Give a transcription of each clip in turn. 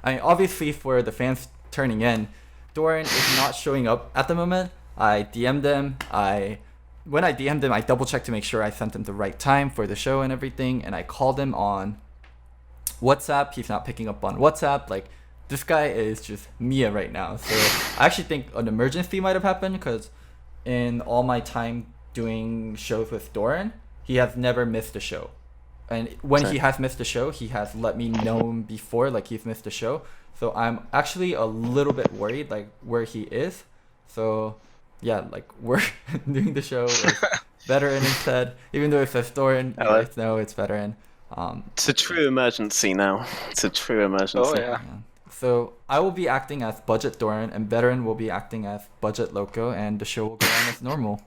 Obviously for the fans turning in, Doran is not showing up at the moment. I DM'd him. When I DM'd him, I double checked to make sure I sent him the right time for the show and everything, and I called him on WhatsApp. He's not picking up on WhatsApp. Like, this guy is just Mia right now. So I actually think an emergency might have happened, because in all my time doing shows with Doran, he has never missed a show. And when he has missed a show, he has let me know before, like, he's missed a show. So I'm actually a little bit worried, like, where he is. So yeah, like, we're doing the show with veteran instead, even though it says Doran. You guys know it's veteran. It's a true emergency now. It's a true emergency. Oh, yeah. So I will be acting as Budget Doran, and Veteran will be acting as Budget Loco, and the show will go on as normal.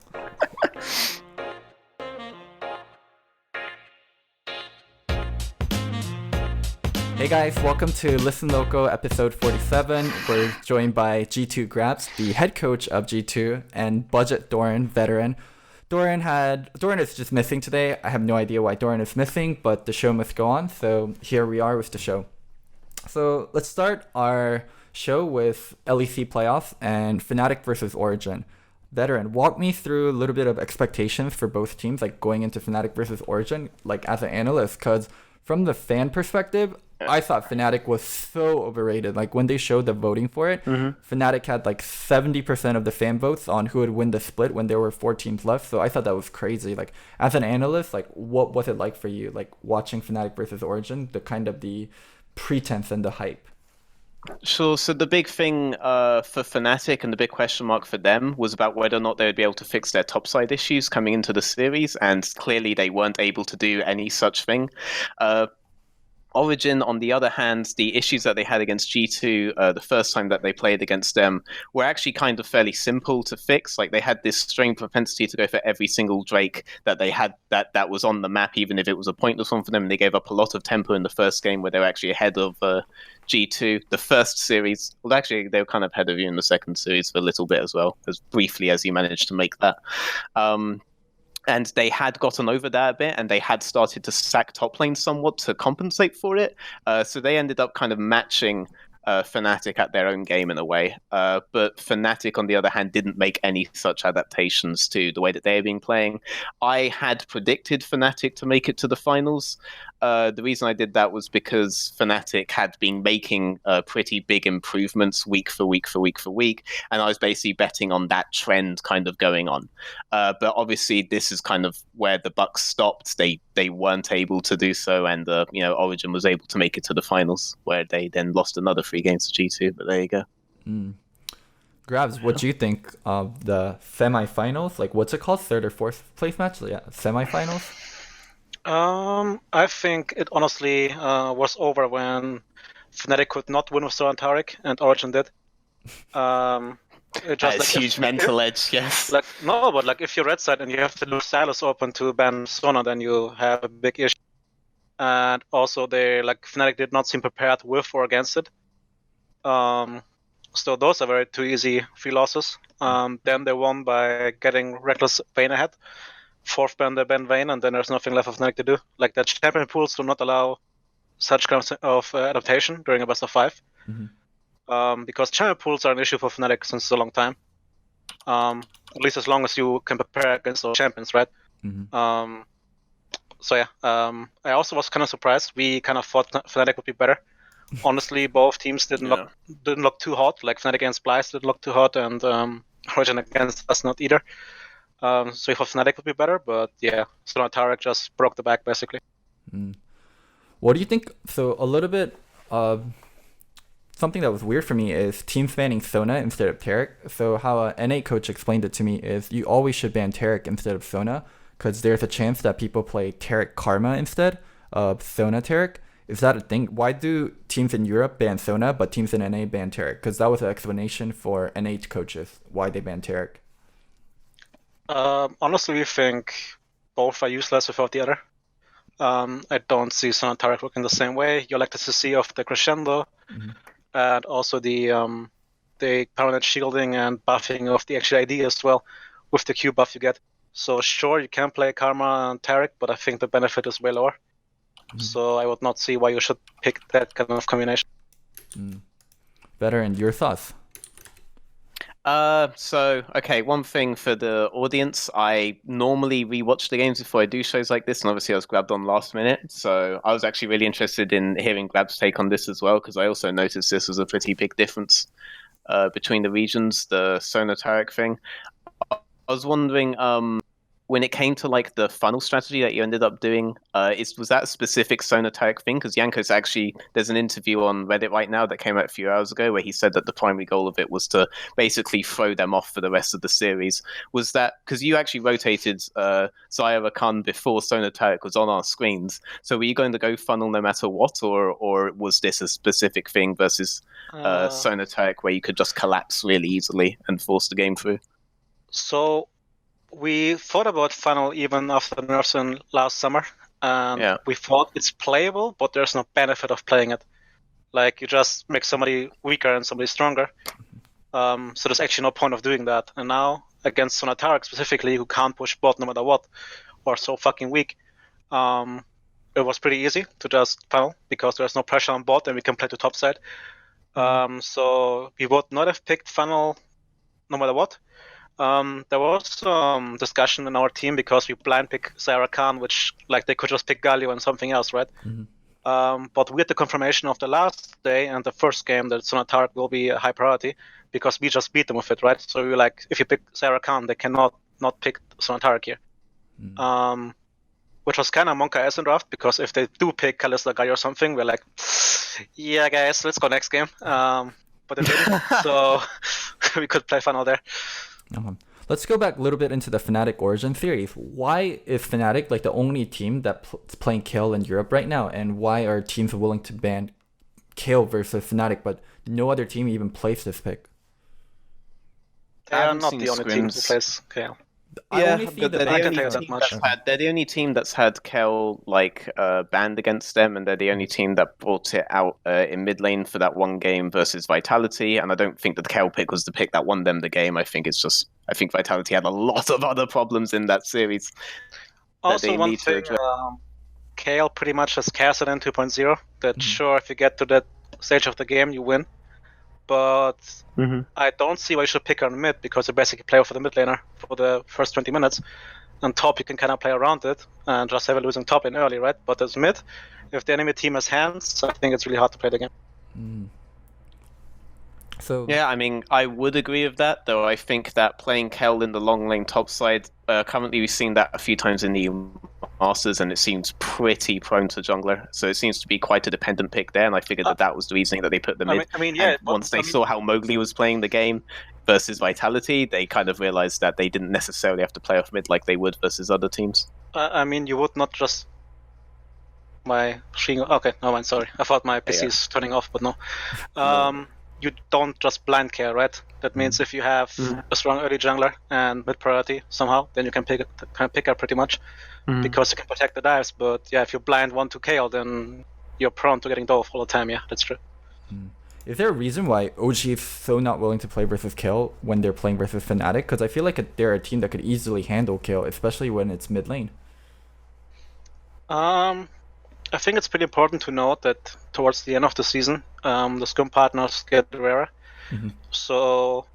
Hey guys, welcome to Listen Loco episode 47. We're joined by G2 GrabbZ, the head coach of G2, and Budget Doran, Veteran. Doran is just missing today. I have no idea why Doran is missing, but the show must go on, so here we are with the show. So let's start our show with LEC playoffs and Fnatic versus Origin. Veteran, walk me through a little bit of expectations for both teams, like going into Fnatic versus Origin, like as an analyst, because from the fan perspective, I thought Fnatic was so overrated. Like, when they showed the voting for it, Fnatic had like 70% of the fan votes on who would win the split when there were 4 teams left. So I thought that was crazy. Like, as an analyst, like, what was it like for you, like, watching Fnatic versus Origin, the kind of the pretense and the hype? Sure. So the big thing for Fnatic and the big question mark for them was about whether or not they would be able to fix their topside issues coming into the series, and clearly they weren't able to do any such thing. Origin, on the other hand, the issues that they had against G2 the first time that they played against them were actually kind of fairly simple to fix. Like, they had this strange propensity to go for every single Drake that they had that was on the map, even if it was a pointless one for them. And they gave up a lot of tempo in the first game where they were actually ahead of G2. The first series, well, actually, they were kind of ahead of you in the second series for a little bit as well, as briefly as you managed to make that. And they had gotten over that a bit, and they had started to sack top lane somewhat to compensate for it. So they ended up kind of matching Fnatic at their own game in a way. But Fnatic, on the other hand, didn't make any such adaptations to the way that they had been playing. I had predicted Fnatic to make it to the finals. The reason I did that was because Fnatic had been making pretty big improvements week for week, and I was basically betting on that trend kind of going on. But obviously, this is kind of where the buck stopped. They weren't able to do so, and Origin was able to make it to the finals, where they then lost another 3 games to G2. But there you go. GrabbZ, what do you think of the semifinals? Like, what's it called? 3rd or 4th place match? Yeah, semifinals. I think it honestly was over when Fnatic could not win with Solar and Tarek, and Origin did. That's like, huge mental edge, yes. Like, no, but like, if you're red side and you have to lose Silas open to ban Sona, then you have a big issue. And also, Fnatic did not seem prepared with or against it. So those are 2 easy free losses. Then they won by getting Reckless Vayne ahead. 4th ban, they ban Vayne, and then there's nothing left of Fnatic to do. Like, the champion pools do not allow such kind of adaptation during a best of 5. Because champion pools are an issue for Fnatic since a long time. At least as long as you can prepare against those champions, right? So yeah, I also was kind of surprised. We kind of thought Fnatic would be better. Honestly, both teams didn't look too hot. Like, Fnatic against Splice didn't look too hot, and Origin against us not either. So we thought Fnatic would be better, but yeah, Solar and Tarek just broke the back basically. What do you think? So a little bit something that was weird for me is teams banning Sona instead of Tarek. So how an NA coach explained it to me is you always should ban Tarek instead of Sona, because there's a chance that people play Tarek Karma instead of Sona Tarek. Is that a thing? Why do teams in Europe ban Sona, but teams in NA ban Tarek? Because that was an explanation for NA coaches, why they ban Tarek. Honestly, we think both are useless without the other. I don't see Solar and Tarek working the same way. You like the CC of the Crescendo, and also the permanent shielding and buffing of the actual ID as well, with the Q buff you get. So sure, you can play Karma and Tarek, but I think the benefit is way lower. So I would not see why you should pick that kind of combination. Veteran, your thoughts? Okay, one thing for the audience, I normally rewatch the games before I do shows like this, and obviously I was grabbed on last minute, so I was actually really interested in hearing GrabbZ take on this as well, because I also noticed this was a pretty big difference between the regions, the Sona Tarek thing. I was wondering, when it came to like the funnel strategy that you ended up doing, was that a specific Sonotype thing? Because Yankos actually, there's an interview on Reddit right now that came out a few hours ago where he said that the primary goal of it was to basically throw them off for the rest of the series. Was that because you actually rotated Zaira Khan before Sonotype was on our screens? So were you going to go funnel no matter what, or was this a specific thing versus Sonotype where you could just collapse really easily and force the game through? So we thought about funnel even after nerfs in last summer, and we thought it's playable, but there's no benefit of playing it. Like, you just make somebody weaker and somebody stronger. So there's actually no point of doing that. And now, against Sonatarek specifically, who can't push bot no matter what, or so fucking weak, it was pretty easy to just funnel, because there's no pressure on bot and we can play to top side. So we would not have picked funnel no matter what. There was some discussion in our team because we blind pick Sarah Khan, which like they could just pick Galio and something else, right? But we had the confirmation of the last day and the first game that Sonatarek will be a high priority because we just beat them with it, right? So we were like, if you pick Sarah Khan, they cannot not pick Sonatarek here. Which was kind of Monka ass in draft, because if they do pick Kalista Guy or something, we're like, yeah, guys, let's go next game. But they didn't, so we could play funnel there. Let's go back a little bit into the Fnatic origin theories. Why is Fnatic like the only team that's playing Kayle in Europe right now? And why are teams willing to ban Kayle versus Fnatic, but no other team even plays this pick? They are not the only team who plays Kayle. Yeah, but they're the only team that's had Kayle banned against them, and they're the only team that brought it out in mid lane for that one game versus Vitality. And I don't think that the Kayle pick was the pick that won them the game. I think Vitality had a lot of other problems in that series. Also, one thing, Kayle pretty much has Kassadin 2.0. That sure, if you get to that stage of the game, you win. But I don't see why you should pick her on mid, because you basically play for the mid laner for the first 20 minutes. On top, you can kind of play around it and just have a losing top in early, right? But as mid, if the enemy team has hands, I think it's really hard to play the game. So yeah, I mean, I would agree with that, though I think that playing Kayle in the long lane top side, currently we've seen that a few times in the Masters, and it seems pretty prone to jungler. So it seems to be quite a dependent pick there, and I figured that was the reasoning that they put them in. Once they saw how Mowgli was playing the game versus Vitality, they kind of realized that they didn't necessarily have to play off mid like they would versus other teams. I mean, you would not just... Okay, no mind, sorry. I thought my PC is turning off, but no. You don't just blind care, right? That means if you have a strong early jungler and mid priority somehow, then you can pick her pretty much, because you can protect the dives. But yeah, if you blind one to Kayle, then you're prone to getting dove all the time. Yeah, that's true. Is there a reason why OG is so not willing to play versus Kayle when they're playing versus Fnatic? Because I feel like they're a team that could easily handle Kayle, especially when it's mid lane. I think it's pretty important to note that towards the end of the season, the scrim partners get rarer. So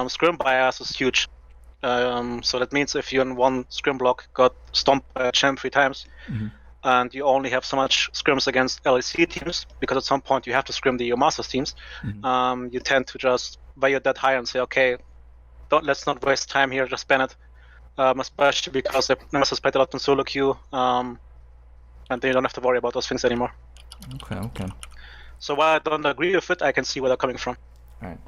scrim bias is huge. So that means if you in one scrim block got stomped by a champ 3 times, and you only have so much scrims against LEC teams, because at some point you have to scrim the EU Masters teams, you tend to just value that higher and say, okay, let's not waste time here, just ban it. Especially because the Nemesis played a lot in solo queue. And they don't have to worry about those things anymore. Okay. So while I don't agree with it, I can see where they're coming from. All right.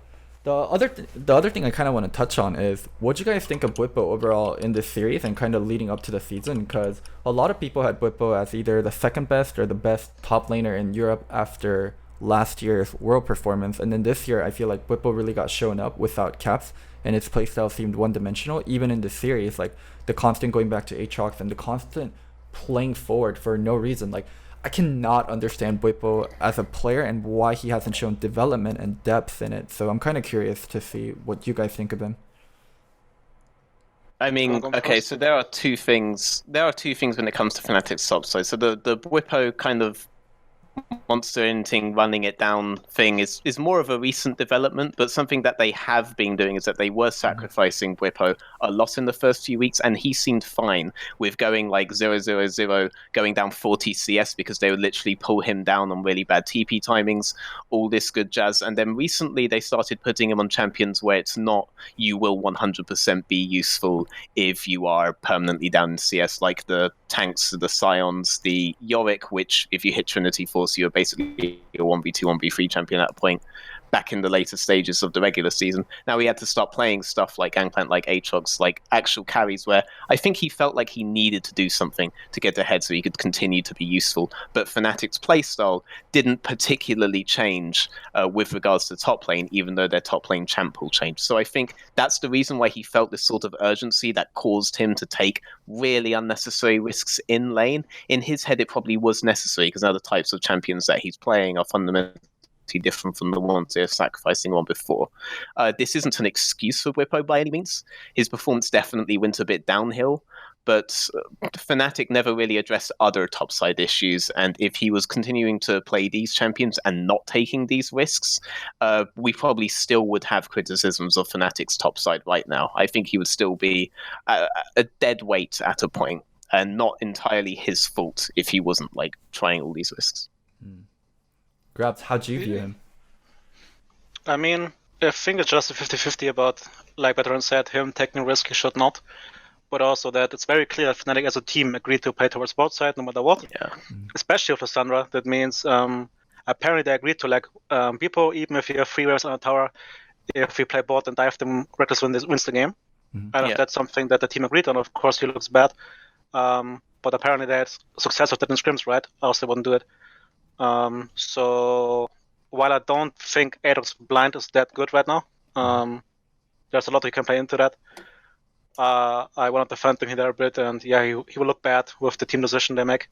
The other thing I kind of want to touch on is what do you guys think of Bwipo overall in this series and kind of leading up to the season? Because a lot of people had Bwipo as either the second best or the best top laner in Europe after last year's World performance, and then this year I feel like Bwipo really got shown up without caps, and its playstyle seemed one-dimensional. Even in the series, like the constant going back to Aatrox and the constant playing forward for no reason. Like, I cannot understand Bwipo as a player and why he hasn't shown development and depth in it. So I'm kind of curious to see what you guys think of him. I mean, okay, so there are two things when it comes to Fnatic's top side. So the Bwipo kind of Monster Inting running it down thing is more of a recent development, but something that they have been doing is that they were sacrificing Whippo a lot in the first few weeks, and he seemed fine with going like 0-0-0, going down 40 CS because they would literally pull him down on really bad TP timings, all this good jazz. And then recently they started putting him on champions where it's not you will 100% be useful if you are permanently down in CS, like the tanks, the Scions, the Yorick, which if you hit Trinity Force, you're basically a 1v2, 1v3 champion at a point back in the later stages of the regular season. Now he had to start playing stuff like Gangplank, like Aatrox, like actual carries where I think he felt like he needed to do something to get ahead so he could continue to be useful. But Fnatic's playstyle didn't particularly change with regards to top lane, even though their top lane champ pool changed. So I think that's the reason why he felt this sort of urgency that caused him to take really unnecessary risks in lane. In his head, it probably was necessary because now the types of champions that he's playing are fundamentally different from the ones they're sacrificing on before. This isn't an excuse for Whippo by any means. His performance definitely went a bit downhill, but Fnatic never really addressed other topside issues, and if he was continuing to play these champions and not taking these risks, we probably still would have criticisms of Fnatic's topside right now. I think he would still be a dead weight at a point, and not entirely his fault if he wasn't like trying all these risks. GrabbZ, how'd you view him? I mean, I think it's just a 50-50 about, like Veteran said, him taking risk he should not. But also that it's very clear that Fnatic as a team agreed to play towards both sides no matter what. Yeah. Especially for Sandra. That means apparently they agreed to people, even if you have 3 waves on a tower, if we play bot and dive them, Reckless wins the game. And if that's something that the team agreed on, of course he looks bad. But apparently they had success with that in scrims, right? Else they wouldn't do it. So while I don't think Aatrox blind is that good right now, there's a lot you can play into that. I wanted to defend him here a bit, and yeah, he will look bad with the team decision they make.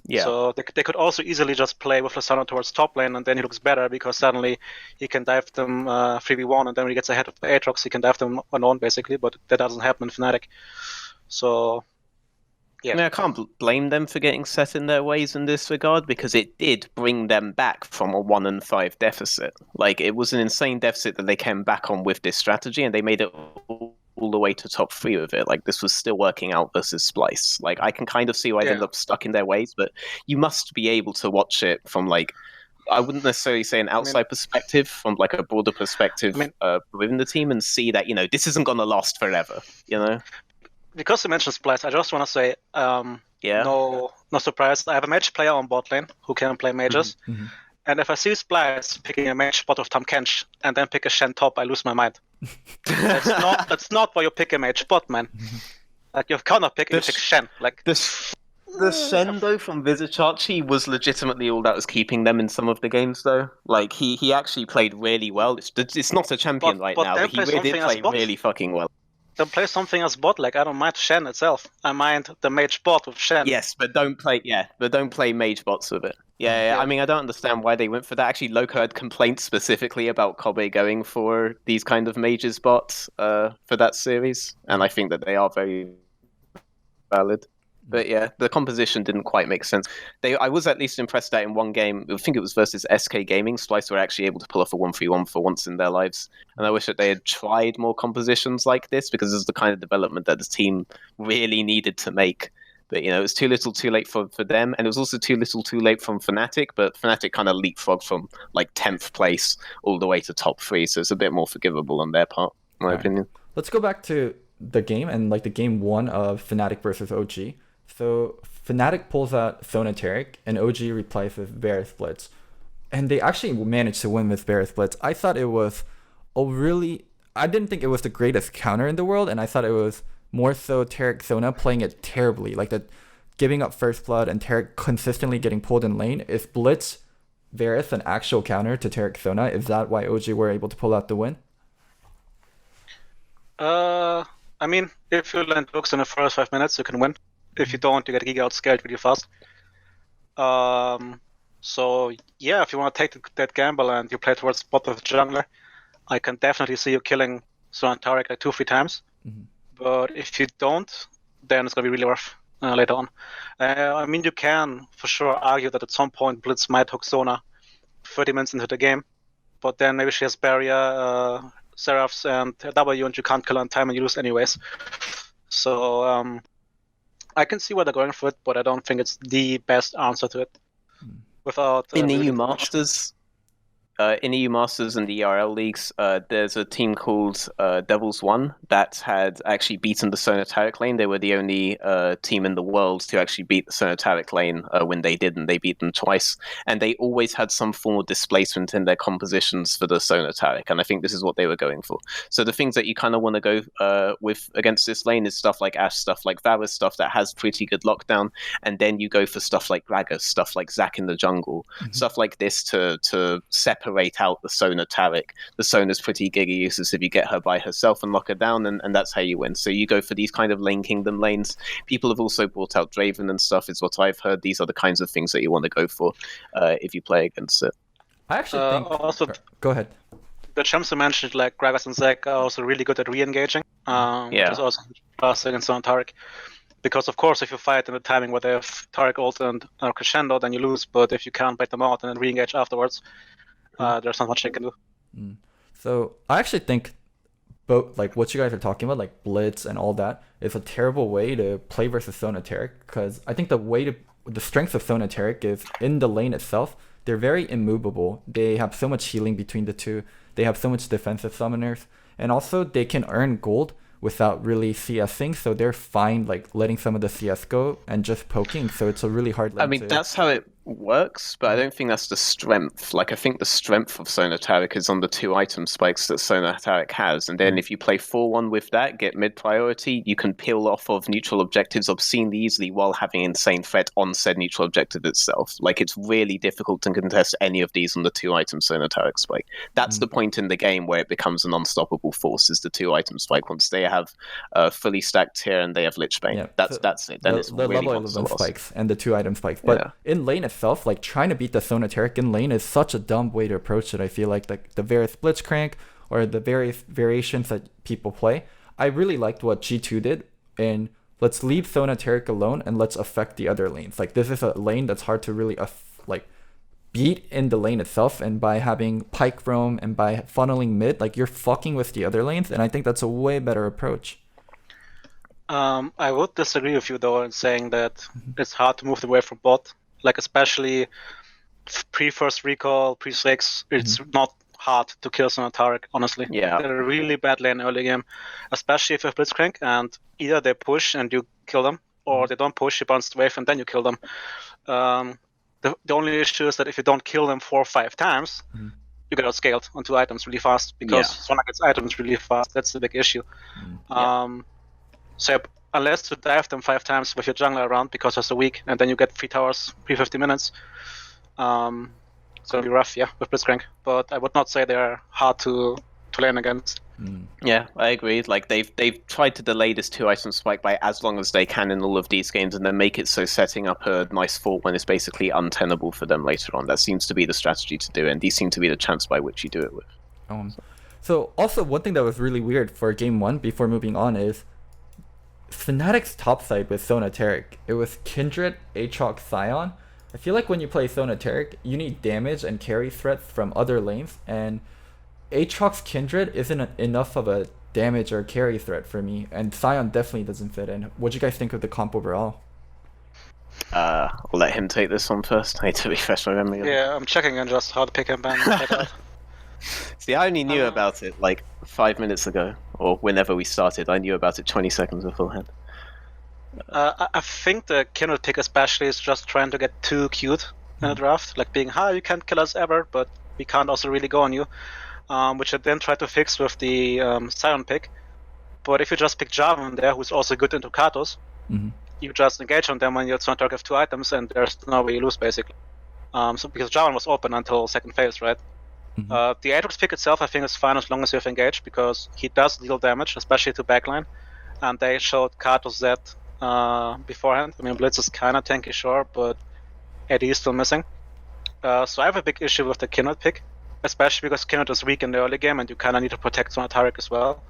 Yeah. So they could also easily just play with Lozano towards top lane, and then he looks better because suddenly he can dive them 3v1, and then when he gets ahead of Aatrox, he can dive them alone basically, but that doesn't happen in Fnatic. So yeah. I mean, I can't blame them for getting set in their ways in this regard because it did bring them back from a 1-5 deficit. Like, it was an insane deficit that they came back on with this strategy, and they made it all the way to top 3 with it. Like, this was still working out versus Splice. Like, I can kind of see why they look stuck in their ways, but you must be able to watch it from, like, I wouldn't necessarily say an outside perspective, from like a broader perspective within the team, and see that, this isn't going to last forever, Because you mentioned Splice, I just want to say, no surprise. I have a mage player on bot lane who can play mages, and if I see Splice picking a mage bot of Tahm Kench and then pick a Shen top, I lose my mind. That's not why you pick a mage bot, man. Like, you cannot pick you pick Shen. Like the Shen though from Visage Archie was legitimately all that was keeping them in some of the games though. Like he actually played really well. It's not a champion right now, but he really did play really fucking well. Then play something as bot. Like, I don't mind Shen itself. I mind the mage bot with Shen. Yes, but don't play mage bots with it. Yeah. I mean, I don't understand why they went for that. Actually, Loco had complaints specifically about Kobe going for these kind of mages bots for that series, and I think that they are very valid. But yeah, the composition didn't quite make sense. I was at least impressed that in one game, I think it was versus SK Gaming, Splice were actually able to pull off a 1-3-1 for once in their lives. And I wish that they had tried more compositions like this, because this is the kind of development that the team really needed to make. But, it was too little too late for them, and it was also too little too late from Fnatic, but Fnatic kind of leapfrogged from, 10th place all the way to top 3, so it's a bit more forgivable on their part, in my opinion. Let's go back to the game, and, the game 1 of Fnatic versus OG. So Fnatic pulls out Thonotaric, and OG replaces Varus Blitz. And they actually managed to win with Varus Blitz. I thought it was I didn't think it was the greatest counter in the world, and I thought it was more so Taric Thona playing it terribly. Like, giving up First Blood and Taric consistently getting pulled in lane. Is Blitz Varus an actual counter to Taric Thona? Is that why OG were able to pull out the win? I mean, if you land hooks in the first 5 minutes, you can win. If you don't, you get Giga out scared really fast. So yeah, if you want to take that gamble and you play towards bot with jungler, I can definitely see you killing Son Taric 2-3 times. But if you don't, then it's gonna be really rough. later on. I mean, you can for sure argue that at some point Blitz might hook Sona 30 minutes into the game, but then maybe she has Barrier, Seraphs, and W, and you can't kill her in time and you lose anyways. So I can see why they're going for it, but I don't think it's the best answer to it. Without in EU Masters, in EU Masters and the ERL leagues, there's a team called Devils One that had actually beaten the Sona Taric lane. They were the only team in the world to actually beat the Sona Taric lane when they did, and they beat them twice. And they always had some form of displacement in their compositions for the Sona Taric, and I think this is what they were going for. So the things that you kind of want to go with against this lane is stuff like Ashe, stuff like Varus, stuff that has pretty good lockdown, and then you go for stuff like Gragas, stuff like Zac in the jungle, stuff like this to separate out the Sona Taric. The Sona's pretty giga useless if you get her by herself and lock her down, and that's how you win. So you go for these kind of lane kingdom lanes. People have also brought out Draven and stuff, is what I've heard. These are the kinds of things that you want to go for if you play against it. I actually think... Also, go ahead. The champs you mentioned, like Gragas and Zac, are also really good at re-engaging, which is also fast against Sona Taric. Because, of course, if you fight in the timing where they have Taric ult and Crescendo, then you lose. But if you can't bait them out and then re-engage afterwards, there's not much they can do. So I actually think both, like what you guys are talking about, like Blitz and all that, is a terrible way to play versus Sona Taric, because I think the strength of Sona Taric is in the lane itself. They're very immovable. They have so much healing between the two. They have so much defensive summoners, and also they can earn gold without really CSing, so they're fine like letting some of the CS go and just poking, so it's a really hard lane. I mean, that's how it works, but I don't think that's the strength. Like, I think the strength of Sona Taric is on the 2 item spikes that Sona Taric has, and then if you play 4-1 with that, get mid priority, you can peel off of neutral objectives obscenely easily while having insane threat on said neutral objective itself. Like, it's really difficult to contest any of these on the 2 item Sona Taric spike. That's the point in the game where it becomes an unstoppable force, is the 2 item spike. Once they have fully stacked tier and they have Lich Bane, that's it. Then it's the really level 11 spikes and the 2 item spikes. But in lane itself, like trying to beat the Sona Taric in lane is such a dumb way to approach it. I feel like the various Blitzcrank or the various variations that people play. I really liked what G2 did in let's leave Sona Taric alone and let's affect the other lanes. Like, this is a lane that's hard to really beat in the lane itself, and by having Pyke roam and by funneling mid, like, you're fucking with the other lanes, and I think that's a way better approach. I would disagree with you though in saying that it's hard to move away from bot. Like, especially pre-first recall, pre-6, it's not hard to kill Sona Taric, honestly. Yeah. They're really bad lane early game, especially if you have Blitzcrank, and either they push and you kill them, or they don't push, you bounce the wave and then you kill them. The only issue is that if you don't kill them 4 or 5 times, you get outscaled on 2 items really fast, because Sona gets items really fast. That's the big issue. So unless you dive them 5 times with your jungler around because it's a weak, and then you get 3 towers pre-50 minutes, it's going to be rough, with Blitzcrank. But I would not say they're hard to lane against. Yeah, I agree. Like, they've tried to delay this 2 item spike by as long as they can in all of these games, and then make it so setting up a nice fort when it's basically untenable for them later on. That seems to be the strategy to do, and these seem to be the chance by which you do it with. So also one thing that was really weird for game 1 before moving on is Fnatic's topside with Sona Taric. It was Kindred, Aatrox, Sion. I feel like when you play Sona Taric, you need damage and carry threats from other lanes, and Aatrox Kindred isn't enough of a damage or carry threat for me, and Sion definitely doesn't fit in. What do you guys think of the comp overall? I'll let him take this one first. I need to refresh my memory. Yeah, I'm checking on just how to pick and ban. See, I only knew about it like 5 minutes ago, or whenever we started. I knew about it 20 seconds beforehand. I think the Kindred pick especially is just trying to get too cute in a draft, like being, you can't kill us ever, but we can't also really go on you. Which I then tried to fix with the Sion pick. But if you just pick Jarvan there, who's also good into Katos, you just engage on them when you're Sona Taric have 2 items, and there's no way you lose, basically. So because Jarvan was open until second phase, right? The Aatrox pick itself, I think, is fine as long as you have engaged, because he does deal damage, especially to backline. And they showed Katos that beforehand. I mean, Blitz is kind of tanky, sure, but AD is still missing. So I have a big issue with the Kindred pick, especially because Kindred is weak in the early game, and you kind of need to protect Sona Taric as well.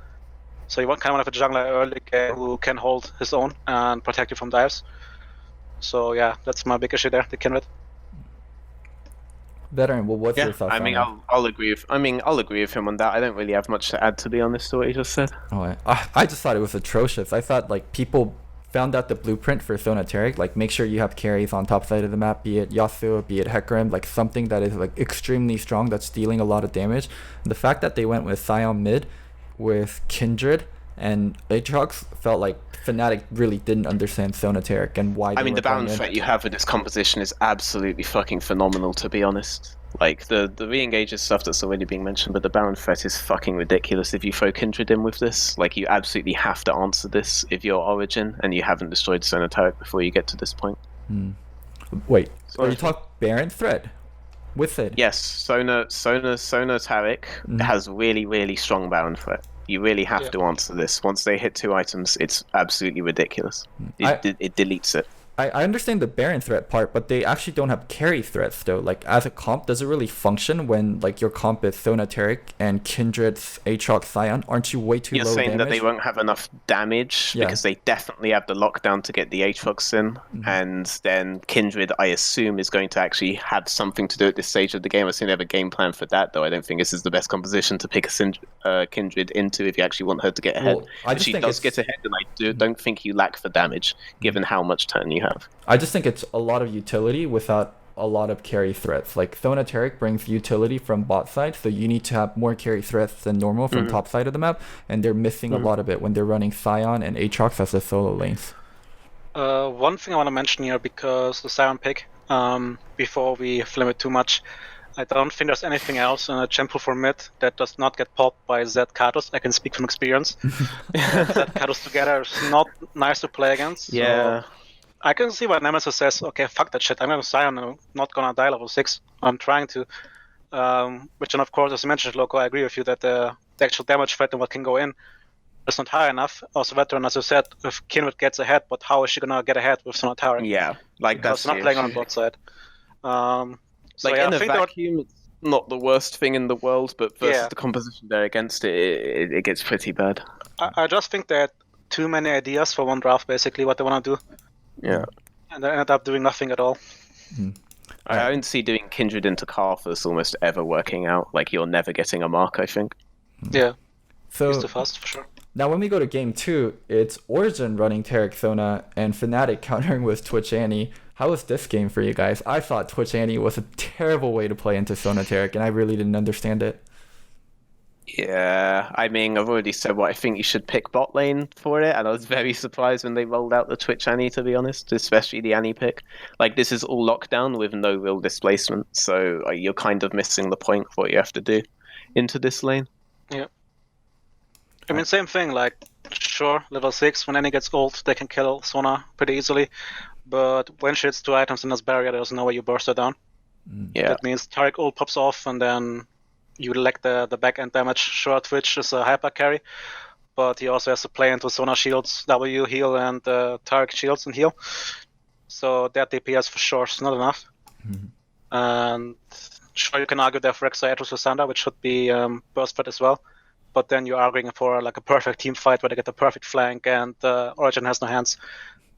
So you want kind of have a jungler early game who can hold his own and protect you from dives. So yeah, that's my big issue there, the Kindred. Veteran, well, what's your thoughts I mean, on I'll agree with him on that. I don't really have much to add, to be honest, to what he just said. I just thought it was atrocious. I thought like people found out the blueprint for Sonateric, like make sure you have carries on top side of the map, be it Yasuo, be it Hecarim, like something that is like extremely strong that's dealing a lot of damage. And the fact that they went with Sion mid with Kindred and Aatrox felt like Fnatic really didn't understand Sonateric and why they I mean, were the going balance in. threat you have with this composition is absolutely fucking phenomenal, to be honest. Like, the re-engages stuff that's already being mentioned, but the Baron threat is fucking ridiculous if you throw Kindred in with this. Like, you absolutely have to answer this if you're Origin, and you haven't destroyed Sonateric before you get to this point. Wait, are you talking Baron threat with it? Yes, Sonateric has really, really strong Baron threat. You really have to answer this. Once they hit 2 items, it's absolutely ridiculous. It deletes it. I understand the Baron threat part, but they actually don't have carry threats though. Like as a comp, does it really function when like your comp is Sonateric and Kindred's Aatrox Sion? Aren't you way too You're low saying damage? that they won't have enough damage because they definitely have the lockdown to get the Aatrox in, and then Kindred, I assume, is going to actually have something to do at this stage of the game. I assume they have a game plan for that, though. I don't think this is the best composition to pick a Kindred into if you actually want her to get ahead. Well, I if just she think does get ahead, then I don't think you lack for damage, given how much turn you have. I just think it's a lot of utility without a lot of carry threats. Like Sonateric brings utility from bot side, so you need to have more carry threats than normal from top side of the map, and they're missing a lot of it when they're running Sion and Aatrox as the solo lanes. One thing I want to mention here, because the Sion pick, before we flame it too much, I don't think there's anything else in a champion for mid that does not get popped by Zed Kados. I can speak from experience. Zed Kados together is not nice to play against. Yeah. So I can see why Nemesis says, okay, fuck that shit. I'm going to Sion. I'm not going to die level 6. I'm trying to. Which, and of course, as you mentioned, Loco, I agree with you that the actual damage threat and what can go in is not high enough. Also, Veteran, as you said, if Kindred gets ahead, but how is she going to get ahead with Sonateric? Yeah, like because that's not playing on both side. So like yeah, in I a think vacuum, it's not the worst thing in the world, but versus the composition there against it gets pretty bad. I just think they had too many ideas for one draft, basically, what they want to do. Yeah. And they ended up doing nothing at all. I don't see doing Kindred into Karthus almost ever working out. Like, you're never getting a mark, I think. Yeah. So He's too fast, for sure. now when we go to game 2, it's Origin running Taric Sona and Fnatic countering with Twitch Annie. How was this game for you guys? I thought Twitch Annie was a terrible way to play into Sonateric, and I really didn't understand it. Yeah, I mean, I've already said what I think you should pick bot lane for it, and I was very surprised when they rolled out the Twitch Annie, to be honest, especially the Annie pick. Like, this is all lockdown with no real displacement, so you're kind of missing the point of what you have to do into this lane. Yeah. I mean, same thing, like, sure, level 6, when Annie gets ult, they can kill Sona pretty easily, but when she hits 2 items in this barrier, there's no way you burst her down. Yeah. That means Taric ult pops off, and then you lack the back end damage. Sure, Twitch is a hyper carry, but he also has to play into Sona shields, W heal, and Taric shields and heal. So that DPS for sure is not enough. And sure, you can argue that for Rek'Sai Aatrox Sanda, which should be burst threat as well. But then you're arguing for like a perfect team fight where they get the perfect flank, and Origin has no hands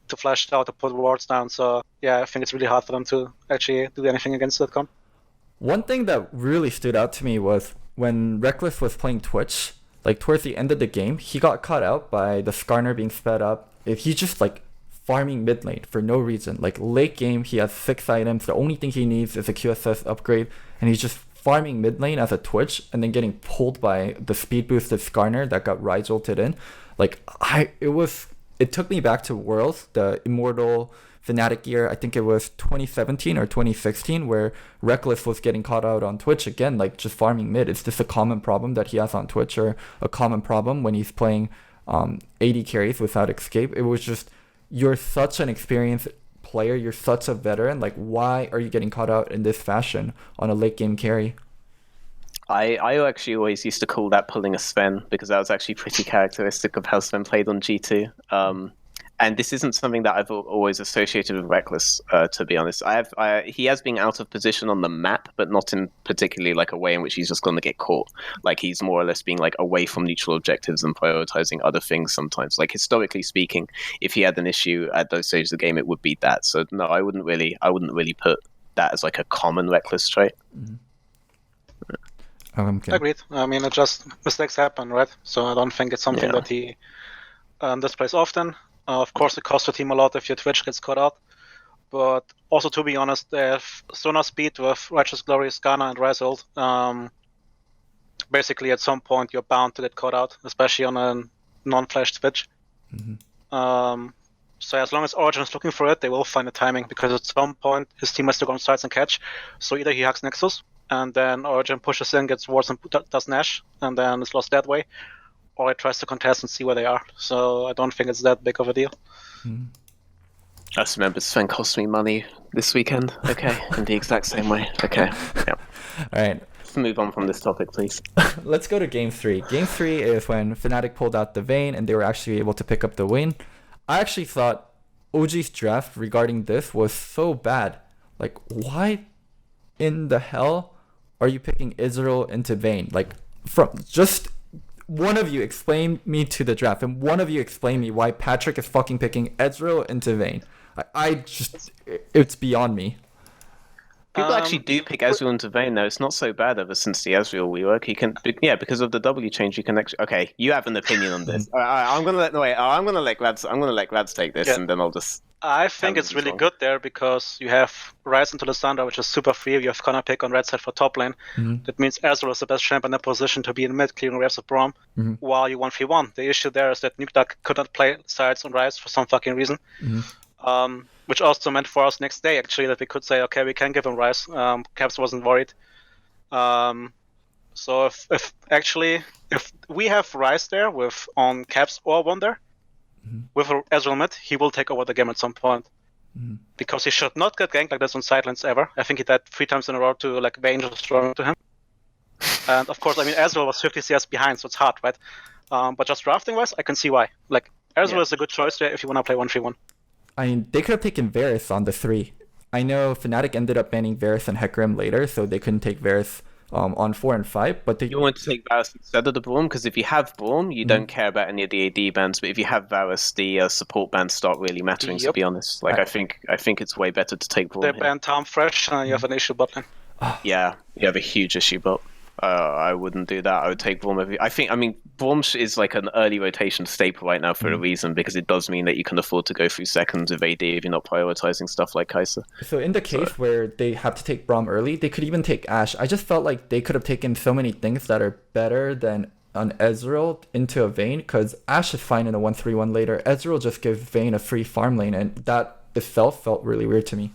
to flash out to put wards down. So yeah, I think it's really hard for them to actually do anything against that comp. One thing that really stood out to me was when Reckless was playing Twitch, like towards the end of the game, he got caught out by the Skarner being sped up. He's just like farming mid lane for no reason. Like late game, he has 6 items. The only thing he needs is a QSS upgrade, and he's just farming mid lane as a Twitch and then getting pulled by the speed boosted Skarner that got Ryze ulted in. Like it took me back to Worlds, the Immortal Fnatic year. I think it was 2017 or 2016 where Reckless was getting caught out on Twitch again, like just farming mid. It's just a common problem that he has on Twitch, or a common problem when he's playing 80 carries without escape. It was just, you're such an experienced player, you're such a veteran, like why are you getting caught out in this fashion on a late game carry? I actually always used to call that pulling a Sven, because that was actually pretty characteristic of how Sven played on G2. and this isn't something that I've always associated with Reckless, to be honest. He has been out of position on the map, but not in particularly like a way in which he's just going to get caught. Like he's more or less being like away from neutral objectives and prioritizing other things sometimes. Like historically speaking, if he had an issue at those stages of the game, it would be that. So no, I wouldn't really put that as like a common Reckless trait. Mm-hmm. Agreed. I mean, it just mistakes happen, right? So I don't think it's something that he displays often. Of course, it costs the team a lot if your Twitch gets caught out. But also, to be honest, they have Sonar Speed with Righteous Glory, Skana, and Risehold. Basically, at some point, you're bound to get caught out, especially on a non-flash Twitch. Mm-hmm. So as long as Origin is looking for it, they will find the timing, because at some point, his team has to go on sides and catch. So either he hacks Nexus, and then Origin pushes in, gets wards, and does Nash, and then it's lost that way, or he tries to contest and see where they are. So I don't think it's that big of a deal. Mm-hmm. I just remember Sven cost me money this weekend. Okay, in the exact same way. Okay, yeah. All right. Let's move on from this topic, please. Let's go to Game 3. Game 3 is when Fnatic pulled out the Vayne and they were actually able to pick up the win. I actually thought OG's draft regarding this was so bad. Like, why in the hell are you picking Israel into Vayne? Like, from just one of you explain me to the draft, and one of you explain me why Patrick is fucking picking Ezreal into Vayne. I just, it's beyond me. People actually do pick Ezreal into Vayne, though. It's not so bad ever since the Ezreal rework. You can, because of the W change, you can actually. Okay, you have an opinion on this. I'm gonna let GrabbZ take this, and then I'll just. I think it's really good there because you have Rise into Lysandra, which is super free. You have Connor pick on red side for top lane. Mm-hmm. That means Ezreal is the best champion in that position to be in mid, clearing waves of Braum, while you 1v1. The issue there is that Nukeduck could not play sides on Rise for some fucking reason. Which also meant for us next day, actually, that we could say, okay, we can give him Rise. Caps wasn't worried. So if we have Rise there with on Caps or Wonder, with Ezreal mid, he will take over the game at some point. Because he should not get ganked like this on sidelines ever. I think he died 3 times in a row to like Vayne just throwing to him. And of course, I mean, Ezreal was 50 CS behind, so it's hard, right? But just drafting-wise, I can see why. Like, Ezreal is a good choice there if you want to play 1v1. I mean, they could have taken Varus on the 3. I know Fnatic ended up banning Varus and Hecarim later, so they couldn't take Varus on 4 and 5. But you want to take Varus instead of the Braum, because if you have Braum, you don't care about any of the AD bans. But if you have Varus, the support bans start really mattering. To be honest, like I think it's way better to take Braum. They ban Tom Fresh, and you have an issue bot lane. Yeah, you have a huge issue bot. I wouldn't do that. I would take Braum. Braum is like an early rotation staple right now for a reason, because it does mean that you can afford to go through seconds of AD if you're not prioritizing stuff like Kai'Sa. So in the case where they have to take Braum early, they could even take Ashe. I just felt like they could have taken so many things that are better than an Ezreal into a Vayne, because Ashe is fine in a 1-3-1 later. Ezreal just gives Vayne a free farm lane, and that itself felt really weird to me.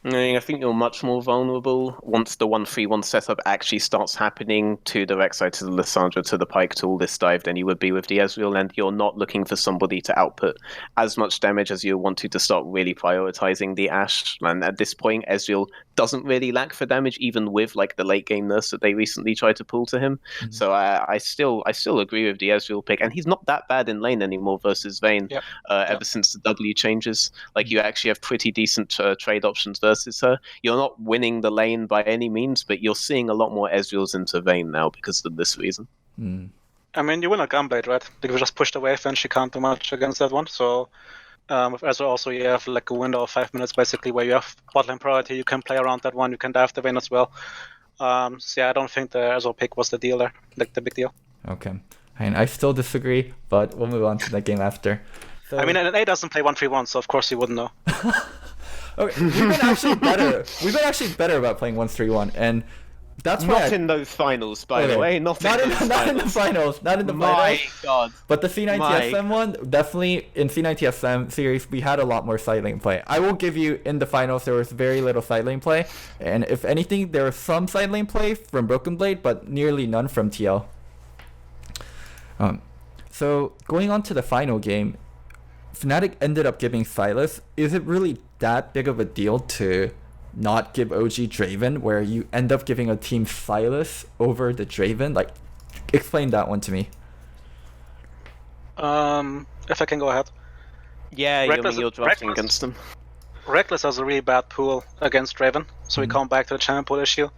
I think you're much more vulnerable once the 1-3-1 setup actually starts happening to the Rek'Sai, to the Lysandra, to the Pyke, to all this dive than you would be with the Ezreal, and you're not looking for somebody to output as much damage as you want to start really prioritizing the Ashe. And at this point, Ezreal doesn't really lack for damage, even with like the late game nurse that they recently tried to pull to him. So I still agree with the Ezreal pick, and he's not that bad in lane anymore versus Vayne. Ever since the W changes, like you actually have pretty decent trade options versus her. You're not winning the lane by any means, but you're seeing a lot more Ezreals into Vayne now because of this reason. I mean, you win a Gunblade, right? Because you just pushed away, and she can't do much against that one. So with Ezreal also, you have like a window of 5 minutes basically where you have botlane priority. You can play around that one. You can dive the Vayne as well. So yeah, I don't think the Ezreal pick was the deal there, like the big deal. Okay. And I still disagree, but we'll move on to the game after. So... I mean, NA doesn't play 1-3-1, so of course you wouldn't know. Okay, we've been actually better. We've been actually better about playing 1-3-1 and that's why in those finals, by the way. Not in the finals. Not in the finals. My God. But the C9TSM one, definitely in C9TSM series, we had a lot more side lane play. I will give you, in the finals, there was very little side lane play. And if anything, there was some side lane play from Broken Blade, but nearly none from TL. So going on to the final game, Fnatic ended up giving Sylas. Is it really that big of a deal to not give OG Draven, where you end up giving a team Sylas over the Draven? Like, explain that one to me. If I can go ahead. Yeah, you're drafting against them. Reckless has a really bad pool against Draven, so we come back to the champion pool issue.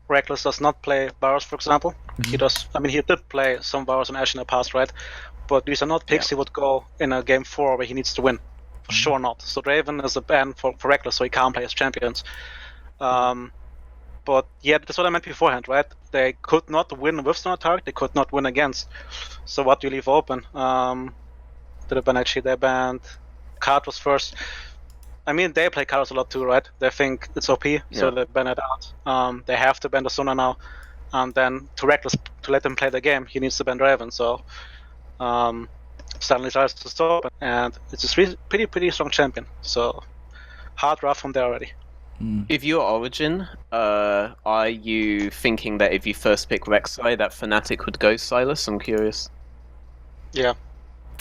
Reckless does not play Varus, for example. He does. I mean, he did play some Varus and Ashe in the past, right? But these are not picks he would go in a game 4 where he needs to win. For sure not. So Draven is a ban for Reckless, so he can't play as champions. But yeah, that's what I meant beforehand, right? They could not win with Stone Target, they could not win against. So what do you leave open? Did they ban actually? They banned Card was first. I mean, they play Cards a lot too, right? They think it's OP, so they ban it out. They have to ban the Sona now. And then to Reckless, to let them play the game, he needs to ban Draven. So suddenly starts to stop, and it's a pretty strong champion. So hard rough from there already. If you're Origin, are you thinking that if you first pick Rek'Sai, that Fnatic would go Sylas? I'm curious. Yeah.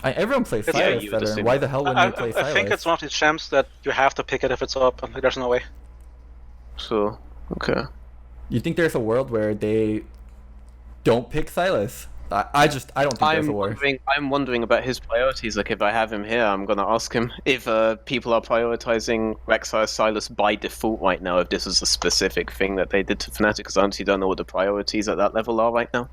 Everyone plays Yeah, Sylas better. Why the hell wouldn't you play Sylas? I think it's one of these champs that you have to pick it if it's up. Like, there's no way. Sure. Okay. You think there's a world where they don't pick Sylas? I don't think there's a world. I'm wondering about his priorities. Like, if I have him here, I'm gonna ask him if people are prioritizing Rek'Sai or Sylas by default right now. If this is a specific thing that they did to Fnatic, because I honestly don't know what the priorities at that level are right now.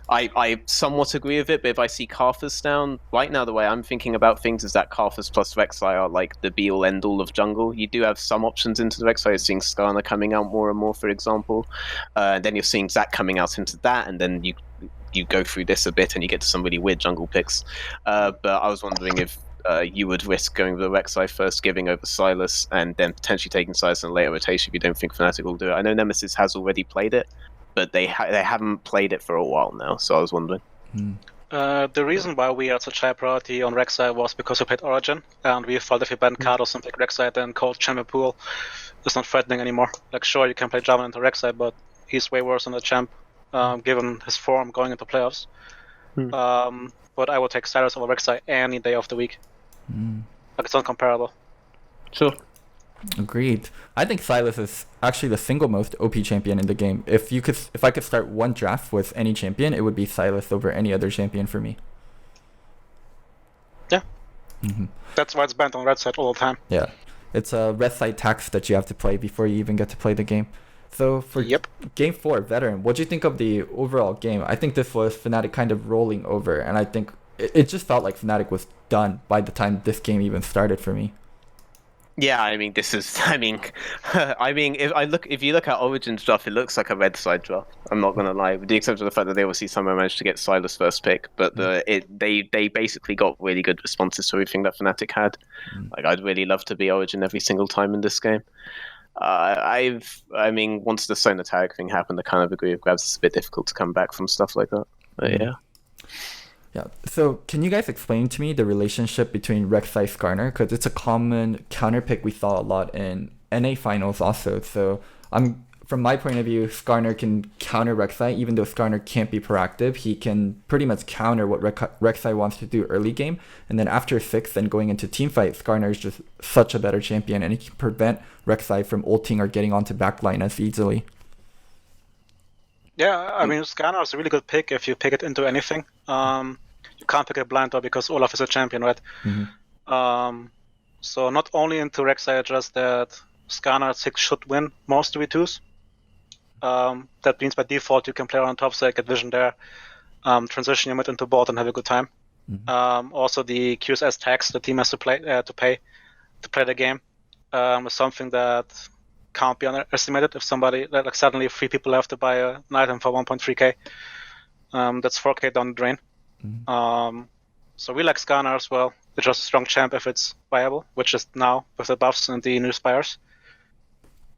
I somewhat agree with it, but if I see Karthus down right now, the way I'm thinking about things is that Karthus plus Rek'Sai are like the be-all end-all of jungle. You do have some options into the Rek'Sai. You're seeing Skarner coming out more and more, for example. Then you're seeing Zac coming out into that, and then you go through this a bit and you get to some really weird jungle picks. But I was wondering if you would risk going with the Rek'Sai first, giving over Sylas, and then potentially taking Sylas in a later rotation if you don't think Fnatic will do it. I know Nemesis has already played it, but they haven't played it for a while now, so I was wondering. The reason why we had such high priority on Rek'Sai was because we played Origin, and we thought if we banned Karthus and pick Rek'Sai, then Cold Champion Pool is not threatening anymore. Like, sure, you can play Jarvan into Rek'Sai, but he's way worse on the champ, given his form going into playoffs. But I would take Sylas over Rek'Sai any day of the week. Like, it's not comparable. Sure. Agreed. I think Sylas is actually the single most OP champion in the game. If I could start one draft with any champion, it would be Sylas over any other champion for me. Yeah. That's why it's banned on red side all the time. Yeah. It's a red side tax that you have to play before you even get to play the game. So for Game 4, Veteran, what do you think of the overall game? I think this was Fnatic kind of rolling over, and I think it just felt like Fnatic was done by the time this game even started for me. Yeah, I mean, if you look at Origin's draft, it looks like a red side draft. I'm not gonna lie, with the exception of the fact that they obviously somehow managed to get Sylas first pick, but they basically got really good responses to everything that Fnatic had. Like, I'd really love to be Origin every single time in this game. Once the Sona tag thing happened, I kind of agree with GrabbZ. It's a bit difficult to come back from stuff like that. But yeah. Yeah. So can you guys explain to me the relationship between Rek'Sai Skarner? Because it's a common counter pick we saw a lot in NA finals also. So from my point of view, Skarner can counter Rek'Sai. Even though Skarner can't be proactive, he can pretty much counter what Rek'Sai wants to do early game. And then after 6 and going into teamfight, Skarner is just such a better champion, and he can prevent Rek'Sai from ulting or getting onto backline as easily. Yeah, I mean, Skarner is a really good pick if you pick it into anything. You can't pick it blind though because Olaf is a champion, right? So not only into Rek'Sai, just that Skarner at 6 should win most 2v2s. That means by default you can play around top side, get vision there, transition your mid into bot and have a good time. Also the QSS tax the team has to pay to play the game is something that can't be underestimated. If somebody, like suddenly 3 people have to buy an item for 1.3k, that's 4k down the drain. So we like Skarner as well. It's just a strong champ if it's viable, which is now with the buffs and the new spires.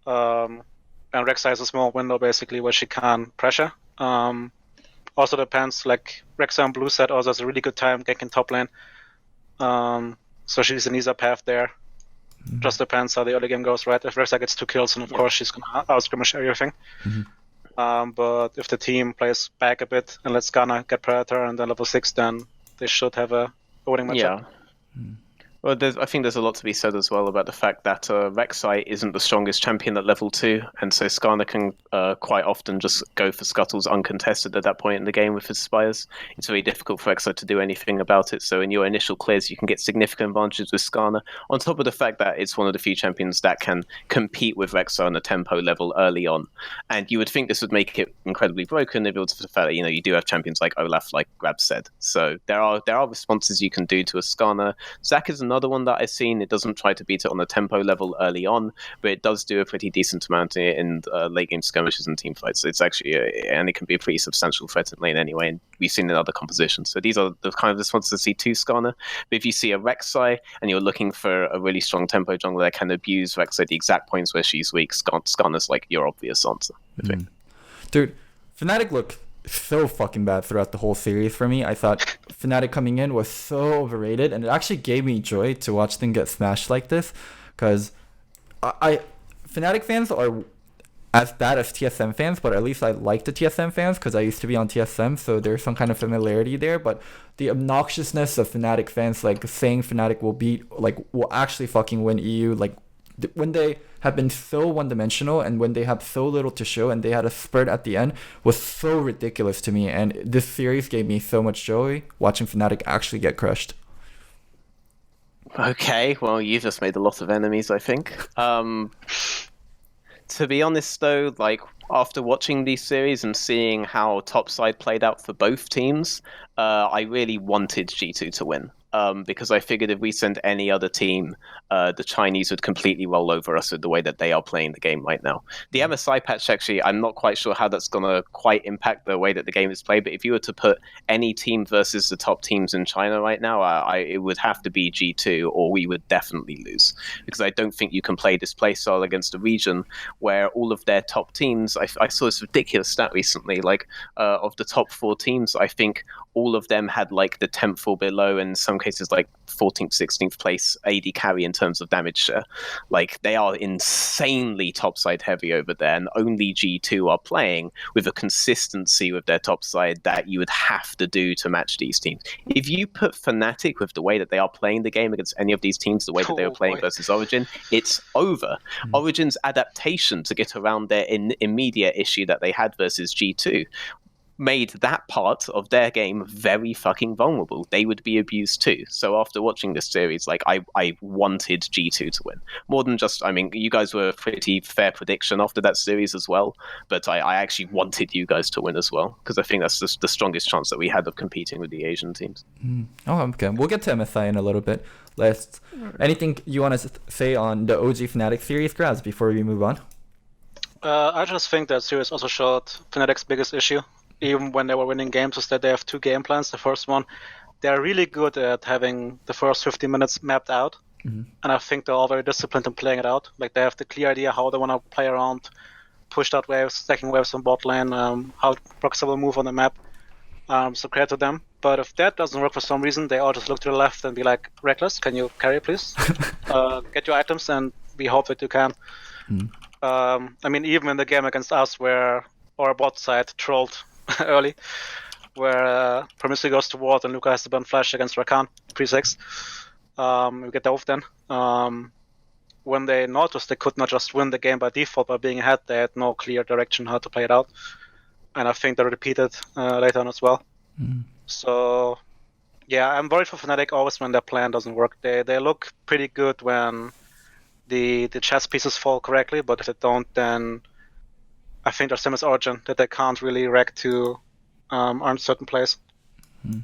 And Rek'Sai is a small window basically where she can pressure. Also depends, like Rek'Sai on blue side also has a really good time ganking top lane. So she's an easier path there. Just depends how the early game goes, right? If Rek'Sai gets 2 kills, then of course she's gonna out-skirmish everything. But if the team plays back a bit and lets Skarner get Predator and then level 6, then they should have a winning matchup. Yeah. Well, I think there's a lot to be said as well about the fact that Rek'Sai isn't the strongest champion at level 2, and so Skarner can quite often just go for scuttles uncontested at that point in the game with his Spires. It's very difficult for Rek'Sai to do anything about it, so in your initial clears you can get significant advantages with Skarner, on top of the fact that it's one of the few champions that can compete with Rek'Sai on a tempo level early on. And you would think this would make it incredibly broken if it was for the fact that you do have champions like Olaf, like Grab said. So there are responses you can do to a Skarner. Zac is another one that I've seen. It doesn't try to beat it on the tempo level early on, but it does do a pretty decent amount in late game skirmishes and team fights. So it's actually, and it can be a pretty substantial threat in lane anyway, and we've seen in other compositions. So these are the kind of responses to see to Skarner. But if you see a Rek'Sai and you're looking for a really strong tempo jungler that can abuse Rek'Sai at the exact points where she's weak, Skarner's like your obvious answer. Dude, Fnatic looked so fucking bad throughout the whole series for me. I thought Fnatic coming in was so overrated, and it actually gave me joy to watch them get smashed like this, because Fnatic fans are as bad as TSM fans, but at least I like the TSM fans because I used to be on TSM, so there's some kind of familiarity there. But the obnoxiousness of Fnatic fans, like saying Fnatic will actually fucking win EU, like when they have been so one-dimensional and when they have so little to show and they had a spurt at the end, was so ridiculous to me. And this series gave me so much joy watching Fnatic actually get crushed. Okay, well, you just made a lot of enemies, I think. To be honest, though, like after watching these series and seeing how topside played out for both teams, I really wanted G2 to win. Because I figured if we send any other team, the Chinese would completely roll over us with the way that they are playing the game right now. The MSI patch, actually, I'm not quite sure how that's going to quite impact the way that the game is played, but if you were to put any team versus the top teams in China right now, it would have to be G2 or we would definitely lose. Because I don't think you can play this playstyle against a region where all of their top teams, I saw this ridiculous stat recently, like of the top 4 teams, I think all of them had like the 10th or below, and in some cases like 14th, 16th place AD carry in terms of damage share. Like they are insanely topside heavy over there, and only G2 are playing with a consistency with their topside that you would have to do to match these teams. If you put Fnatic with the way that they are playing the game against any of these teams, the way that they were playing versus Origin, it's over. Origin's adaptation to get around their immediate issue that they had versus G2 made that part of their game very fucking vulnerable. They would be abused too. So after watching this series, like I wanted G2 to win. More than just, I mean, you guys were a pretty fair prediction after that series as well, but I actually wanted you guys to win as well, because I think that's just the strongest chance that we had of competing with the Asian teams. Oh, okay. We'll get to MSI in a little bit. Anything you want to say on the OG Fnatic series, GrabbZ, before we move on? I just think that series also showed Fnatic's biggest issue, even when they were winning games, is that they have 2 game plans. The first one, they're really good at having the first 50 minutes mapped out. And I think they're all very disciplined in playing it out. Like they have the clear idea how they want to play around, push out waves, stacking waves on bot lane, how Proxy will move on the map. So credit to them. But if that doesn't work for some reason, they all just look to the left and be like, Reckless, can you carry please? Get your items, and we hope that you can. I mean, even in the game against us where our bot side trolled early, where Promiscuous goes to ward and Luca has to burn flash against Rakan, pre-6. We get off then. When they noticed they could not just win the game by default by being ahead, they had no clear direction how to play it out. And I think they repeated later on as well. So, yeah, I'm worried for Fnatic always when their plan doesn't work. They look pretty good when the chess pieces fall correctly, but if they don't, then I think they're same as Origin, that they can't really wreck to earn certain plays. All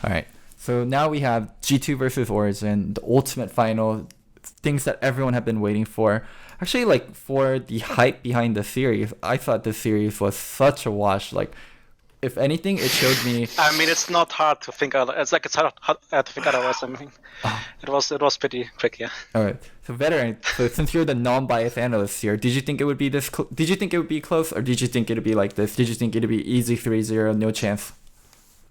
right. So now we have G2 versus Origin, the ultimate final, things that everyone had been waiting for. Actually, like, for the hype behind the series, I thought this series was such a wash. Like, if anything, it showed me... I mean, it's not hard to think out. It's hard to think otherwise. I mean, it was pretty tricky. Yeah. All right. So, Veteran, so since you're the non-biased analyst here, did you think it would be this? Did you think it would be close, or did you think it'd be like this? Did you think it'd be easy 3-0, no chance?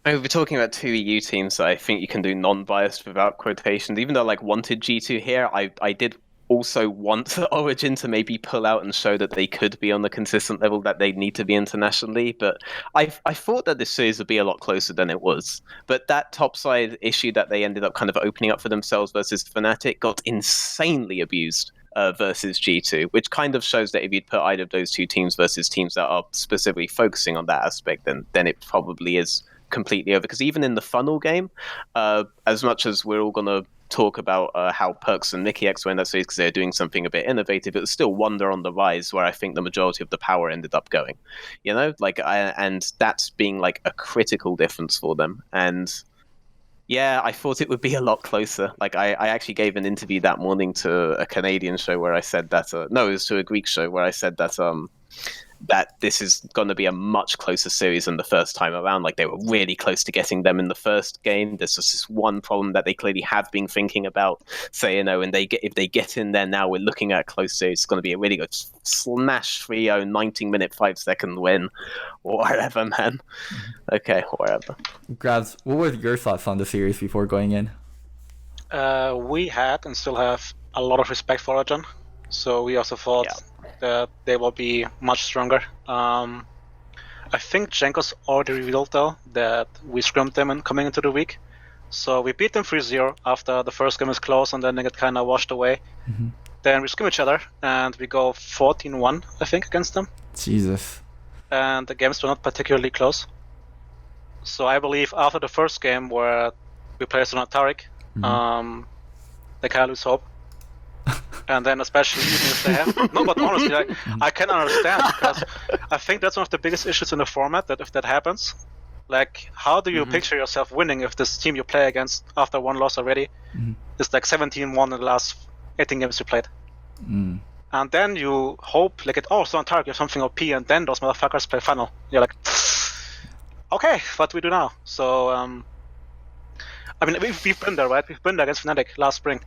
We're talking about 2 EU teams, so I think you can do non-biased without quotations. Even though I wanted G2 here, I did also want Origin to maybe pull out and show that they could be on the consistent level that they need to be internationally. But I thought that this series would be a lot closer than it was. But that topside issue that they ended up kind of opening up for themselves versus Fnatic got insanely abused versus G2, which kind of shows that if you'd put either of those two teams versus teams that are specifically focusing on that aspect, then it probably is completely over. Because even in the funnel game, as much as we're all going to talk about how Perks and Mickey X were in that series because they're doing something a bit innovative, it was still Wonder on the rise, where I think the majority of the power ended up going. You know, and that's being like a critical difference for them. And yeah, I thought it would be a lot closer. Like, I actually gave an interview that morning to a Canadian show where I said that... no, it was to a Greek show where I said that that this is going to be a much closer series than the first time around. Like, they were really close to getting them in the first game. There's just this one problem that they clearly have been thinking about. So, you know, and if they get in there now, we're looking at a close series. It's going to be a really good smash 3-0, 19-minute, 5-second win. Or whatever, man. Okay, whatever. GrabbZ, what were your thoughts on the series before going in? We had and still have a lot of respect for Origin. So we also thought that they will be much stronger. I think Jenko's already revealed, though, that we scrimmed them coming into the week. So we beat them 3-0 after the first game is close, and then they get kind of washed away. Mm-hmm. Then we scrim each other, and we go 14-1, I think, against them. Jesus. And the games were not particularly close. So I believe after the first game, where we played on Taric, they kind of lose hope. And then especially even if they have... No, but honestly, I can understand, because I think that's one of the biggest issues in the format, that if that happens, like, how do you picture yourself winning if this team you play against after one loss already is like 17-1 in the last 18 games you played? And then you hope, like, it's on target or something OP, and then those motherfuckers play funnel. You're like, okay, what do we do now? So, I mean, we've been there, right? We've been there against Fnatic last spring.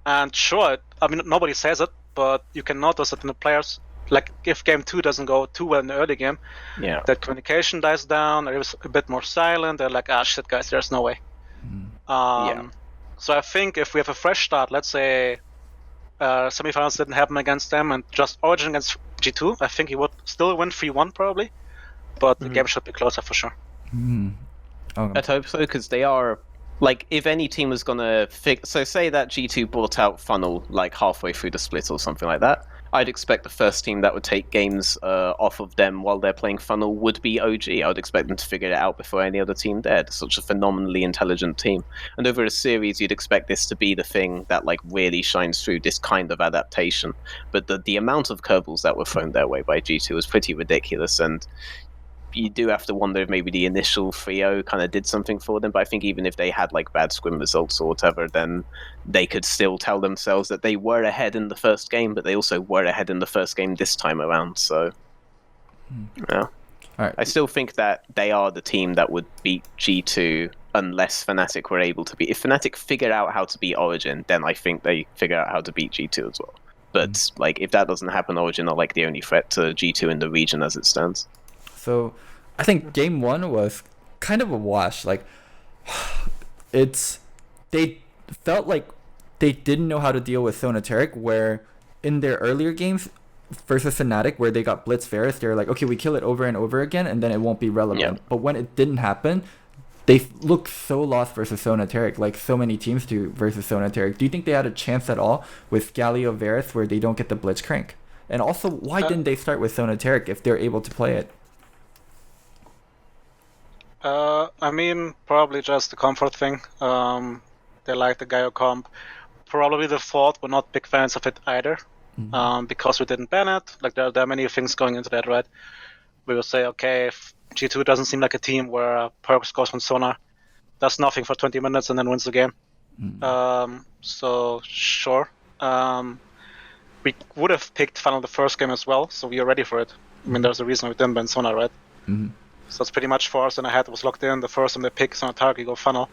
And sure, I mean, nobody says it, but you can notice that in the players, like, if game 2 doesn't go too well in the early game, that communication dies down, or it's a bit more silent, they're like, shit, guys, there's no way. So I think if we have a fresh start, let's say semifinals didn't happen against them, and just Origin against G2, I think he would still win 3-1 probably, but the game should be closer for sure. I'd hope so, because they are... Like, if any team was going to fix... So say that G2 brought out Funnel, like, halfway through the split or something like that. I'd expect the first team that would take games off of them while they're playing Funnel would be OG. I would expect them to figure it out before any other team did. Such a phenomenally intelligent team. And over a series, you'd expect this to be the thing that, like, really shines through, this kind of adaptation. But the amount of curveballs that were thrown their way by G2 was pretty ridiculous, and... You do have to wonder if maybe the initial 3-0 kind of did something for them, but I think even if they had like bad scrim results or whatever, then they could still tell themselves that they were ahead in the first game, but they also were ahead in the first game this time around. So, yeah. All right. I still think that they are the team that would beat G2 unless Fnatic were able to beat. If Fnatic figured out how to beat Origin, then I think they figure out how to beat G2 as well. But like, if that doesn't happen, Origin are like the only threat to G2 in the region as it stands. So I think game 1 was kind of a wash. Like, they felt like they didn't know how to deal with Sonateric, where in their earlier games versus Fnatic, where they got Blitz Varus, they're like, okay, we kill it over and over again, and then it won't be relevant. But when it didn't happen, they looked so lost versus Sonateric, like so many teams do versus Sonateric. Do you think they had a chance at all with Galio Varus where they don't get the Blitz Crank? And also, why didn't they start with Sonateric if they're able to play it? I mean, probably just the comfort thing. They like the Gaio comp. Probably the thought we're not big fans of it either, because we didn't ban it. Like, there are many things going into that, right? We will say, okay, if G2 doesn't seem like a team where Perks goes from Sonar, does nothing for 20 minutes and then wins the game. So, sure. We would have picked Funnel the first game as well, so we are ready for it. I mean, there's a reason we didn't ban Sonar, right? So it's pretty much for us in the head. It was locked in. The first time they pick Sonar target, go Funnel.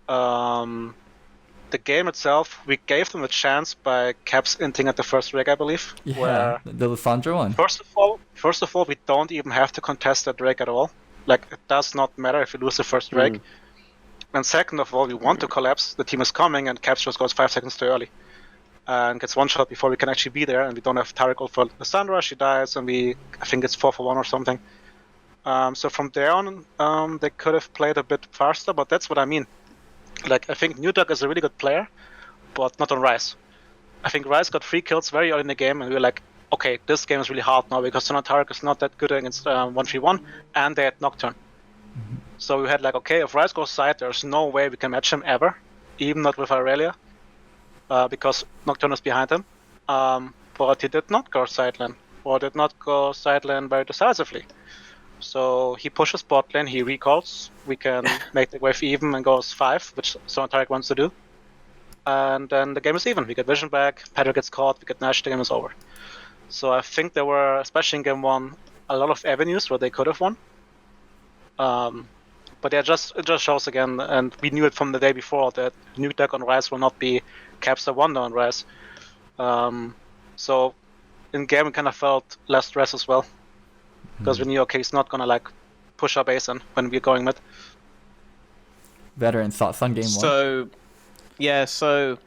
The game itself, we gave them a chance by Caps inting at the first rig, I believe. Yeah, where the Lissandra one. First of all, we don't even have to contest that rig at all. Like, it does not matter if we lose the first rig. And second of all, we want to collapse. The team is coming, and Caps just goes 5 seconds too early. and gets one shot before we can actually be there, and we don't have Tarek for Lissandra. She dies, and I think it's 4-for-1 or something. So from there on, they could have played a bit faster, but that's what I mean. Like, I think New Duck is a really good player, but not on Ryze. I think Ryze got 3 kills very early in the game, and we were like, okay, this game is really hard now because Tarek is not that good against 1v1, and they had Nocturne. Mm-hmm. So we had like, okay, if Ryze goes side, there's no way we can match him ever, even not with Aurelia, because Nocturne is behind him. But he did not go side lane, or did not go side lane very decisively. So he pushes bot lane, he recalls, we can make the wave even and goes 5, which Tarek wants to do. And then the game is even. We get vision back, Patrick gets caught, we get Nash, the game is over. So I think there were, especially in game 1, a lot of avenues where they could have won. But yeah, it just shows again, and we knew it from the day before, that New Deck on Ryze will not be Capster Wonder on Ryze. So in game we kind of felt less stress as well. Because we knew, okay, he's not gonna like push our base in when we're going mid. Veteran thoughts on game 1? So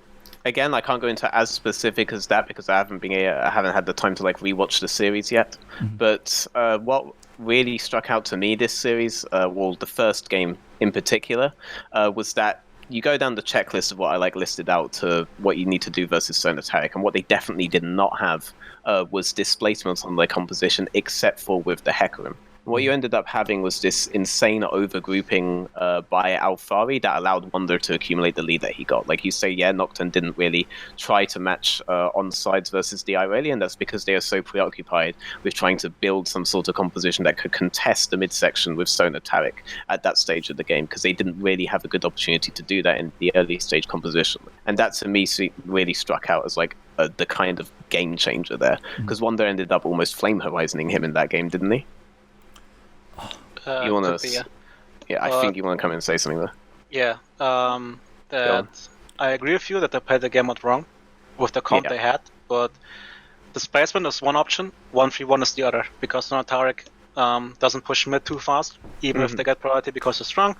again, I can't go into as specific as that because I haven't had the time to like rewatch the series yet. Mm-hmm. But what really struck out to me this series, the first game in particular, was that you go down the checklist of what I like listed out to what you need to do versus Tarek, and what they definitely did not have was displacement on their composition, except for with the Hecarim. What you ended up having was this insane overgrouping by Alfari that allowed Wonder to accumulate the lead that he got. Like you say, Nocturne didn't really try to match on sides versus the Irelia, and that's because they are so preoccupied with trying to build some sort of composition that could contest the midsection with Tarek at that stage of the game, because they didn't really have a good opportunity to do that in the early stage composition. And that to me really struck out as like the kind of game changer there, because Wonder ended up almost flame horizoning him in that game, didn't he? You want to? Yeah, I think you want to come in and say something there. Yeah, that I agree with you that they played the game out wrong with the comp they had, but displacement is one option, 1v1 is the other, because Tarek doesn't push mid too fast, even if they get priority because he's strong.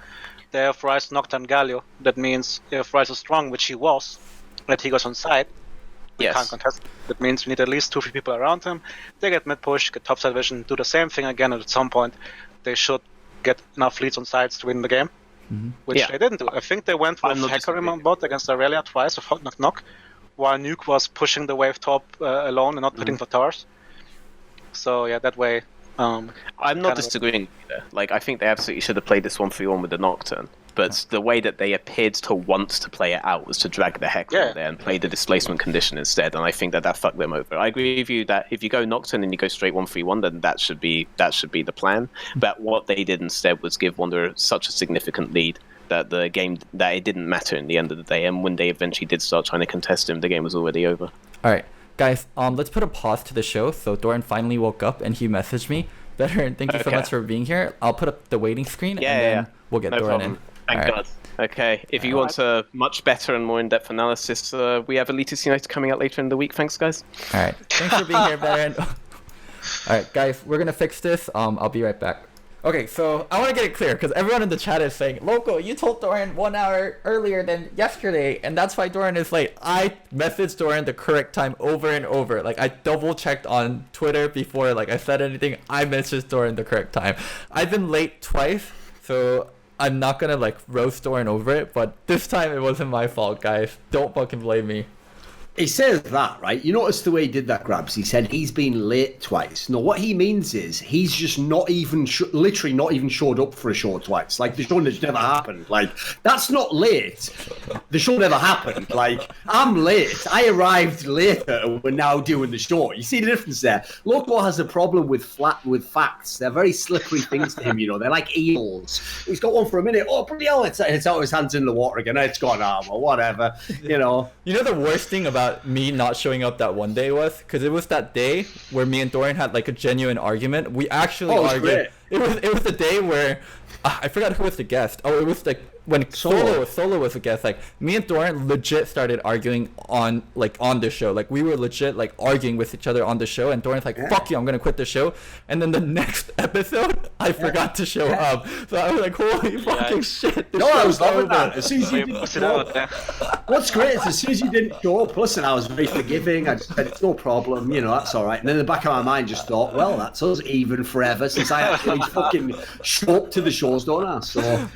They have Ryze, Nocturne, Galio. That means if Ryze is strong, which he was, that he goes on side, we can't contest. That means we need at least 2-3 people around him. They get mid push, get topside vision, do the same thing again, and at some point they should get enough leads on sides to win the game, which they didn't do. I think they went with Hecarim on bot against Aurelia twice with Knock Knock, while Nuke was pushing the wave top alone and not hitting for towers. So yeah, that way... I'm not disagreeing either. Like, I think they absolutely should have played this 1-3-1 with the Nocturne, but the way that they appeared to want to play it out was to drag the heck out there and play the displacement condition instead, and I think that fucked them over. I agree with you that if you go Nocturne and you go straight 1-3-1, then that should be the plan. But what they did instead was give Wonder such a significant lead that the game, that it didn't matter in the end of the day, and when they eventually did start trying to contest him, the game was already over. Alright, guys, let's put a pause to the show. So Doran finally woke up and he messaged me. Veteran, thank you so much for being here. I'll put up the waiting screen and then we'll get Doran in. Thank God. Okay, if you want a much better and more in-depth analysis, we have Elitist United coming out later in the week. Thanks, guys. Alright, thanks for being here, Veteran. Alright, guys, we're gonna fix this. I'll be right back. Okay, so I want to get it clear because everyone in the chat is saying, Loco, you told Doran 1 hour earlier than yesterday, and that's why Doran is late. I messaged Doran the correct time over and over. Like, I double checked on Twitter before like I said anything. I messaged Doran the correct time. I've been late twice, so I'm not gonna like roast Doran over it, but this time it wasn't my fault, guys. Don't fucking blame me. He says that, right? You notice the way he did that, GrabbZ. He said he's been late twice. No, what he means is he's just not even, literally not even showed up for a show twice. Like, the show has never happened. Like, that's not late. The show never happened. Like, I'm late. I arrived later and we're now doing the show. You see the difference there? Loco has a problem with facts. They're very slippery things to him, you know. They're like eels. He's got one for a minute. Oh, bloody hell, it's out his hands in the water again. It's gone or whatever, you know. You know the worst thing about me not showing up that one day was because it was that day where me and Doran had like a genuine argument. We actually argued. it was the day where I forgot who was the guest. Oh, it was like when Solo was a guest. Like me and Doran legit started arguing on the show. Like we were legit like arguing with each other on the show, and Doran's like, "Fuck you, I'm gonna quit the show." And then the next episode, I forgot to show up. So I was like, "Holy fucking shit!" No, I was loving that. As soon as you didn't show up, what's great is as soon as you didn't show up, listen, I was very forgiving. I just said it's no problem, that's all right. And then in the back of my mind, just thought, well, that's us even forever since I actually fucking show up to the shows, don't I? So.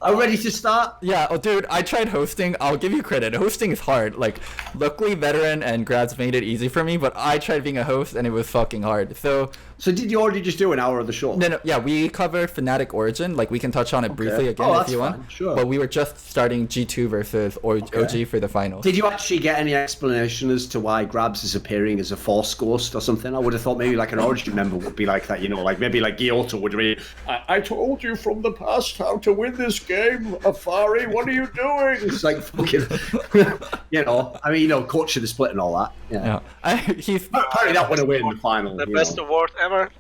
Are we ready to start? Yeah, dude, I tried hosting. I'll give you credit. Hosting is hard. Like, luckily, Veteran and GrabbZ made it easy for me, but I tried being a host, and it was fucking hard. So did you already just do an hour of the show? No, yeah, we covered Fnatic Origin. Like, we can touch on it briefly again if you want. Sure. But we were just starting G2 versus OG for the finals. Did you actually get any explanation as to why GrabbZ is appearing as a Force Ghost or something? I would have thought maybe like an Origin member would be like that, like maybe like Gyoto would be, I told you from the past how to win this game, Afari, what are you doing? It's like fucking, coaching the split and all that. Yeah. Apparently that went away in the final. The best award ever.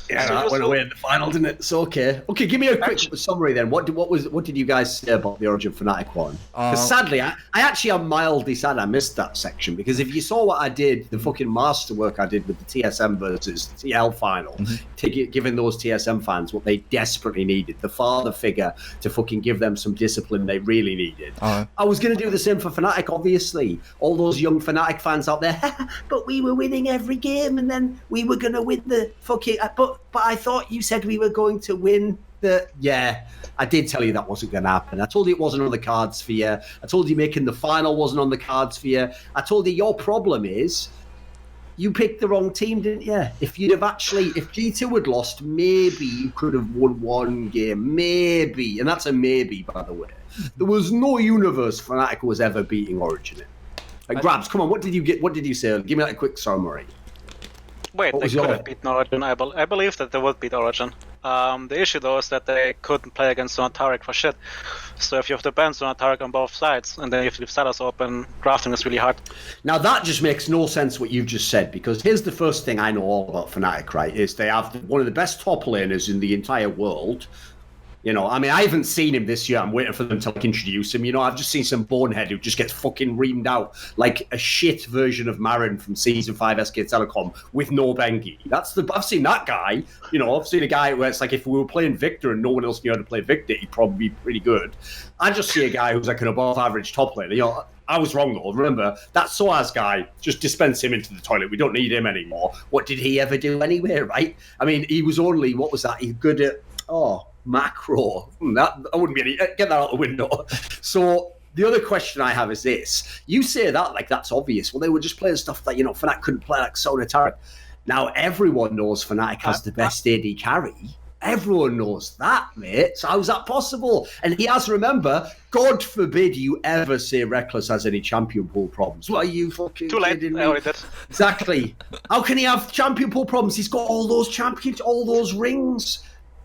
Yeah, that went away in the final, didn't it? So okay, give me a quick summary then. What did you guys say about the Origin Fnatic one? Because sadly, I actually am mildly sad I missed that section, because if you saw what I did, the fucking masterwork I did with the TSM versus TL final, giving those TSM fans what they desperately needed, the father figure to fucking give them some discipline they really needed. I was going to do the same for Fnatic, obviously. All those young Fnatic fans out there, but we were winning every game, and then we were going to win the fucking... But I thought you said we were going to win the... Yeah, I did tell you that wasn't going to happen. I told you it wasn't on the cards for you. I told you making the final wasn't on the cards for you. I told you your problem is you picked the wrong team, didn't you? If G2 had lost, maybe you could have won one game. Maybe. And that's a maybe, by the way. There was no universe Fnatic was ever beating Origin in. Like, GrabbZ, come on, what did you say? Give me a quick summary. Wait, they could have beaten Origin. I believe that they would beat Origin. The issue, though, is that they couldn't play against Zonataric for shit. So if you have to ban Zonataric on both sides, and then you have to leave Salas open, drafting is really hard. Now, that just makes no sense what you've just said, because here's the first thing I know all about Fnatic, right, is they have one of the best top laners in the entire world. I haven't seen him this year. I'm waiting for them to introduce him. I've just seen some bonehead who just gets fucking reamed out like a shit version of Marin from Season 5 SK Telecom with no Bengi. I've seen that guy. I've seen a guy where it's like if we were playing Victor and no one else knew how to play Victor, he'd probably be pretty good. I just see a guy who's like an above average top laner. I was wrong though. Remember, that Soaz guy, just dispense him into the toilet. We don't need him anymore. What did he ever do anyway, right? He was only, what was that? He's good at, macro. That wouldn't be any. Get that out the window. So the other question I have is this: you say that like that's obvious. Well, they were just playing stuff that Fnatic couldn't play, like Zonataric. Now everyone knows Fnatic has the best AD carry. Everyone knows that, mate. So how's that possible? And he has, remember, God forbid you ever say Reckless has any champion pool problems. What are you fucking Too late. kidding me? I already did. Exactly. How can he have champion pool problems? He's got all those champions, all those rings.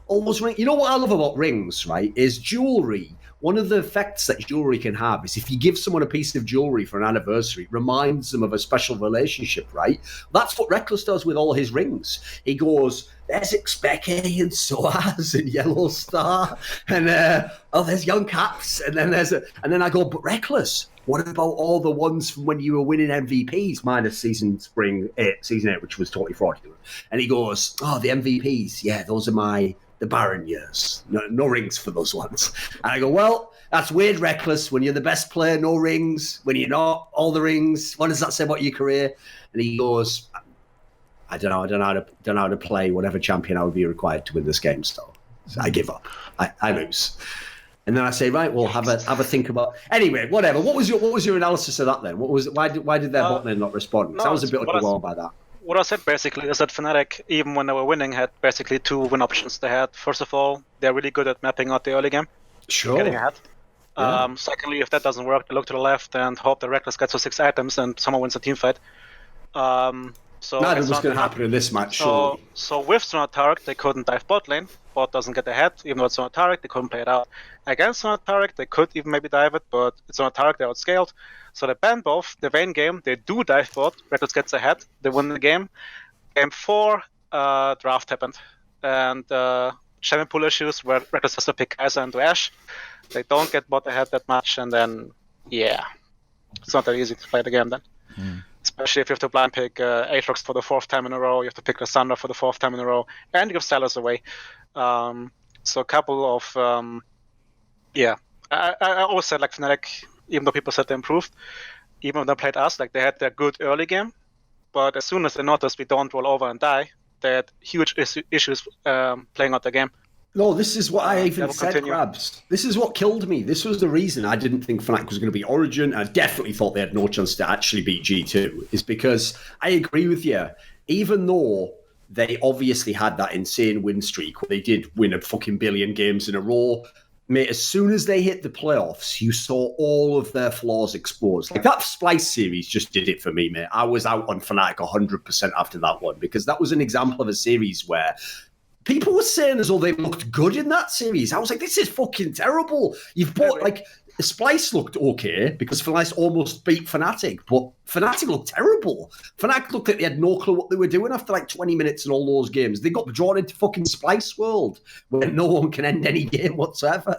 Almost ring. You know what I love about rings, right? Is jewelry. One of the effects that jewelry can have is if you give someone a piece of jewelry for an anniversary, it reminds them of a special relationship, right? That's what Reckless does with all his rings. He goes, there's Expeke and Soaz and Yellow Star, and there's Young Caps, and then I go, but Reckless, what about all the ones from when you were winning MVPs, minus season 8, which was totally fraudulent? And he goes, the MVPs, yeah, those are the Baron years. No rings for those ones. And I go, well, that's weird, Reckless. When you're the best player, no rings. When you're not, all the rings. What does that say about your career? And he goes, I don't know how to play whatever champion I would be required to win this game. So I give up. I lose. And then I say, right, well, have a think about. Anyway, whatever. What was your analysis of that then? Why did their bot lane not respond? Because I was a bit underwhelmed by that. What I said basically is that Fnatic, even when they were winning, had basically two win options. They had, first of all, they're really good at mapping out the early game, getting ahead. Yeah. Secondly, if that doesn't work, they look to the left and hope the Reckless gets to 6 items and someone wins a team fight. So that was going to happen in this match. So with Zonataric, they couldn't dive bot lane. Bot doesn't get ahead, even though it's Zonataric, they couldn't play it out. Against Zonataric, they could even maybe dive it, but it's Zonataric, they're outscaled. So they ban both. The Vayne game, they do dive bot. Reckless gets ahead, they win the game. Game 4, draft happened. and champion pool issues where Reckless has to pick Kai'Sa and Ashe. They don't get bot ahead that much, and then, yeah, it's not that easy to play the game then. Especially if you have to blind pick Aatrox for the 4th time in a row, you have to pick Lysandra for the 4th time in a row, and you give Sylas away. So a couple of, I always said, like, Fnatic, even though people said they improved, even when they played us, like, they had their good early game, but as soon as they noticed we don't roll over and die, they had huge issues playing out the game. No, this is what I even said, continue. GrabbZ. This is what killed me. This was the reason I didn't think Fnatic was going to beat Origin. I definitely thought they had no chance to actually beat G2, is because I agree with you. Even though they obviously had that insane win streak where they did win a fucking billion games in a row, mate, as soon as they hit the playoffs, you saw all of their flaws exposed. Like, that Splice series just did it for me, mate. I was out on Fnatic 100% after that one, because that was an example of a series where people were saying as though they looked good in that series. I was like, this is fucking terrible. You've bought, like, Splice looked okay because Splice almost beat Fnatic, but Fnatic looked terrible. Fnatic looked like they had no clue what they were doing after like 20 minutes in all those games. They got drawn into fucking Splice World where no one can end any game whatsoever.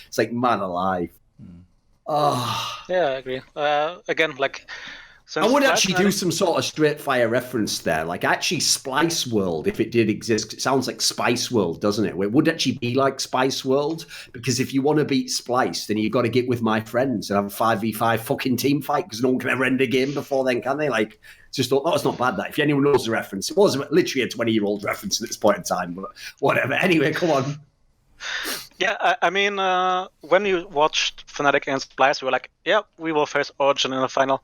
It's like, man alive. Oh. Yeah, I agree. Again, like, I would actually do some sort of straight fire reference there. Like, actually, Splice World, if it did exist, it sounds like Spice World, doesn't it? It would actually be like Spice World, because if you want to beat Splice, then you've got to get with my friends and have a 5v5 fucking team fight, because no one can ever end a game before then, can they? Like, just thought, that's not bad, that. If anyone knows the reference, it was literally a 20-year-old reference at this point in time, but whatever. Anyway, come on. Yeah, I mean, when you watched Fnatic against Splice, we were like, yeah, we will face Origin in the final.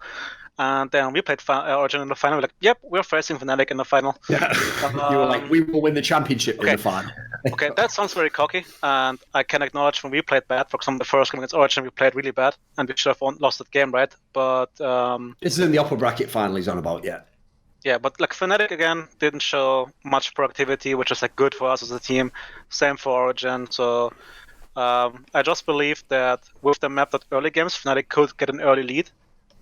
And then we played Origin in the final. We're like, yep, we're facing Fnatic in the final. Yeah. You were like, we will win the championship in the final. Okay, that sounds very cocky. And I can acknowledge when we played bad, for example, the first game against Origin, we played really bad. And we should have lost that game, right? But this is in the upper bracket final he's on about, yeah. Yeah, but like Fnatic, again, didn't show much productivity, which is like good for us as a team. Same for Origin. So I just believe that with the map that early games, Fnatic could get an early lead.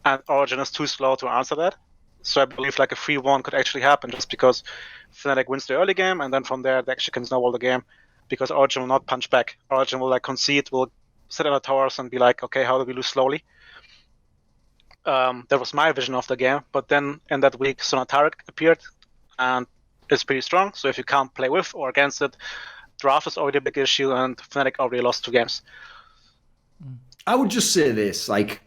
And Origin is too slow to answer that. So I believe like a 3-1 could actually happen just because Fnatic wins the early game, and then from there they actually can snowball the game, because Origin will not punch back. Origin will like concede, will sit on the towers and be like, okay, how do we lose slowly? That was my vision of the game. But then in that week, Sonatarek appeared, and it's pretty strong. So if you can't play with or against it, draft is already a big issue, and Fnatic already lost 2 games. I would just say this, like,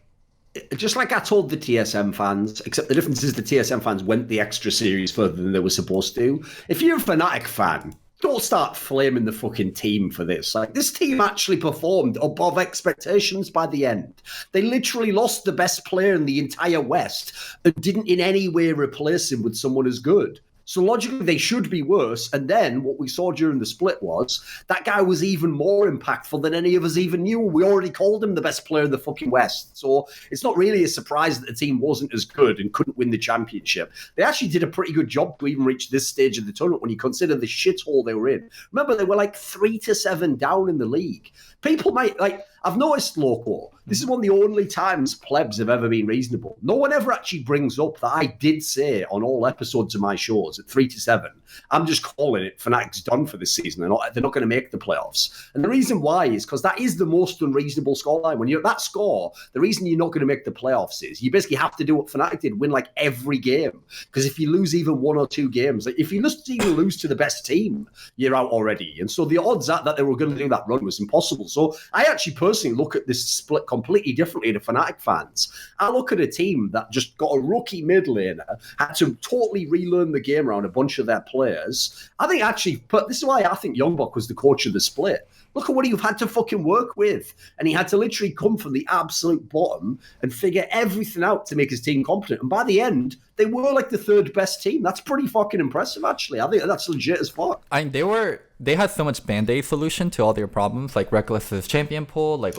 just like I told the TSM fans, except the difference is the TSM fans went the extra series further than they were supposed to. If you're a Fnatic fan, don't start flaming the fucking team for this. Like, this team actually performed above expectations by the end. They literally lost the best player in the entire West and didn't in any way replace him with someone as good. So logically, they should be worse. And then what we saw during the split was that guy was even more impactful than any of us even knew. We already called him the best player in the fucking West. So it's not really a surprise that the team wasn't as good and couldn't win the championship. They actually did a pretty good job to even reach this stage of the tournament when you consider the shithole they were in. Remember, they were like 3-7 down in the league. People might, like, I've noticed, Loco, this is one of the only times plebs have ever been reasonable. No one ever actually brings up that I did say on all episodes of my shows at 3-7, I'm just calling it Fnatic's done for this season. They're not going to make the playoffs. And the reason why is because that is the most unreasonable scoreline. When you're at that score, the reason you're not going to make the playoffs is you basically have to do what Fnatic did, win like every game. Because if you lose even 1 or 2 games, like if you just even lose to the best team, you're out already. And so the odds that they were going to do that run was impossible. So I actually personally look at this split completely differently to Fnatic fans. I look at a team that just got a rookie mid laner, had to totally relearn the game around a bunch of their players. I think actually, but this is why I think Youngbok was the coach of the split. Look at what you've had to fucking work with. And he had to literally come from the absolute bottom and figure everything out to make his team competent. And by the end, they were like the 3rd best team. That's pretty fucking impressive, actually. I think that's legit as fuck. I mean, they had so much band-aid solution to all their problems, like Reckless's champion pool, like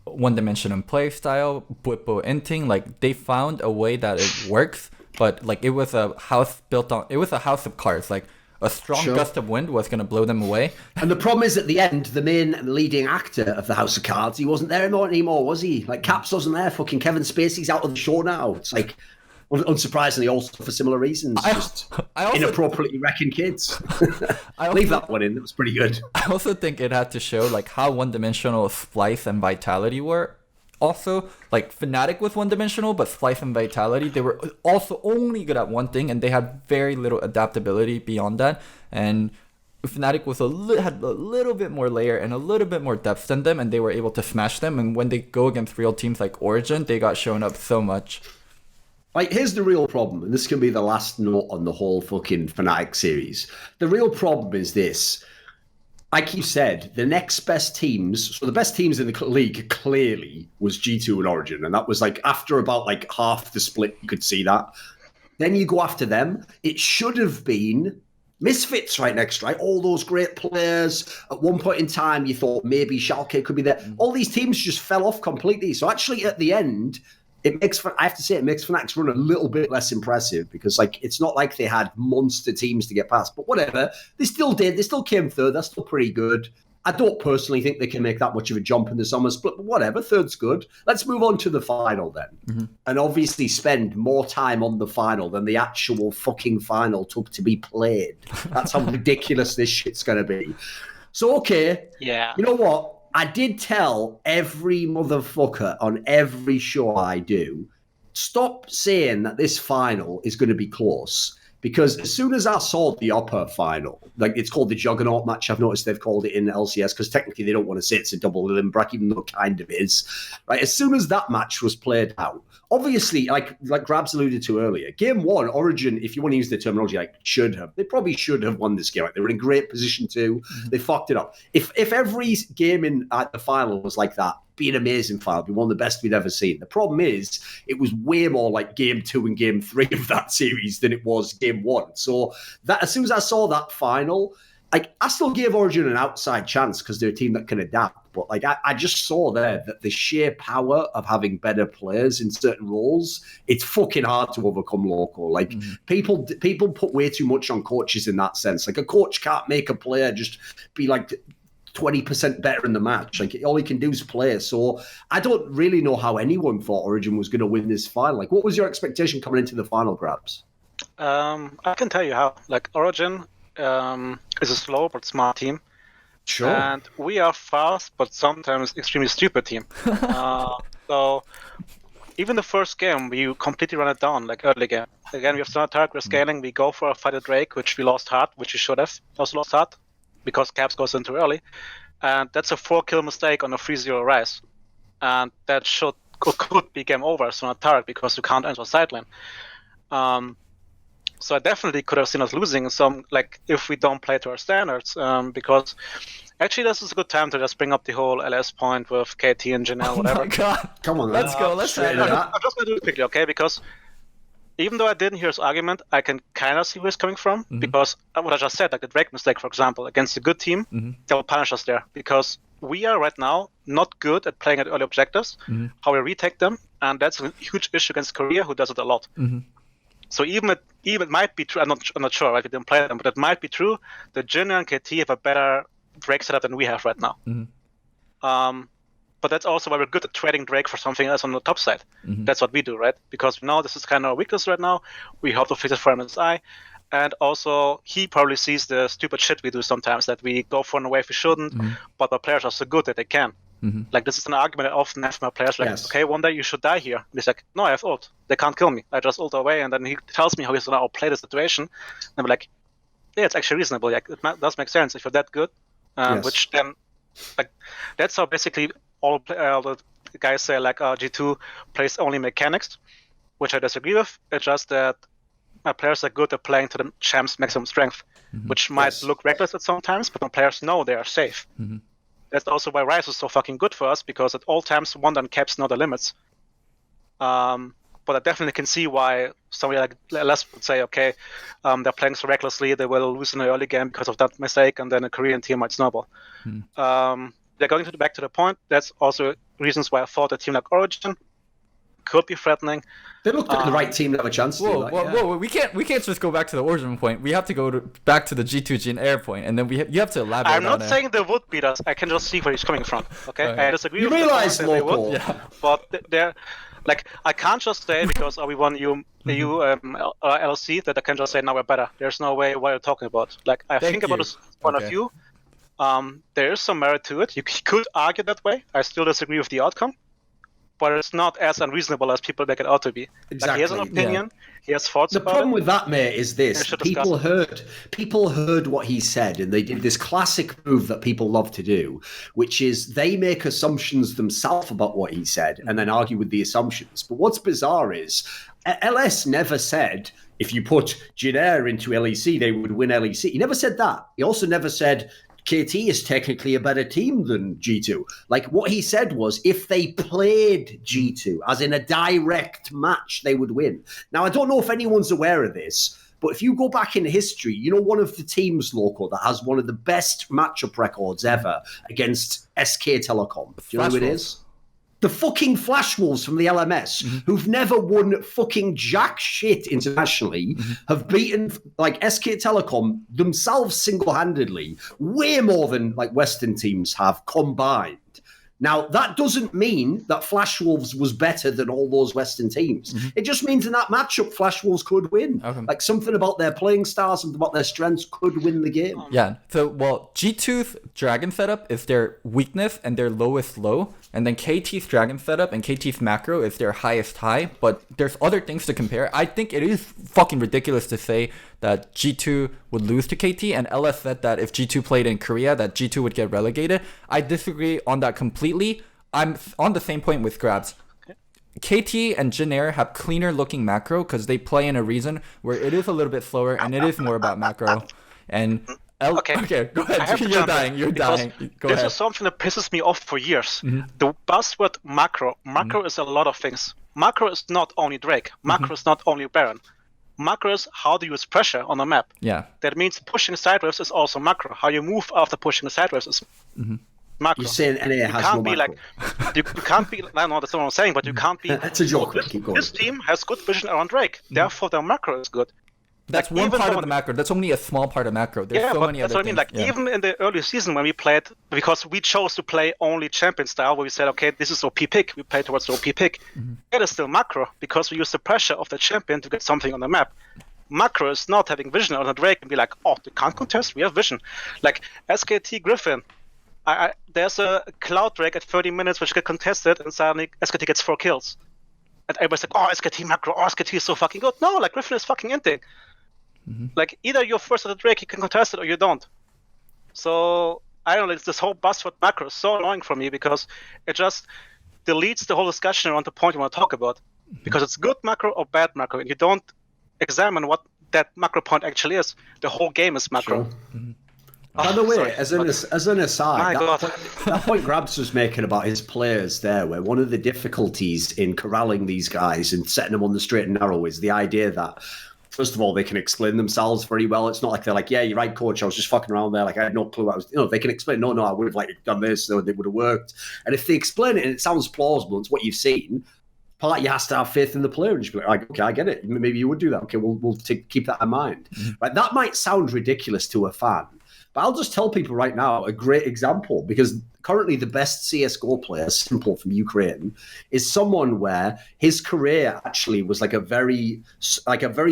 one-dimensional play style, Bwipo inting. Like, they found a way that it works, but like it was a house of cards. Like, a strong gust of wind was going to blow them away. And the problem is, at the end, the main leading actor of the House of Cards, he wasn't there anymore, was he? Like, Caps wasn't there. Fucking Kevin Spacey's out of the show now. It's like, Unsurprisingly, also for similar reasons, just inappropriately wrecking kids. Leave that one in. That was pretty good. I also think it had to show like how one-dimensional Splice and Vitality were. Also, like Fnatic was one-dimensional, but Splice and Vitality, they were also only good at one thing, and they had very little adaptability beyond that. And Fnatic was had a little bit more layer and a little bit more depth than them, and they were able to smash them. And when they go against real teams like Origin, they got shown up so much. Like, here's the real problem, and this can be the last note on the whole fucking Fnatic series. The real problem is this. Like you said, the next best teams, so the best teams in the league clearly was G2 and Origin, and that was like after about like half the split, you could see that. Then you go after them. It should have been Misfits right next, right? All those great players. At one point in time, you thought maybe Schalke could be there. All these teams just fell off completely. So actually, at the end, it makes Fnatic's run a little bit less impressive because, like, it's not like they had monster teams to get past. But whatever, they still did. They still came third. That's still pretty good. I don't personally think they can make that much of a jump in the summer split, but whatever, third's good. Let's move on to the final then. And obviously spend more time on the final than the actual fucking final took to be played. That's how ridiculous this shit's going to be. So, okay, Yeah. you know what? I did tell every motherfucker on every show I do, stop saying that this final is going to be close. Because as soon as I saw the upper final, like it's called the Juggernaut match, I've noticed they've called it in LCS because technically they don't want to say it's a double limb break, even though it kind of is. Right? As soon as that match was played out, obviously, like GrabbZ alluded to earlier, game one, Origin, if you want to use the terminology, like they probably should have won this game. Like, they were in great position to. They fucked it up. If every game at the final was like that, be an amazing final, be one of the best we'd ever seen. The problem is, it was way more like game 2 and game 3 of that series than it was game 1. So that as soon as I saw that final, like, I still gave Origin an outside chance because they're a team that can adapt. But like, I just saw there that the sheer power of having better players in certain roles, it's fucking hard to overcome Loco. Like, people put way too much on coaches in that sense. Like, a coach can't make a player just be like 20% better in the match. Like, all he can do is play. So I don't really know how anyone thought Origin was going to win this final. Like, what was your expectation coming into the final, GrabbZ? I can tell you how. Like, Origin is a slow but smart team. Sure. And we are fast but sometimes extremely stupid team. So even the first game, we completely run it down, like early game. Again, we have Stun Attack, we're scaling, we go for a fight at Drake, which we lost hard, which we should have also lost hard, because Caps goes in too early. And that's a 4-kill mistake on a 3-0 rise. And that could be game over, Stun Attack, because you can't enter sideline. So I definitely could have seen us losing some, like, if we don't play to our standards, because actually this is a good time to just bring up the whole LS point with KT and Janelle, whatever. Oh my god. Come on, Let's go. Let's straight try into that. that. I'm just going to do it quickly, okay? Because even though I didn't hear his argument, I can kind of see where he's coming from, because what I just said, like the Drake mistake, for example, against a good team, they will punish us there, because we are right now not good at playing at early objectives, how we retake them, and that's a huge issue against Korea, who does it a lot. So even it might be true. I'm not sure, right? We didn't play them, but it might be true that Jin and KT have a better Drake setup than we have right now. But that's also why we're good at trading Drake for something else on the top side. That's what we do, right? Because we know this is kind of our weakness right now. We hope to fix it for MSI. And also, he probably sees the stupid shit we do sometimes, that we go for a way if we shouldn't, but our players are so good that they can. Like, this is an argument I often have with my players, like, okay, one day you should die here. And he's like, no, I have ult. They can't kill me. I just ult away, and then he tells me how he's going to outplay the situation. And I'm like, yeah, it's actually reasonable. Like, it does make sense if you're that good. Which then, like, that's how basically all the guys say, like, G2 plays only mechanics, which I disagree with. It's just that my players are good at playing to the champ's maximum strength, which might look reckless at some times, but my players know they are safe. That's also why Rise is so fucking good for us, because at all times Wonder and Caps know the limits. But I definitely can see why somebody like Les would say, okay, they're playing so recklessly, they will lose in the early game because of that mistake, and then a Korean team might snowball. They're going back to the point. That's also reasons why I thought a team like Origin could be threatening. They looked like the right team to have a chance to do that. Whoa, we can't just go back to the Origin point. We have to go back to the G2 Jin Air point, and then you have to elaborate I'm not on saying they would beat us. I can just see where he's coming from. Okay, I disagree. You with realize, the point that they Loco, would, but they're like, I can't just say because we won you EU LEC that I can just say now we're better. There's no way what you're talking about. Like I Thank think about you. this point of view. There is some merit to it. You could argue that way. I still disagree with the outcome, but it's not as unreasonable as people make it out to be. Exactly. Like, he has an opinion. He has thoughts The about problem it. with that, mate, is this: people heard what he said, and they did this classic move that people love to do, which is they make assumptions themselves about what he said and then argue with the assumptions. But what's bizarre is LS never said if you put Jinair into LEC, they would win LEC. He never said that. He also never said KT is technically a better team than G2. Like, what he said was if they played G2, as in a direct match, they would win. Now, I don't know if anyone's aware of this, but if you go back in history, you know one of the teams, Loco, that has one of the best matchup records ever against SK Telecom. Do you know who it is? The fucking Flash Wolves from the LMS, who've never won fucking jack shit internationally, have beaten like SK Telecom themselves single-handedly way more than like Western teams have combined. Now, that doesn't mean that Flash Wolves was better than all those Western teams. It just means in that matchup, Flash Wolves could win. Okay. Like, something about their playing style, something about their strengths could win the game. Yeah. So, well, G2's Dragon setup is their weakness and their lowest low. And then KT's Dragon setup and KT's macro is their highest high. But there's other things to compare. I think it is fucking ridiculous to say that G2 would lose to KT. And LS said that if G2 played in Korea, that G2 would get relegated. I disagree on that completely. I'm on the same point with GrabbZ. KT and Jinair have cleaner looking macro because they play in a region where it is a little bit slower and it is more about macro. And okay, go ahead. You're dying. Go this ahead. is something that pisses me off for years. The buzzword macro. Macro is a lot of things. Macro is not only Drake. Macro is not only Baron. Macro is how do you use pressure on a map. Yeah. That means pushing sideways is also macro. How you move after pushing sideways is macro. You're saying NA has no macro. You can't be. I know that's not what I'm saying, but you can't be. That's a joke. Keep going. This team has good vision around Drake. Therefore, their macro is good. That's Like, one even part of someone- the macro. That's only a small part of macro. There's so but many that's other what I mean. things. Like, Yeah. even in the early season when we played, because we chose to play only champion style, where we said, okay, this is OP pick, we play towards the OP pick. It is still macro, because we use the pressure of the champion to get something on the map. Macro is not having vision on a Drake and be like, oh, they can't contest, we have vision. Like, SKT Griffin, there's a Cloud Drake at 30 minutes which get contested, and suddenly SKT gets 4 kills. And everybody's like, oh, SKT macro, oh, SKT is so fucking good. No, like, Griffin is fucking inting. Like, either you're first at the Drake, you can contest it, or you don't. So, I don't know, it's this whole buzzword macro is so annoying for me because it just deletes the whole discussion around the point you want to talk about. Because it's good macro or bad macro, and you don't examine what that macro point actually is. The whole game is macro. Sure. By the way, sorry, as an aside, that point GrabbZ was making about his players there, where one of the difficulties in corralling these guys and setting them on the straight and narrow is the idea that, first of all, they can explain themselves very well. It's not like they're like, yeah, you're right, coach, I was just fucking around there. Like, I had no clue what I was... They can explain, no, I would have like done this, so it would have worked. And if they explain it and it sounds plausible, it's what you've seen, part of you has to have faith in the player and just be like, okay, I get it. Maybe you would do that. Okay, we'll keep that in mind. Right? That might sound ridiculous to a fan, but I'll just tell people right now a great example, because currently the best CSGO player, Simple from Ukraine, is someone where his career actually was like a very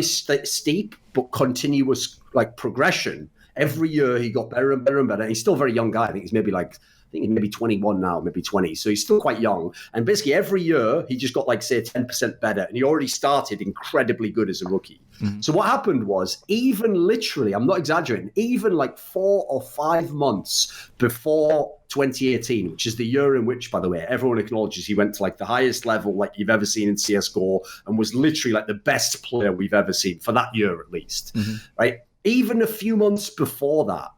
steep but continuous like progression. Every year he got better and better and better. He's still a very young guy. I think he's maybe 21 now, maybe 20. So he's still quite young. And basically every year he just got like, say, 10% better. And he already started incredibly good as a rookie. So what happened was, even literally, I'm not exaggerating, even like 4 or 5 months before 2018, which is the year in which, by the way, everyone acknowledges he went to like the highest level like you've ever seen in CSGO and was literally like the best player we've ever seen for that year at least, right? Even a few months before that,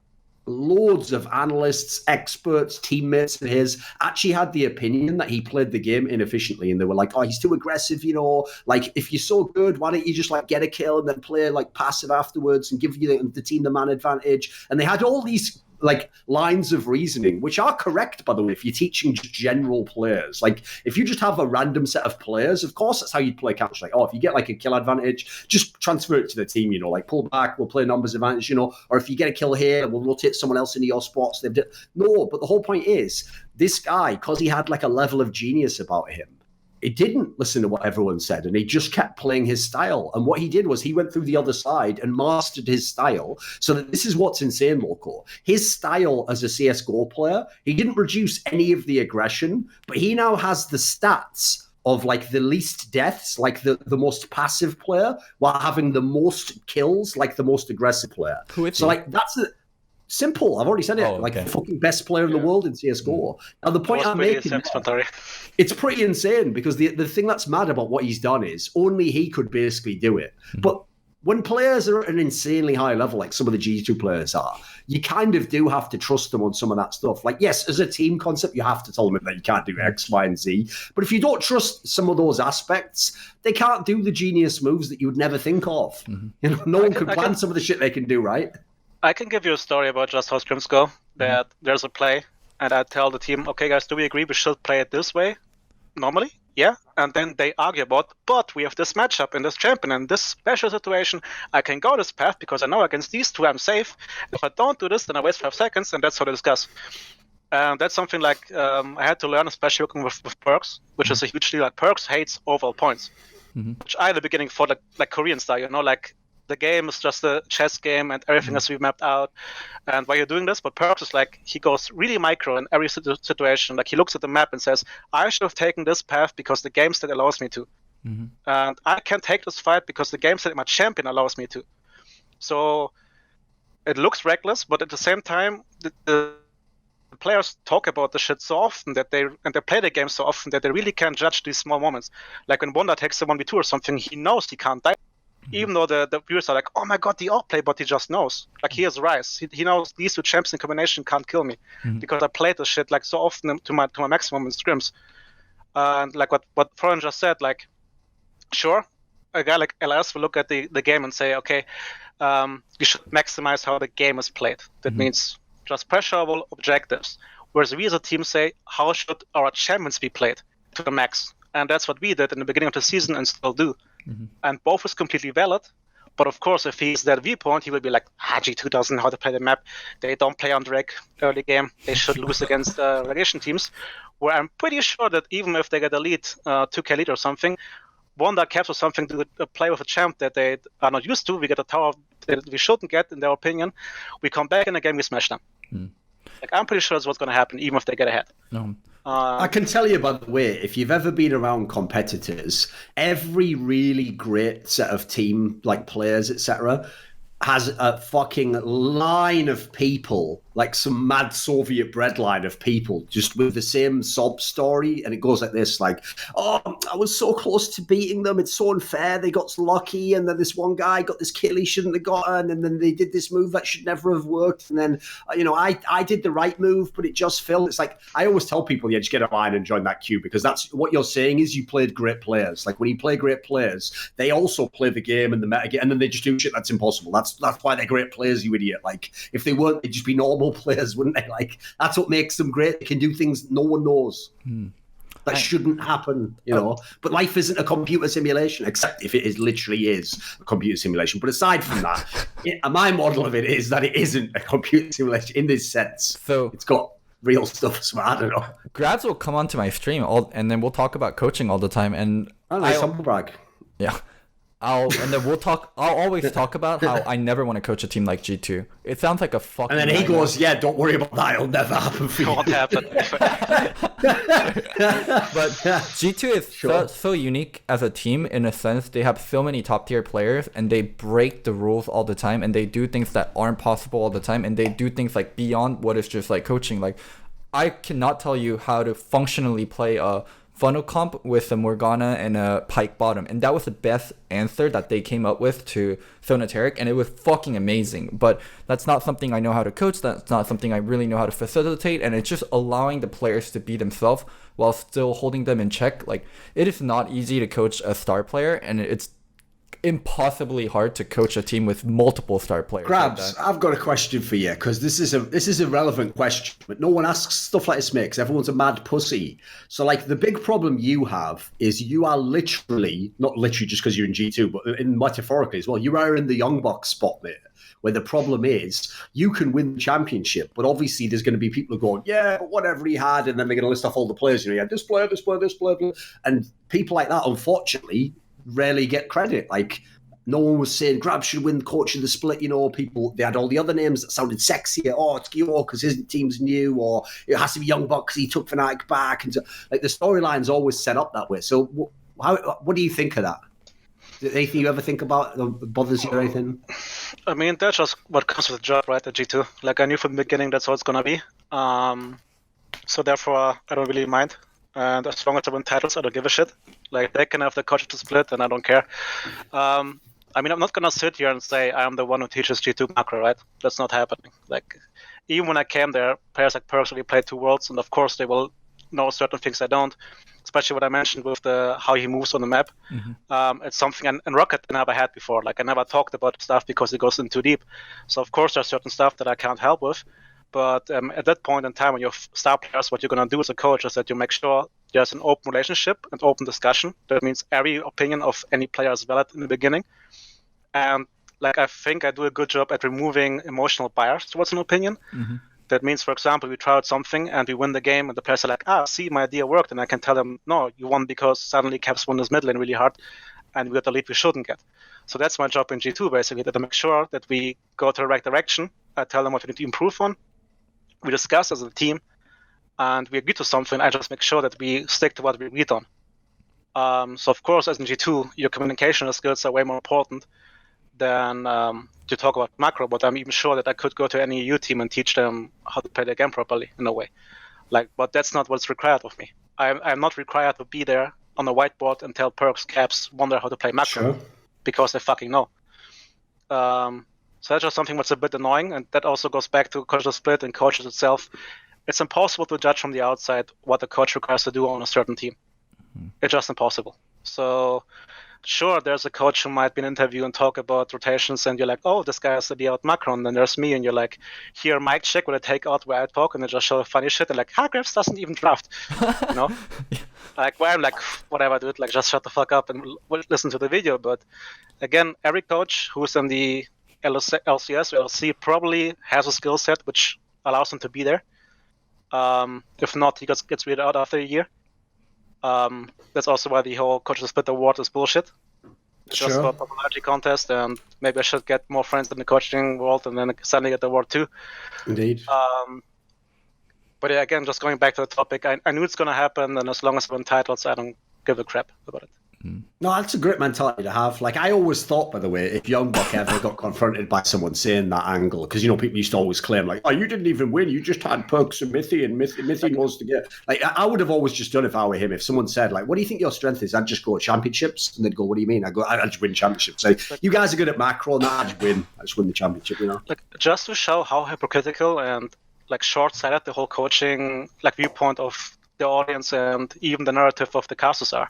loads of analysts, experts, teammates of his actually had the opinion that he played the game inefficiently. And they were like, oh, he's too aggressive, like if you're so good, why don't you just like get a kill and then play like passive afterwards and give you the team the man advantage? And they had all these like lines of reasoning, which are correct, by the way, if you're teaching general players. Like if you just have a random set of players, of course that's how you play Counter. Like, oh, if you get like a kill advantage, just transfer it to the team, like pull back, we'll play numbers advantage, or if you get a kill here, we'll rotate someone else into your spots. No, but the whole point is, this guy, because he had like a level of genius about him, he didn't listen to what everyone said, and he just kept playing his style. And what he did was he went through the other side and mastered his style. So that this is what's insane, Loco. His style as a CSGO player, he didn't reduce any of the aggression, but he now has the stats of like the least deaths, like the most passive player, while having the most kills, like the most aggressive player. Who is so he? like that's simple. I've already said it. Oh, okay. Like the fucking best player in the world in CSGO. Now the point I'm making, it's pretty insane because the thing that's mad about what he's done is only he could basically do it. But when players are at an insanely high level, like some of the G2 players are, you kind of do have to trust them on some of that stuff. Like, yes, as a team concept, you have to tell them that you can't do X, Y, and Z. But if you don't trust some of those aspects, they can't do the genius moves that you would never think of. You know, no one could plan some of the shit they can do, right? I can give you a story about just how scrims go. That there's a play, and I tell the team, okay, guys, do we agree we should play it this way? Normally, yeah. And then they argue about, but we have this matchup in this champion and this special situation. I can go this path because I know against these two I'm safe. If I don't do this, then I waste 5 seconds, and that's how they discuss. That's something like I had to learn, especially working with Perks, which is a huge deal. Like Perks hates overall points, which I in the beginning thought like Korean style, you know, like the game is just a chess game and everything has to be mapped out. And while you're doing this, but Perks is like, he goes really micro in every situation. Like he looks at the map and says, I should have taken this path because the game state allows me to. And I can't take this fight because the game state my champion allows me to. So it looks reckless, but at the same time, the players talk about the shit so often that they play the game so often that they really can't judge these small moments. Like when Wonder takes a 1v2 or something, he knows he can't die. Even though the viewers are like, oh my god, the outplay, but he just knows. Like he has Rise. He knows these two champs in combination can't kill me because I played this shit like so often to my maximum in scrims. And like what Florian just said, like, sure, a guy like LS will look at the game and say, okay, you should maximize how the game is played. That means just pressurable objectives. Whereas we as a team say, how should our champions be played to the max? And that's what we did in the beginning of the season and still do. And both is completely valid. But of course, if he's that viewpoint, he will be like, G2 doesn't know how to play the map. They don't play on Drake early game. They should lose against relegation teams. Where I'm pretty sure that even if they get a lead, 2k lead or something, Wanda captures something to play with a champ that they are not used to. We get a tower that we shouldn't get, in their opinion. We come back in the game, we smash them. Like I'm pretty sure that's what's going to happen, even if they get ahead. I can tell you, by the way, if you've ever been around competitors, every really great set of team, like players, etc., has a fucking line of people, like some mad Soviet bread line of people, just with the same sob story. And it goes like this, like, oh, I was so close to beating them. It's so unfair. They got lucky. And then this one guy got this kill he shouldn't have gotten. And then they did this move that should never have worked. And then, you know, I did the right move, but it just failed. It's like, I always tell people, yeah, just get a line and join that queue, because that's what you're saying is you played great players. Like when you play great players, they also play the game and the meta game, and then they just do shit that's impossible. That's why they're great players, you idiot. Like if they weren't, they'd just be normal players, wouldn't they? Like that's what makes them great. They can do things no one knows. That shouldn't happen, you know. But life isn't a computer simulation, except if it is literally is a computer simulation. But aside from that, my model of it is that it isn't a computer simulation in this sense. So it's got real stuff. So I don't know. GrabbZ will come onto my stream and then we'll talk about coaching all the time. And nice humble brag. Yeah. I'll always talk about how I never want to coach a team like G2. It sounds like a fucking. And then he goes, "Yeah, don't worry about that. It'll never happen for you." Won't happen. But G2 is so unique as a team in a sense. They have so many top tier players, and they break the rules all the time, and they do things that aren't possible all the time, and they do things like beyond what is just like coaching. Like, I cannot tell you how to functionally play a funnel comp with a Morgana and a Pike bottom, and that was the best answer that they came up with to Sonateric, and it was fucking amazing. But that's not something I know how to coach. That's not something I really know how to facilitate, and it's just allowing the players to be themselves while still holding them in check. Like, it is not easy to coach a star player, and it's impossibly hard to coach a team with multiple star players. GrabbZ, I've got a question for you, because this is a relevant question, but no one asks stuff like this, mate, because everyone's a mad pussy. So, like, the big problem you have is you are literally, not literally just because you're in G2, but in metaphorically as well, you are in the young box spot, mate, where the problem is you can win the championship, but obviously there's going to be people who are going, yeah, but whatever he had, and then they're going to list off all the players, you know, he had this player, this player, this player, and people like that, unfortunately, rarely get credit. Like, no one was saying GrabbZ should win coach of the split, you know, people, they had all the other names that sounded sexier. Oh, it's Gio because his team's new, or it has to be Young Buck because he took Fnatic back. And so, like, the storyline's always set up that way. So what do you think of that? Anything you ever think about that bothers you or anything? I mean, that's just what comes with the job, right, at G2. Like, I knew from the beginning that's how it's going to be. So therefore, I don't really mind. And as long as I win titles, I don't give a shit. Like, they can have the coach to split, and I don't care. I mean, I'm not going to sit here and say I'm the one who teaches G2 macro, right? That's not happening. Like, even when I came there, players like Perks already played 2 Worlds, and of course they will know certain things I don't, especially what I mentioned with how he moves on the map. Mm-hmm. It's something, and Rocket I never had before. Like, I never talked about stuff because it goes in too deep. So of course there's certain stuff that I can't help with. But at that point in time, when you're star players, what you're going to do as a coach is that you make sure there's an open relationship and open discussion. That means every opinion of any player is valid in the beginning. And like, I think I do a good job at removing emotional bias towards an opinion. Mm-hmm. That means, for example, we try out something and we win the game, and the players are like, see, my idea worked. And I can tell them, no, you won because suddenly Caps won this mid lane really hard, and we got the lead we shouldn't get. So that's my job in G2, basically, to make sure that we go to the right direction. I tell them what we need to improve on. We discuss as a team, and we agree to something. I just make sure that we stick to what we agreed on. So, of course, as in G2, your communication skills are way more important than to talk about macro, but I'm even sure that I could go to any EU team and teach them how to play the game properly, in a way. Like, but that's not what's required of me. I'm not required to be there on the whiteboard and tell Perks, Caps, wonder how to play macro, because they fucking know. So that's just something that's a bit annoying, and that also goes back to coach split and coaches itself. It's impossible to judge from the outside what the coach requires to do on a certain team. Mm-hmm. It's just impossible. So sure, there's a coach who might be in an interview and talk about rotations, and you're like, oh, this guy has to be out macro, and then there's me, and you're like, here, mic check, will I take out where I talk, and then just show funny shit, and like, GrabbZ doesn't even draft, you know? Like, where I'm like, whatever, dude, like, just shut the fuck up and listen to the video. But again, every coach who's in the LCS or LC probably has a skill set which allows him to be there. If not, he gets weeded out after a year. That's also why the whole coach split award is bullshit. It's just for a popularity contest, and maybe I should get more friends in the coaching world and then suddenly get the award too. Indeed. But yeah, again, just going back to the topic, I knew it's going to happen, and as long as I win titles, I don't give a crap about it. No, that's a great mentality to have. Like, I always thought, by the way, if Young Buck ever got confronted by someone saying that angle, because, you know, people used to always claim, like, oh, you didn't even win, you just had Perks and Mithy, and Mithy knows to get... Like, I would have always just done if I were him. If someone said, like, what do you think your strength is? I'd just go championships, and they'd go, what do you mean? I just win championships. Like, you guys are good at macro, and I just win the championship, you know? Like, just to show how hypocritical and, like, short-sighted the whole coaching, like, viewpoint of the audience and even the narrative of the casters are.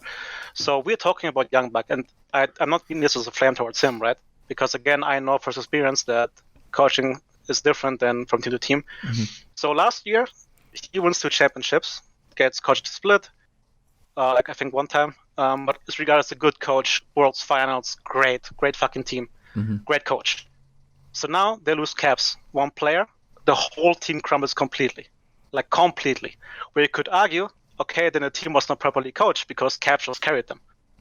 So we're talking about Young Buck, and I'm not meaning this as a flame towards him, right? Because again, I know from experience that coaching is different than from team to team. Mm-hmm. So last year, he wins 2 championships, gets coached split, like I think one time, but is regarded as a good coach, Worlds Finals, great fucking team, great coach. So now they lose Caps, one player, the whole team crumbles completely. Like, completely. Where you could argue, okay, then the team was not properly coached because Caps just carried them.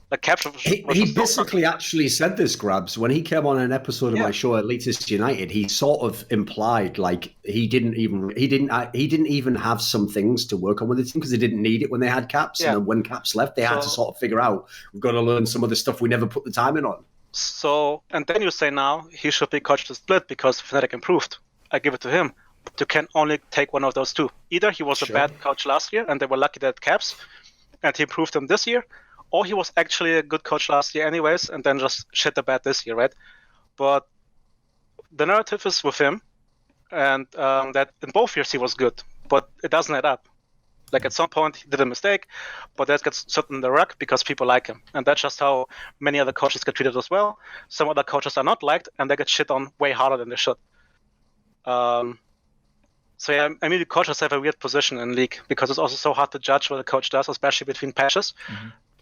Like, Caps he basically actually said this, GrabbZ, when he came on an episode of my show, Elitist United. He sort of implied, like, he didn't even have some things to work on with the team because they didn't need it when they had Caps. And then when Caps left, they had to sort of figure out, we've got to learn some of the stuff we never put the time in on. So, and then you say now he should be coached to split because Fnatic improved. I give it to him. But you can only take one of those two. Either he was a bad coach last year and they were lucky that Caps and he improved them this year, or he was actually a good coach last year anyways and then just shit the bed this year, right? But the narrative is with him, and that in both years he was good, but it doesn't add up. Like at some point he did a mistake, but that gets swept in the rug because people like him, and that's just how many other coaches get treated as well. Some other coaches are not liked, and they get shit on way harder than they should. So yeah, I mean, the coaches have a weird position in League because it's also so hard to judge what a coach does, especially between patches,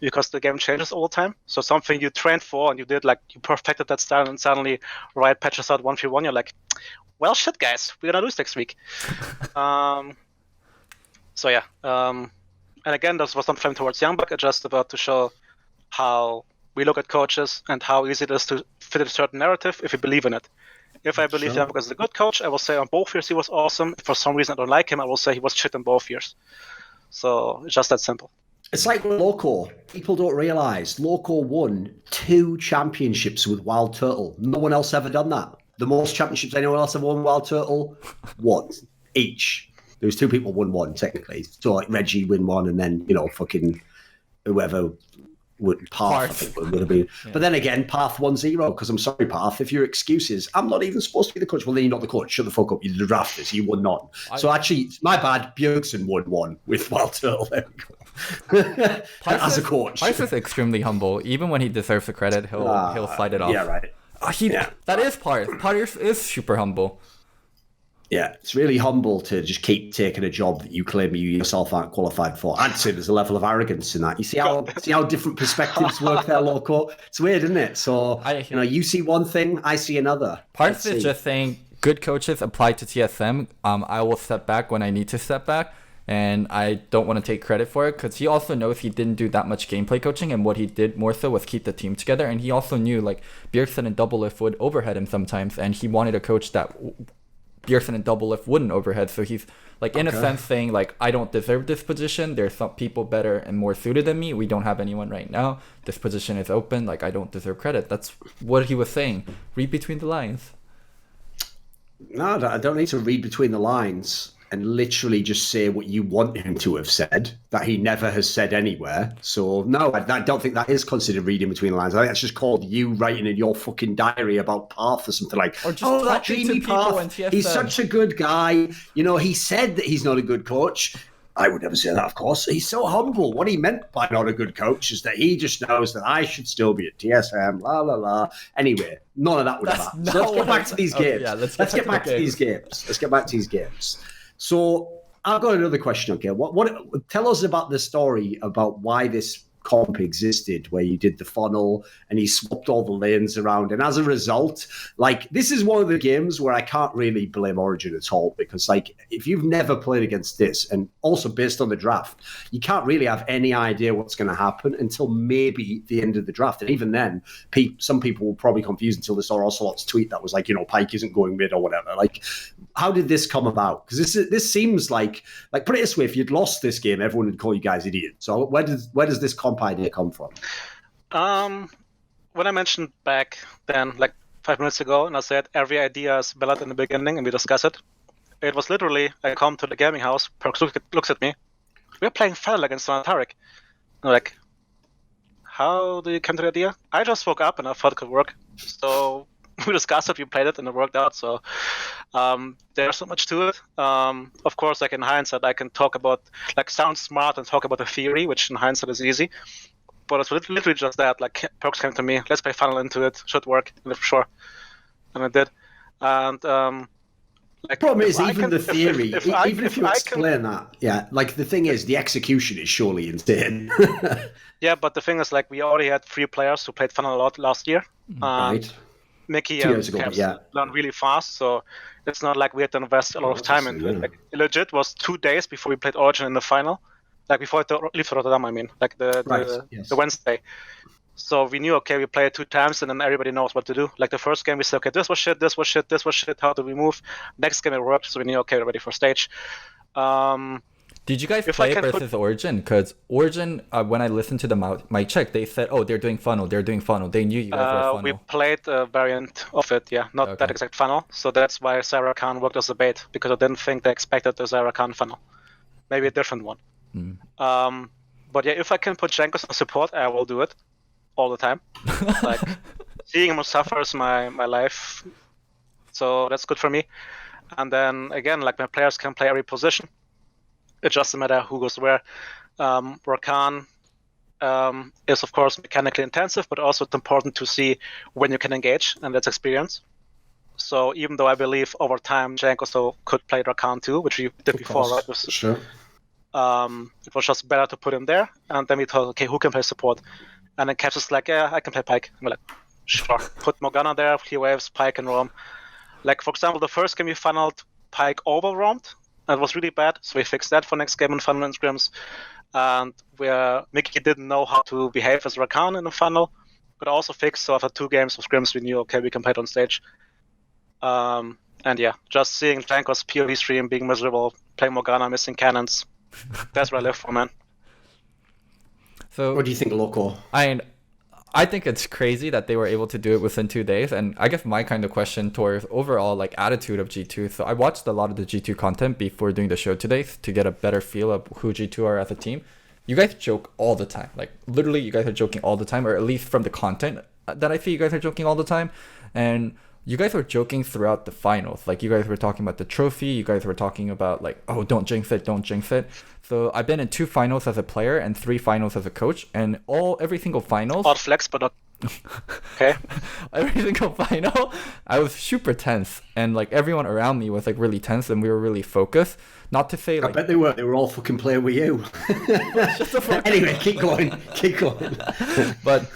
because the game changes all the time. So something you trained for and you did, like you perfected that style, and suddenly Riot patches out 1v1, you're like, well, shit, guys, we're gonna lose next week. So yeah, and again, this was not framed towards Youngbuck. It's just about to show how we look at coaches and how easy it is to fit a certain narrative if you believe in it. If I believe Youngbuck is a good coach, I will say on both years he was awesome. If for some reason I don't like him, I will say he was shit in both years. So it's just that simple. It's like Loco. People don't realise Loco won 2 championships with Wild Turtle. No one else ever done that. The most championships anyone else ever won Wild Turtle, 1 each. There was 2 people won 1 technically. So like Reggie win 1, and then fucking whoever would Path I think would have been. Yeah. But then again, Path won 0 because I'm sorry, Path. If your excuse is I'm not even supposed to be the coach, well then you're not the coach. Shut the fuck up. You're the drafters. You won none. So actually, it's my bad. Bjergsen won 1 with Wild Turtle. There we go. As a coach, Price is extremely humble. Even when he deserves the credit, he'll slide it off. Yeah, right. That is Parth. Parth is super humble. Yeah, it's really humble to just keep taking a job that you claim you yourself aren't qualified for. I'd say there's a level of arrogance in that. You see how different perspectives work there, Loco? It's weird, isn't it? So, you see one thing, I see another. Parth is just saying, good coaches apply to TSM. I will step back when I need to step back, and I don't want to take credit for it because he also knows he didn't do that much gameplay coaching, and what he did more so was keep the team together. And he also knew like Bjergsen and Doublelift would overhead him sometimes, and he wanted a coach that Bjergsen and Doublelift wouldn't overhead. So he's like in a sense saying like, I don't deserve this position. There's some people better and more suited than me. We don't have anyone right now. This position is open. Like I don't deserve credit. That's what he was saying. Read between the lines. No, I don't need to read between the lines and literally just say what you want him to have said that he never has said anywhere. So no, I don't think that is considered reading between the lines. I think that's just called you writing in your fucking diary about Path or something like, or just that dreamy Path, he's such a good guy. He said that he's not a good coach. I would never say that, of course. He's so humble. What he meant by not a good coach is that he just knows that I should still be at TSM, la, la, la. Anyway, none of that would have happened. So let's get back to these games. Yeah, let's get back to these games. Let's get back to these games. So I've got another question. Okay, what? Tell us about the story about why this comp existed, where you did the funnel and he swapped all the lanes around, and as a result, like this is one of the games where I can't really blame Origin at all, because like if you've never played against this, and also based on the draft, you can't really have any idea what's going to happen until maybe the end of the draft, and even then, some people will probably confuse until they saw Ocelot's tweet that was like, Pyke isn't going mid or whatever. Like, how did this come about? Because this seems like put it this way: if you'd lost this game, everyone would call you guys idiots. So where does this comp idea come from? When I mentioned back then, like 5 minutes ago, and I said every idea is valid in the beginning, and we discuss it. It was literally, I come to the gaming house, Perks looks at me. We're playing Funnel against Tarek. I'm like, how do you come to the idea? I just woke up and I thought it could work. So we discussed it, we played it, and it worked out. So there's so much to it. Of course, like in hindsight, I can talk about, like sound smart and talk about the theory, which in hindsight is easy. But it's literally just that. Like Perks came to me, let's play Funnel into it, should work, and for sure. And I did. And the problem is even the theory, even if you explain that, yeah, like the thing is the execution is surely insane. Yeah, but the thing is, like, we already had 3 players who played Funnel a lot last year. Right. Mickey and Kevs learned really fast, so it's not like we had to invest a lot of time into it. Like, it legit was 2 days before we played Origin in the final. Like, before I leave to Rotterdam, I mean. Like, the Wednesday. So we knew, okay, we play it 2 times, and then everybody knows what to do. Like, the first game, we said, okay, this was shit, this was shit, this was shit, how do we move? Next game, it worked, so we knew, okay, we're ready for stage. Did you guys play versus Origin? Because Origin, when I listened to the mic check, they said, oh, they're doing funnel. They knew you guys were funnel. We played a variant of it, yeah, not that exact funnel. So that's why Sarah Khan worked as a bait, because I didn't think they expected the Sarah Khan funnel. Maybe a different one. But yeah, if I can put Jenkins on support, I will do it all the time. Like, seeing him suffer is my life. So that's good for me. And then again, like, my players can play every position. it doesn't matter who goes where. Rakan is of course mechanically intensive, but also it's important to see when you can engage, and that's experience. So even though I believe over time Jank also could play Rakan too, which we did before, right? Sure. It was just better to put him there, and then we thought, okay, who can play support? And then Caps is like, yeah, I can play Pyke. And we're like, sure. Put Morgana there, clear waves, Pyke and roam. Like, for example, the first game we funneled Pyke over roamed. That was really bad, so we fixed that for next game in funnel and scrims. And where Mickey didn't know how to behave as Rakan in the funnel, but also fixed, so after 2 games of scrims, we knew, okay, we can play it on stage. And yeah, just seeing Janko's POV stream being miserable, playing Morgana, missing cannons, that's what I live for, man. So What do you think, Loco? I think it's crazy that they were able to do it within 2 days. And I guess my kind of question towards overall like attitude of G2. So I watched a lot of the G2 content before doing the show today to get a better feel of who G2 are as a team. You guys joke all the time. Like literally you guys are joking all the time, or at least from the content that I see you guys are joking all the time. And you guys were joking throughout the finals. Like you guys were talking about the trophy. You guys were talking about like, oh, don't jinx it, don't jinx it. So I've been in 2 finals as a player and 3 finals as a coach, and every single finals. Odd flex, but not okay. Every single final, I was super tense, and like everyone around me was like really tense, and we were really focused. Not to say like I bet they were. They were all fucking playing with you. Anyway, keep going. But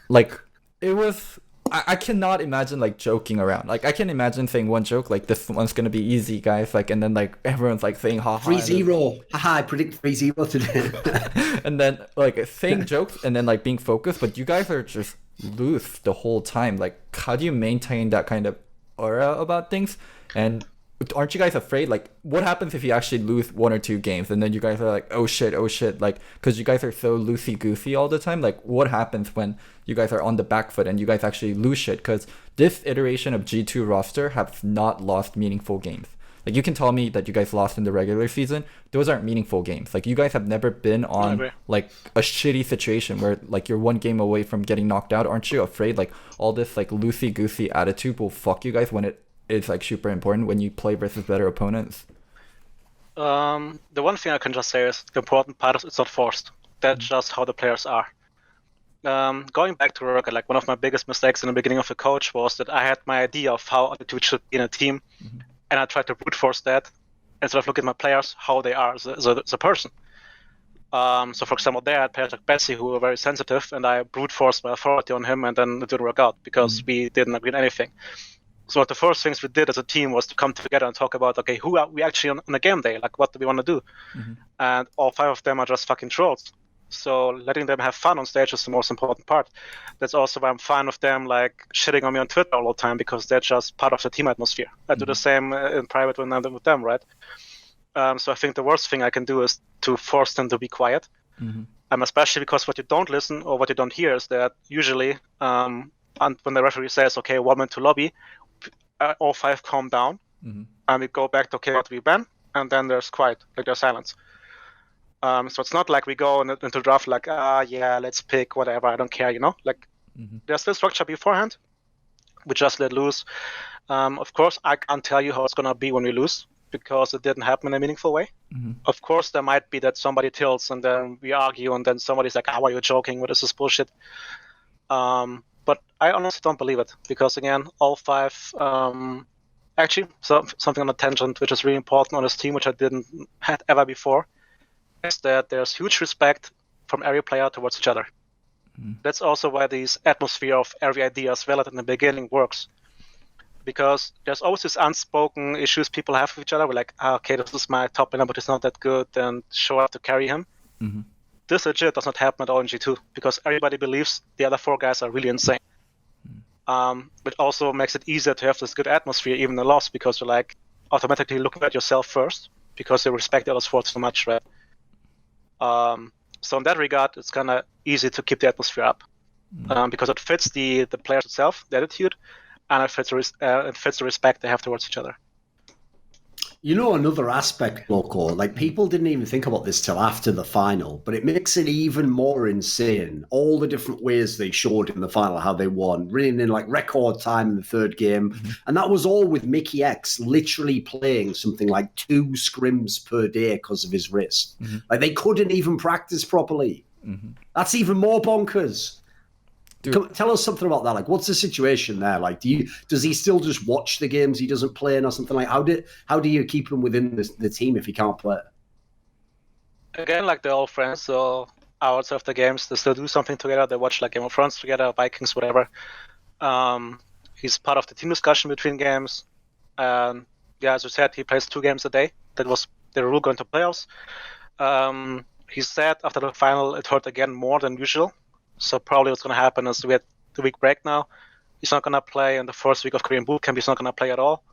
like it was. I cannot imagine like joking around. Like I can imagine saying one joke like this one's gonna be easy, guys. Like and then like everyone's like saying ha ha. 3-0. Haha, I predict 3-0 today. And then like saying jokes and then like being focused, but you guys are just loose the whole time. Like how do you maintain that kind of aura about things? And aren't you guys afraid? Like what happens if you actually lose 1 or 2 games and then you guys are like, oh shit, like because you guys are so loosey goosey all the time. Like what happens when you guys are on the back foot and you guys actually lose shit? Because this iteration of G2 roster have not lost meaningful games. Like you can tell me that you guys lost in the regular season, those aren't meaningful games. Like you guys have never been on like a shitty situation where like you're 1 game away from getting knocked out. Aren't you afraid like all this like loosey goosey attitude will fuck you guys when it's like super important when you play versus better opponents? The one thing I can just say is the important part is it's not forced. That's just how the players are. Going back to work, like one of my biggest mistakes in the beginning of the coach was that I had my idea of how attitude should be in a team, and I tried to brute force that instead of looking at my players how they are as a person. So for example, there I had players like Betsy who were very sensitive, and I brute forced my authority on him, and then it didn't work out because we didn't agree on anything. So the first things we did as a team was to come together and talk about, okay, who are we actually on a game day? Like, what do we want to do? And all 5 of them are just fucking trolls. So letting them have fun on stage is the most important part. That's also why I'm fine with them like shitting on me on Twitter all the time, because that's just part of the team atmosphere. I do the same in private when I'm with them, right? So I think the worst thing I can do is to force them to be quiet. Especially because what you don't listen or what you don't hear is that usually and when the referee says, okay, 1 minute to lobby, all 5 calm down, and we go back to, okay, what we ban, and then there's quiet, like there's silence. So it's not like we go into draft like, yeah, let's pick whatever, I don't care, you know? Like, there's still structure beforehand. We just let loose. Of course, I can't tell you how it's going to be when we lose, because it didn't happen in a meaningful way. Of course, there might be that somebody tilts, and then we argue, and then somebody's like, why are you joking? What is this bullshit? But I honestly don't believe it, because again, all 5, actually, something on a tangent, which is really important on this team, which I didn't had ever before, is that there's huge respect from every player towards each other. That's also why this atmosphere of every idea is valid in the beginning works, because there's always these unspoken issues people have with each other. We're like, okay, this is my top laner, but he's not that good, and show up to carry him. This legit does not happen at all in G2, because everybody believes the other 4 guys are really insane. Which also makes it easier to have this good atmosphere even in the loss, because you're like automatically looking at yourself first, because you respect the other 4 so much, right? So in that regard, it's kind of easy to keep the atmosphere up, because it fits the players itself, the attitude, and it fits the respect they have towards each other. You know, another aspect, Loco, like people didn't even think about this till after the final, but it makes it even more insane. All the different ways they showed in the final how they won, running in like record time in the third game. And that was all with Mickey X literally playing something like 2 scrims per day because of his wrist. Like they couldn't even practice properly. That's even more bonkers. Tell us something about that. Like, what's the situation there? Like, does he still just watch the games he doesn't play in or something? Like, how do you keep him within the team if he can't play? Again, like they're all friends, so outside of the games, they still do something together. They watch like Game of Thrones together, Vikings, whatever. He's part of the team discussion between games. And yeah, as you said, he plays 2 games a day. That was the rule going to playoffs. He said after the final, it hurt again more than usual. So probably what's going to happen is we had the week break now. He's not going to play in the first week of Korean boot camp. He's not going to play at all.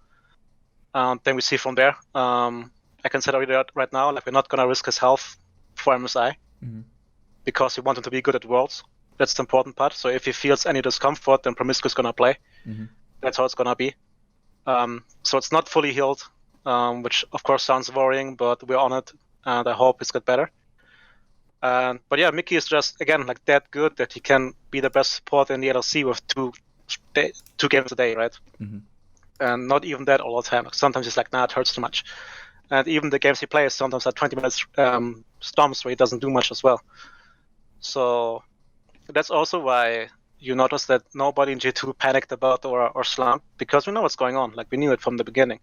Then we see from there. I can say that right now, like we're not going to risk his health for MSI because we want him to be good at Worlds. That's the important part. So if he feels any discomfort, then Promiscuous is going to play. That's how it's going to be. So it's not fully healed, which of course sounds worrying, but we're on it, and I hope it's get better. But yeah, Mickey is just, again, like that good that he can be the best support in the LEC with 2 games a day, right? And not even that all the time. Like sometimes he's like, nah, it hurts too much. And even the games he plays sometimes are 20 minutes stomps where he doesn't do much as well. So that's also why you notice that nobody in G2 panicked about or slumped, because we know what's going on. Like we knew it from the beginning.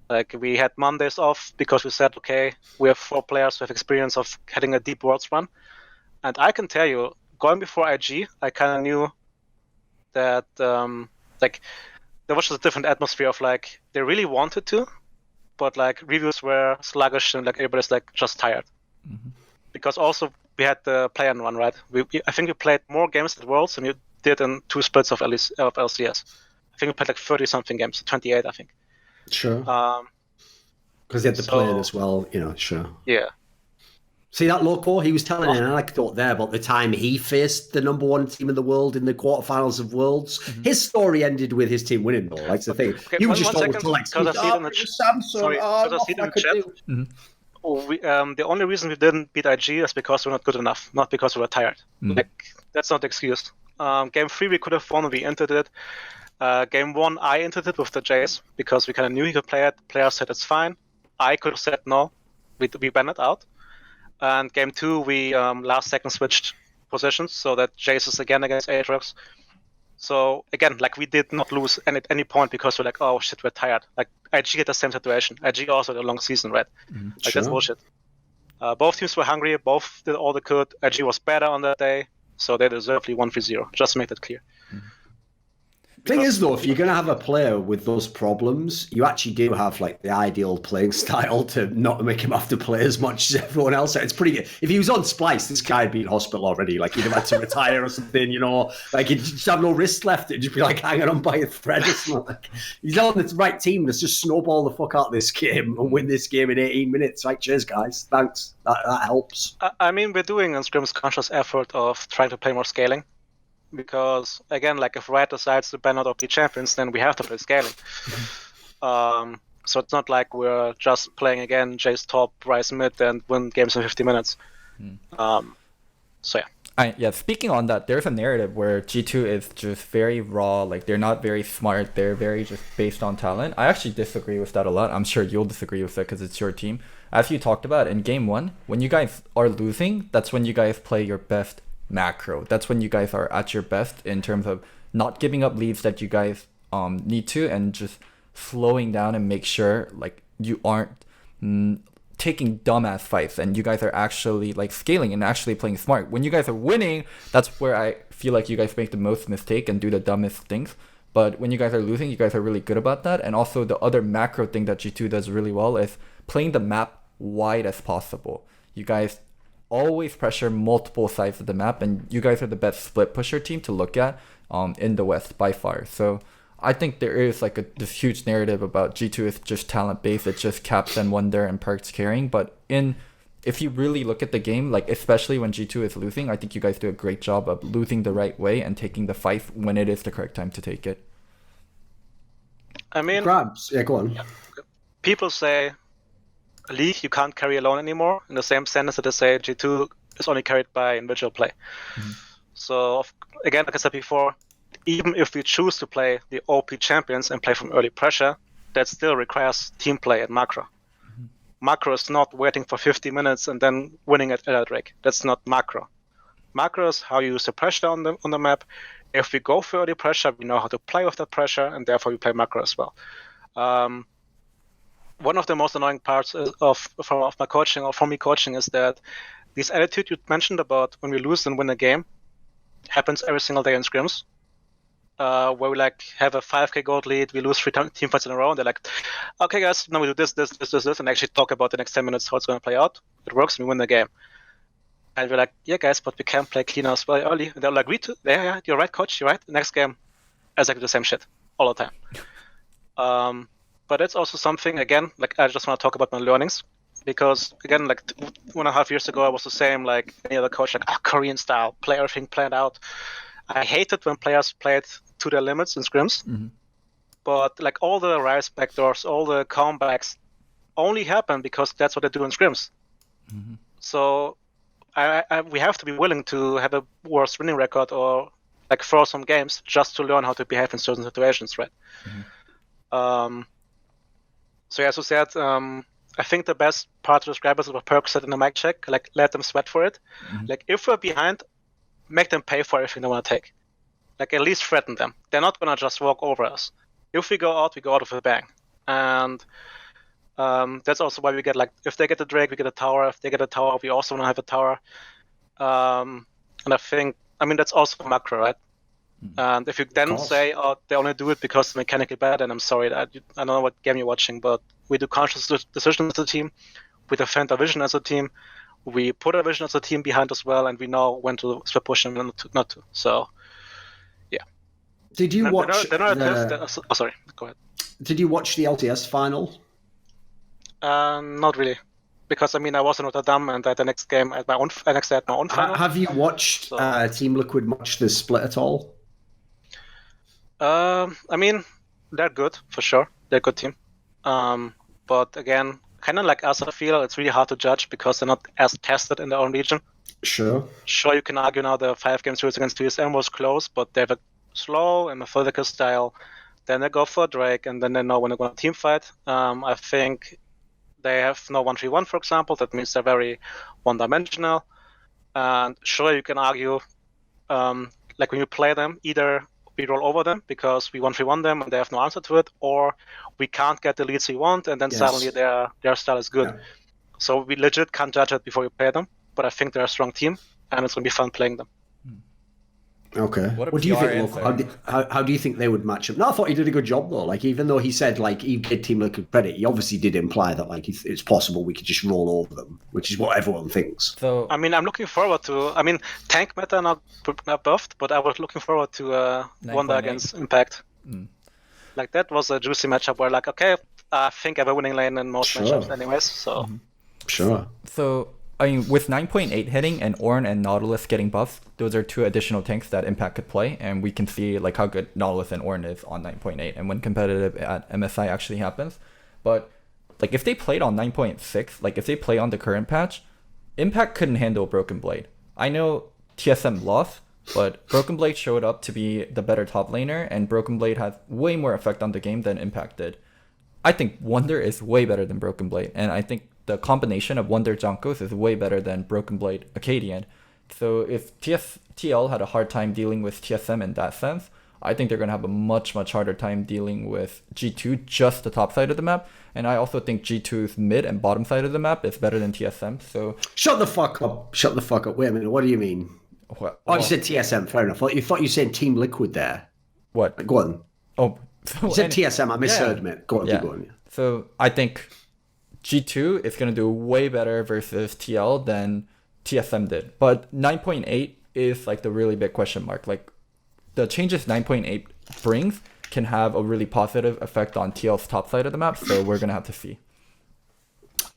Like we had Mondays off because we said, okay, we have 4 players who have experience of heading a deep Worlds run. And I can tell you, going before IG, I kind of knew that like there was just a different atmosphere of like they really wanted to, but like reviews were sluggish and like everybody's like just tired. Because also we had the play-in run, right? I think we played more games at Worlds than you did in 2 splits of LCS. I think we played like 30-something games, 28, I think. Sure. Because they had the play as well, you know, sure. Yeah. See that, Loco? He was telling an anecdote there about the time he faced the number 1 team in the world in the quarterfinals of Worlds. His story ended with his team winning, though. Like the thing. Okay, you were just one always like, because I see it in the chat. The only reason we didn't beat IG is because we're not good enough, not because we were tired. Like that's not the excuse. Game 3 we could have won, we entered it. Game 1 I entered it with the Jace because we kind of knew he could play it. Players said it's fine. I could have said no. We banned it out. And game 2 we last second switched positions so that Jace is again against Aatrox. So again, like we did not lose at any point because we're like, oh shit, we're tired. Like IG had the same situation. IG also had a long season, right? Like that's bullshit. Both teams were hungry. Both did all they could. IG was better on that day, so they deservedly won 3-0. Just to make that clear. Thing is, though, if you're going to have a player with those problems, you actually do have like the ideal playing style to not make him have to play as much as everyone else. It's pretty good. If he was on Splice, this guy'd be in hospital already. Like he'd have had to retire or something, you know. Like he'd just have no wrist left. It'd just be like hanging on by a thread or something. Like, he's on the right team. Let's just snowball the fuck out of this game and win this game in 18 minutes. Like, cheers, guys. Thanks. That helps. I mean, we're doing a Scrim's conscious effort of trying to play more scaling. Because again, like if Riot decides to ban out OP champions, then we have to play scaling. So it's not like we're just playing again Jace top, Ryze mid, and win games in 50 minutes. So yeah. Yeah, speaking on that, there's a narrative where G2 is just very raw, like they're not very smart, they're very just based on talent. I actually disagree with that a lot. I'm sure you'll disagree with that because it's your team. As you talked about in game 1, when you guys are losing, that's when you guys play your best macro. That's when you guys are at your best in terms of not giving up leads that you guys need to, and just slowing down and make sure like you aren't taking dumbass fights and you guys are actually like scaling and actually playing smart. When you guys are winning, that's where I feel like you guys make the most mistake and do the dumbest things. But when you guys are losing, you guys are really good about that. And also the other macro thing that G2 does really well is playing the map wide as possible. You guys always pressure multiple sides of the map, and you guys are the best split pusher team to look at in the West by far. So I think there is like this huge narrative about G2 is just talent based. It's just Caps and Wonder and Perks carrying. But if you really look at the game, like especially when G2 is losing, I think you guys do a great job of losing the right way and taking the fight when it is the correct time to take it. I mean, GrabbZ, yeah, go on. people say League you can't carry alone anymore, in the same sentence that they say G2 is only carried by individual play. So again, like I said before, even if we choose to play the OP champions and play from early pressure, that still requires team play and macro. Macro is not waiting for 50 minutes and then winning at Drake. That's not macro. Macro is how you use the pressure on the map. If we go for early pressure, we know how to play with that pressure, and therefore we play macro as well. One of the most annoying parts of my coaching, or from me coaching, is that this attitude you mentioned about when we lose and win a game happens every single day in scrims. Where we like have a 5k gold lead, we lose 3 team fights in a row, and they're like, okay guys, now we do this, and actually talk about the next 10 minutes how it's going to play out. It works, and we win the game. And we're like, yeah guys, but we can't play cleaner as well early. And they'll agree to, yeah, you're right coach, you're right. The next game, exactly the same shit, all the time. But it's also something, again, like I just want to talk about my learnings. Because again, like 1.5 years ago, I was the same like any other coach, like Korean style, play everything planned out. I hated when players played to their limits in scrims, but like all the rise backdoors, all the comebacks only happen because that's what they do in scrims. So we have to be willing to have a worse winning record or like throw some games just to learn how to behave in certain situations, right? So yeah, as you said, I think the best part to describe is what Perk said in the mic check, like let them sweat for it. Like if we're behind, make them pay for everything they want to take. Like at least threaten them. They're not gonna just walk over us. If we go out with a bang. And that's also why we get like, if they get the Drake, we get a tower. If they get a tower, we also want to have a tower. And I mean that's also macro, right? And if you then say, oh, they only do it because they're mechanically bad, then I'm sorry, I don't know what game you're watching, but we do conscious decisions as a team. We defend our vision as a team. We put our vision as a team behind as well, and we know when to split push and when not to. So, yeah. Did you watch? Sorry, go ahead. Did you watch the LTS final? Not really, because I mean I was in Notre Dame, and at the next game at my own final. Have you watched Team Liquid match the split at all? I mean, they're good for sure. They're a good team. But again, kind of like us, I feel it's really hard to judge because they're not as tested in their own region. Sure, you can argue now the 5-game series against TSM was close, but they have a slow and methodical style. Then they go for a Drake, and then they know when they're going to team fight. I think they have no 1-3-1, for example. That means they're very one-dimensional. And sure, you can argue, like when you play them, either we roll over them because we 1-3-1 them and they have no answer to it, or we can't get the leads we want, and then suddenly their style is good. Yeah. So we legit can't judge it before we play them, but I think they're a strong team, and it's going to be fun playing them. Okay. What do you think, Loco? How do you think they would match up? No, I thought he did a good job, though. Like, even though he said, like, he did Team Liquid credit, he obviously did imply that, like, it's possible we could just roll over them, which is what everyone thinks. So, I mean, I'm looking forward to... I mean, tank meta not buffed, but I was looking forward to Wonder against Impact. Like, that was a juicy matchup where, like, okay, I think I have a winning lane in most matchups anyways, so... Sure. So, I mean, with 9.8 hitting and Ornn and Nautilus getting buffs, those are 2 additional tanks that Impact could play, and we can see like how good Nautilus and Ornn is on 9.8, and when competitive at MSI actually happens. But like if they played on 9.6, like if they play on the current patch, Impact couldn't handle Broken Blade. I know TSM lost, but Broken Blade showed up to be the better top laner, and Broken Blade has way more effect on the game than Impact did. I think Wonder is way better than Broken Blade, and I think the combination of Wonder Jankos is way better than Broken Blade Acadian. So if TL had a hard time dealing with TSM in that sense, I think they're going to have a much, much harder time dealing with G2, just the top side of the map. And I also think G2's mid and bottom side of the map is better than TSM. So Shut the fuck up. Wait a minute. What do you mean? What? You said TSM. Fair enough. You thought you said Team Liquid there. What? Go on. Oh. You said TSM. I misheard, mate. Go on, keep going. Yeah. So I think G2 is going to do way better versus TL than TSM did. But 9.8 is like the really big question mark. Like the changes 9.8 brings can have a really positive effect on TL's top side of the map. So we're going to have to see.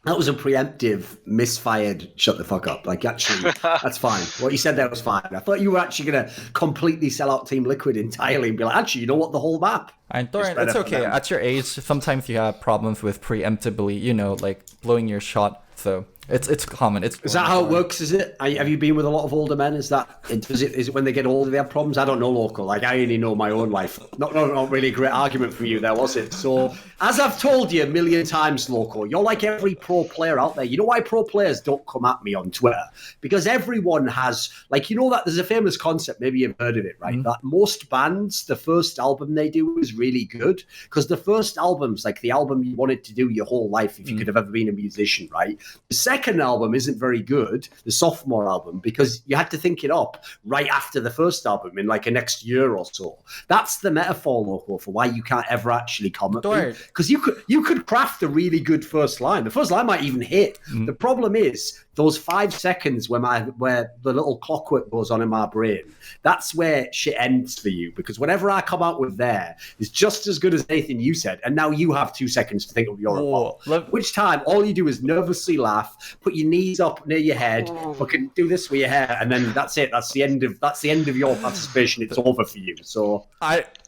That was a preemptive, misfired, shut the fuck up. Like, actually, that's fine. What you said there was fine. I thought you were actually going to completely sell out Team Liquid entirely and be like, actually, you know what, the whole map. And Dorian, it's okay. At your age, sometimes you have problems with preemptively, like blowing your shot. So it's common. Is that how it works? Is it? Have you been with a lot of older men? Is it when they get older they have problems? I don't know, Loco. Like, I only know my own life. Not really a great argument from you there, was it? So, as I've told you a million times, Loco, you're like every pro player out there. You know why pro players don't come at me on Twitter? Because everyone has, like, that there's a famous concept, maybe you've heard of it, right? That most bands, the first album they do is really good. Because the first album's like the album you wanted to do your whole life if you could have ever been a musician, right? The second album isn't very good, the sophomore album, because you had to think it up right after the first album in like a next year or so. That's the metaphor, Loco, for why you can't ever actually comment. Because you could craft a really good first line. The first line might even hit. The problem is those 5 seconds where the little clockwork goes on in my brain, that's where shit ends for you. Because whatever I come out with there is just as good as anything you said. And now you have 2 seconds to think of your report. Which time all you do is nervously laugh, put your knees up near your head, fucking do this with your hair, and then that's it. That's the end of your participation. It's over for you. So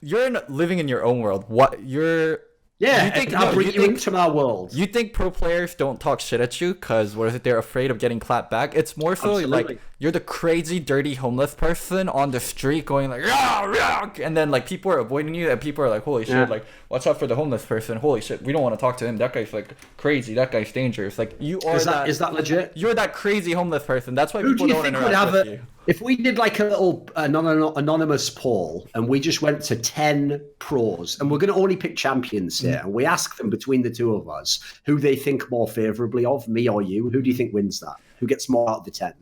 you're living in your own world. I'll bring you into my world. You think pro players don't talk shit at you because they're afraid of getting clapped back? It's more so like you're the crazy, dirty, homeless person on the street going like, rah, and then like people are avoiding you, and people are like, holy shit, like watch out for the homeless person. Holy shit, we don't want to talk to him. That guy's like crazy. That guy's dangerous. Like you are. Is that legit? You're that crazy homeless person. That's why people don't interact with you. If we did like a little anonymous poll and we just went to 10 pros and we're going to only pick champions here and we ask them between the two of us who they think more favourably of, me or you, who do you think wins that? Who gets more out of the 10?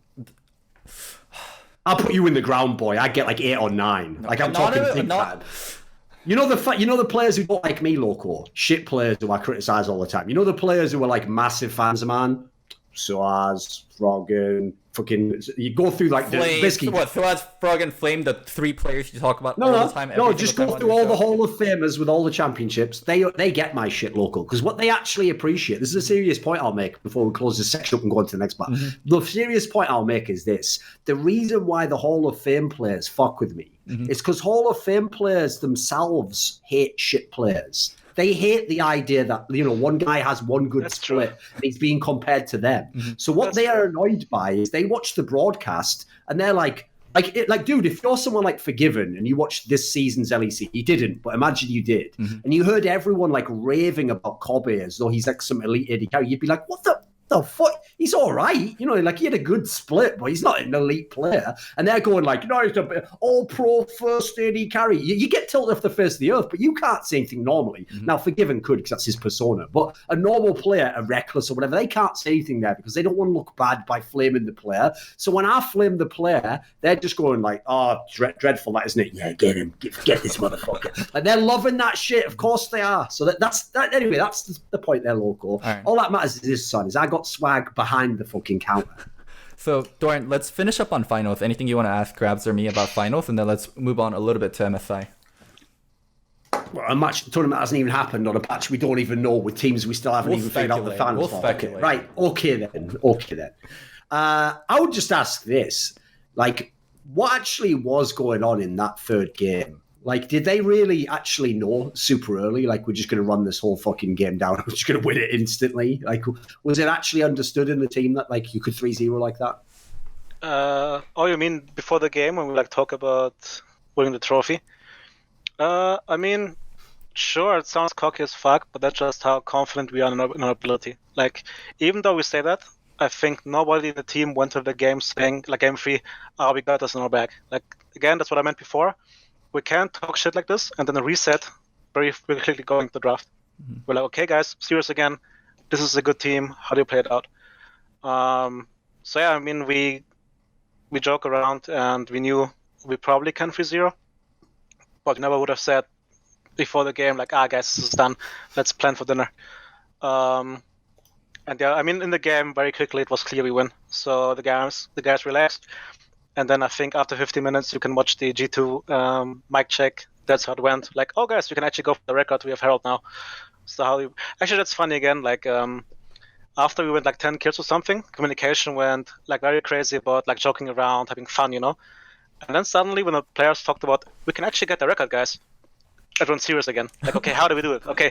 I'll put you in the ground, boy. I get like 8 or 9. Like I'm talking big time. You know the players who don't like me, Loco? Shit players who I criticise all the time. You know the players who are like massive fans of mine? Suaz, Froggen, fucking... You go through like... Basically, Suaz, Froggen, Flame, the 3 players you talk about all the time? No, just go through all the Hall of Famers with all the championships. They get my shit, Local. Because what they actually appreciate... This is a serious point I'll make before we close this section up and go on to the next part. The serious point I'll make is this. The reason why the Hall of Fame players fuck with me is because Hall of Fame players themselves hate shit players. They hate the idea that, one guy has one good split and he's being compared to them. So what they are annoyed by is they watch the broadcast and they're like, dude, if you're someone like Forgiven and you watched this season's LEC, you didn't, but imagine you did, and you heard everyone like raving about Kobe as though he's like some elite AD carry, you'd be like, what the fuck? He's all right. Like he had a good split, but he's not an elite player. And they're going like, no, he's an all-pro first AD carry. You get tilted off the face of the earth, but you can't say anything normally. Now, Forgiven could because that's his persona. But a normal player, a Reckless or whatever, they can't say anything there because they don't want to look bad by flaming the player. So when I flame the player, they're just going like, oh, dreadful, that isn't it? Yeah, get him. Get this motherfucker. And they're loving that shit. Of course they are. So that's anyway, that's the point there, Loco. All that matters is this, son, is I got swag behind the fucking counter. So, Dorian, let's finish up on finals. Anything you want to ask GrabbZ or me about finals, and then let's move on a little bit to MSI. Well, a match, the tournament hasn't even happened on a patch we don't even know with teams we still haven't even figured out the fans for. Okay, right, okay then. I would just ask this, like, what actually was going on in that third game? Like, did they really actually know super early, like, we're just going to run this whole fucking game down, we're just going to win it instantly? Like, was it actually understood in the team that, like, you could 3-0 like that? Oh, you mean before the game when we, like, talk about winning the trophy? I mean, sure, it sounds cocky as fuck, but that's just how confident we are in our ability. Like, even though we say that, I think nobody in the team went to the game saying, like, game 3, oh, we got this in our bag. Like, again, that's what I meant before. We can't talk shit like this and then a reset very quickly going to the draft. We're like, okay, guys, serious again. This is a good team. How do you play it out? So yeah, I mean, we joke around and we knew we probably can 3-0, but we never would have said before the game like, guys, this is done. Let's plan for dinner. And yeah, I mean, in the game very quickly it was clear we win. So the guys relaxed. And then I think after 50 minutes, you can watch the G2 mic check. That's how it went. Like, oh, guys, you can actually go for the record. We have Herald now. So actually, that's funny again. Like, After we went like 10 kills or something, communication went like very crazy about like joking around, having fun, And then suddenly when the players talked about, we can actually get the record, guys, everyone's serious again. Like, okay, how do we do it? Okay,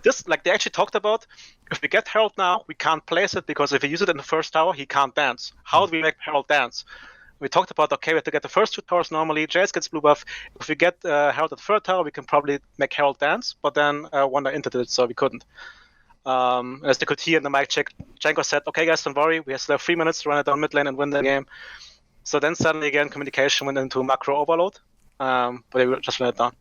this, like, they actually talked about, if we get Herald now, we can't place it because if we use it in the first tower, he can't dance. How do we make Herald dance? We talked about, okay, we have to get the first 2 towers normally. Jace gets blue buff. If we get Herald at the third tower, we can probably make Herald dance. But then Wonder entered it, so we couldn't. As they could hear in the mic check, Janko said, okay, guys, don't worry. We still have 3 minutes to run it down mid lane and win the game. So then suddenly, again, communication went into macro overload. But they just ran it down.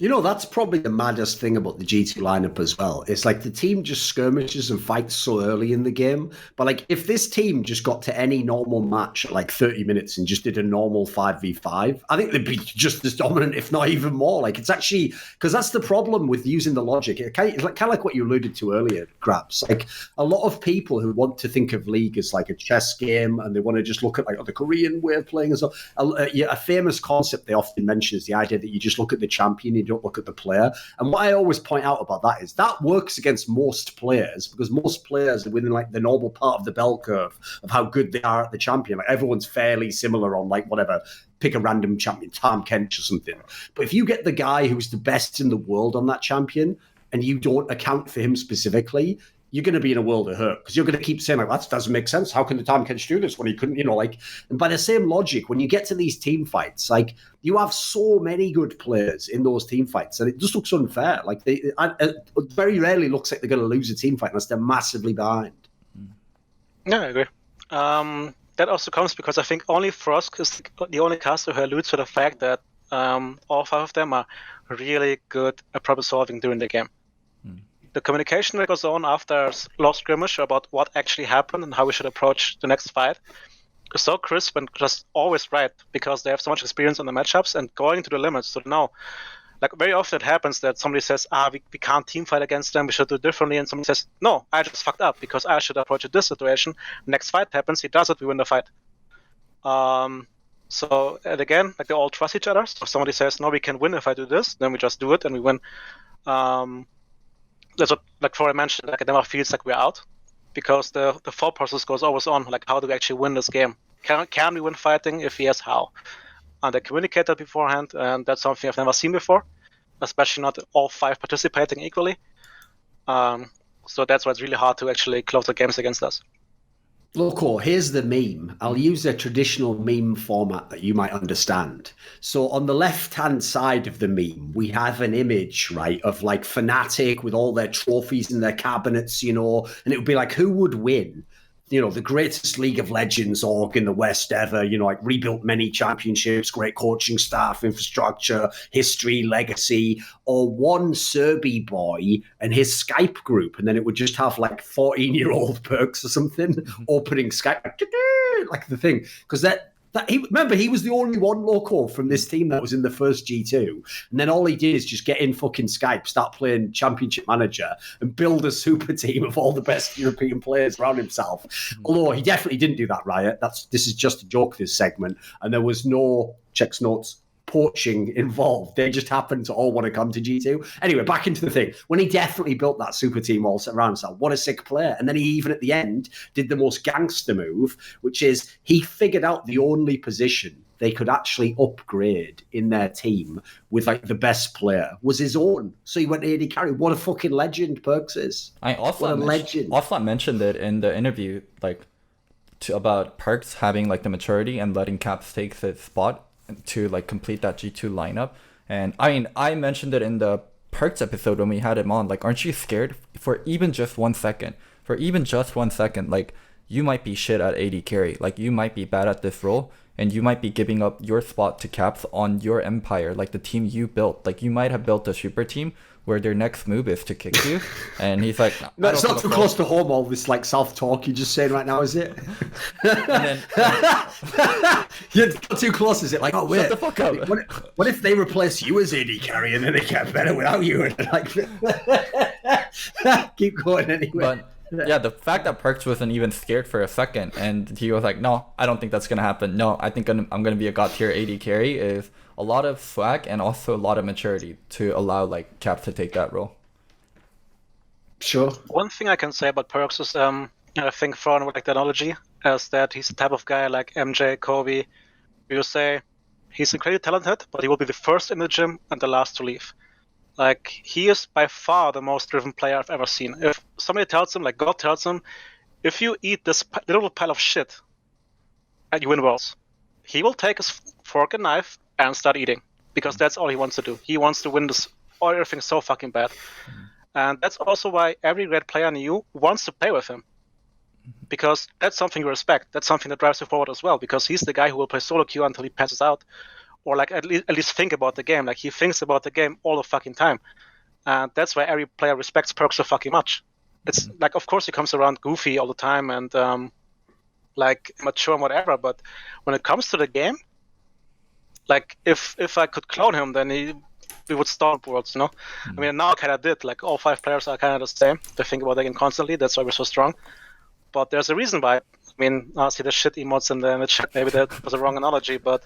That's probably the maddest thing about the G2 lineup as well. It's like the team just skirmishes and fights so early in the game. But like if this team just got to any normal match at like 30 minutes and just did a normal 5v5, I think they'd be just as dominant, if not even more. Like it's actually, because that's the problem with using the logic. It's kind of like what you alluded to earlier, GrabbZ. Like a lot of people who want to think of League as like a chess game and they want to just look at like the Korean way of playing as well. A famous concept they often mention is the idea that you just look at the champion, you don't look at the player. And what I always point out about that is that works against most players because most players are within like the normal part of the bell curve of how good they are at the champion. Like everyone's fairly similar on like whatever, pick a random champion, Tom Kench or something. But if you get the guy who's the best in the world on that champion and you don't account for him specifically, you're going to be in a world of hurt because you're going to keep saying, like, that doesn't make sense. How can the Tom Kench do this when he couldn't, and by the same logic, when you get to these team fights, like, you have so many good players in those team fights and it just looks unfair. Like, it very rarely looks like they're going to lose a team fight unless they're massively behind. Yeah, I agree. That also comes because I think only Frost is the only caster who alludes to the fact that all 5 of them are really good at problem solving during the game. The communication that goes on after long skirmish about what actually happened and how we should approach the next fight is so crisp and just always right because they have so much experience on the matchups and going to the limits. So now, like very often it happens that somebody says, we can't team fight against them, we should do it differently. And somebody says, no, I just fucked up because I should approach it this situation. Next fight happens, he does it, we win the fight. So, and again, like they all trust each other. So if somebody says, no, we can win if I do this, then we just do it and we win. That's what, like Florian mentioned, like it never feels like we're out because the thought process goes always on, like how do we actually win this game? Can we win fighting? If yes, how? And they communicate that beforehand, and that's something I've never seen before, especially not all 5 participating equally. So that's why it's really hard to actually close the games against us. Loco, here's the meme. I'll use a traditional meme format that you might understand. So on the left-hand side of the meme, we have an image, right, of like Fnatic with all their trophies in their cabinets, and it would be like, who would win? The greatest League of Legends org in the West ever, like rebuilt many championships, great coaching staff, infrastructure, history, legacy, or one Serbi boy and his Skype group. And then it would just have like 14-year-old perks or something opening Skype, like the thing. Because he was the only one Loco from this team that was in the first G2. And then all he did is just get in fucking Skype, start playing Championship Manager, and build a super team of all the best European players around himself. Although he definitely didn't do that, Riot. This is just a joke, this segment. And there was no, checks notes, poaching involved. They just happened to all want to come to G2. Anyway, back into the thing. When he definitely built that super team all set around himself, what a sick player. And then he even at the end did the most gangster move, which is he figured out the only position they could actually upgrade in their team with like the best player was his own. So he went AD carry. What a fucking legend Perks is. Offline mentioned it in the interview, like about Perks having like the maturity and letting Caps take his spot to like complete that G2 lineup. And I mentioned it in the Perks episode when we had him on, like, aren't you scared for even just 1 second? Like, you might be shit at AD carry, like you might be bad at this role and you might be giving up your spot to Caps on your empire, like the team you built. Like you might have built a super team where their next move is to kick you. And he's like, no, it's not too close to home, all this like self-talk you're just saying right now, is it? And then, you're not too close, is it? Like, oh, wait. Shut the fuck up. What if they replace you as AD carry and then they get better without you? And like, keep going anyway. But yeah, the fact that Perks wasn't even scared for a second and he was like, no, I don't think that's going to happen. No, I think I'm going to be a god tier AD carry is a lot of swag and also a lot of maturity to allow like Caps to take that role. Sure. One thing I can say about Perks is, I think Thrawn would like the analogy, is that he's the type of guy like MJ, Kobe, you say he's incredibly talented, but he will be the first in the gym and the last to leave. Like, he is by far the most driven player I've ever seen. If somebody tells him, like God tells him, if you eat this little pile of shit and you win worlds, he will take his fork and knife and start eating, because that's all he wants to do. He wants to win this or everything so fucking bad. And that's also why every red player in EU wants to play with him, because that's something you respect. That's something that drives you forward as well, because he's the guy who will play solo queue until he passes out, or like at least think about the game. Like, he thinks about the game all the fucking time, and that's why every player respects Perks so fucking much. It's like, of course, he comes around goofy all the time and like mature and whatever, but when it comes to the game, like if I could clone him, then we would stomp worlds, you know? I mean, now I kind of did. Like, all 5 players are kind of the same. They think about the game constantly. That's why we're so strong. But there's a reason why. I mean, I see the shit emotes in the chat. Maybe that was a wrong analogy, but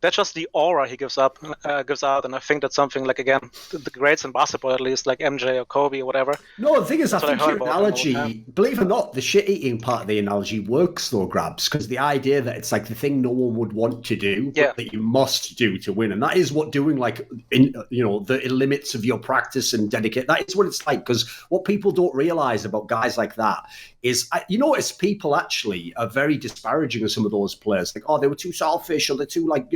that's just the aura he gives out, and I think that's something, like, again, the greats in basketball, at least, like MJ or Kobe or whatever. No, the thing is, I That's what think I heard your about them all the analogy, time. believe it or not, the shit-eating part of the analogy works, though, Grabs, because the idea that it's like the thing no one would want to do, Yeah. but that you must do to win, and that is what doing, like, the limits of your practice and dedicate, that is what it's like, because what people don't realise about guys like that is, you notice people actually are very disparaging of some of those players, like, oh, they were too selfish, or they're too, like,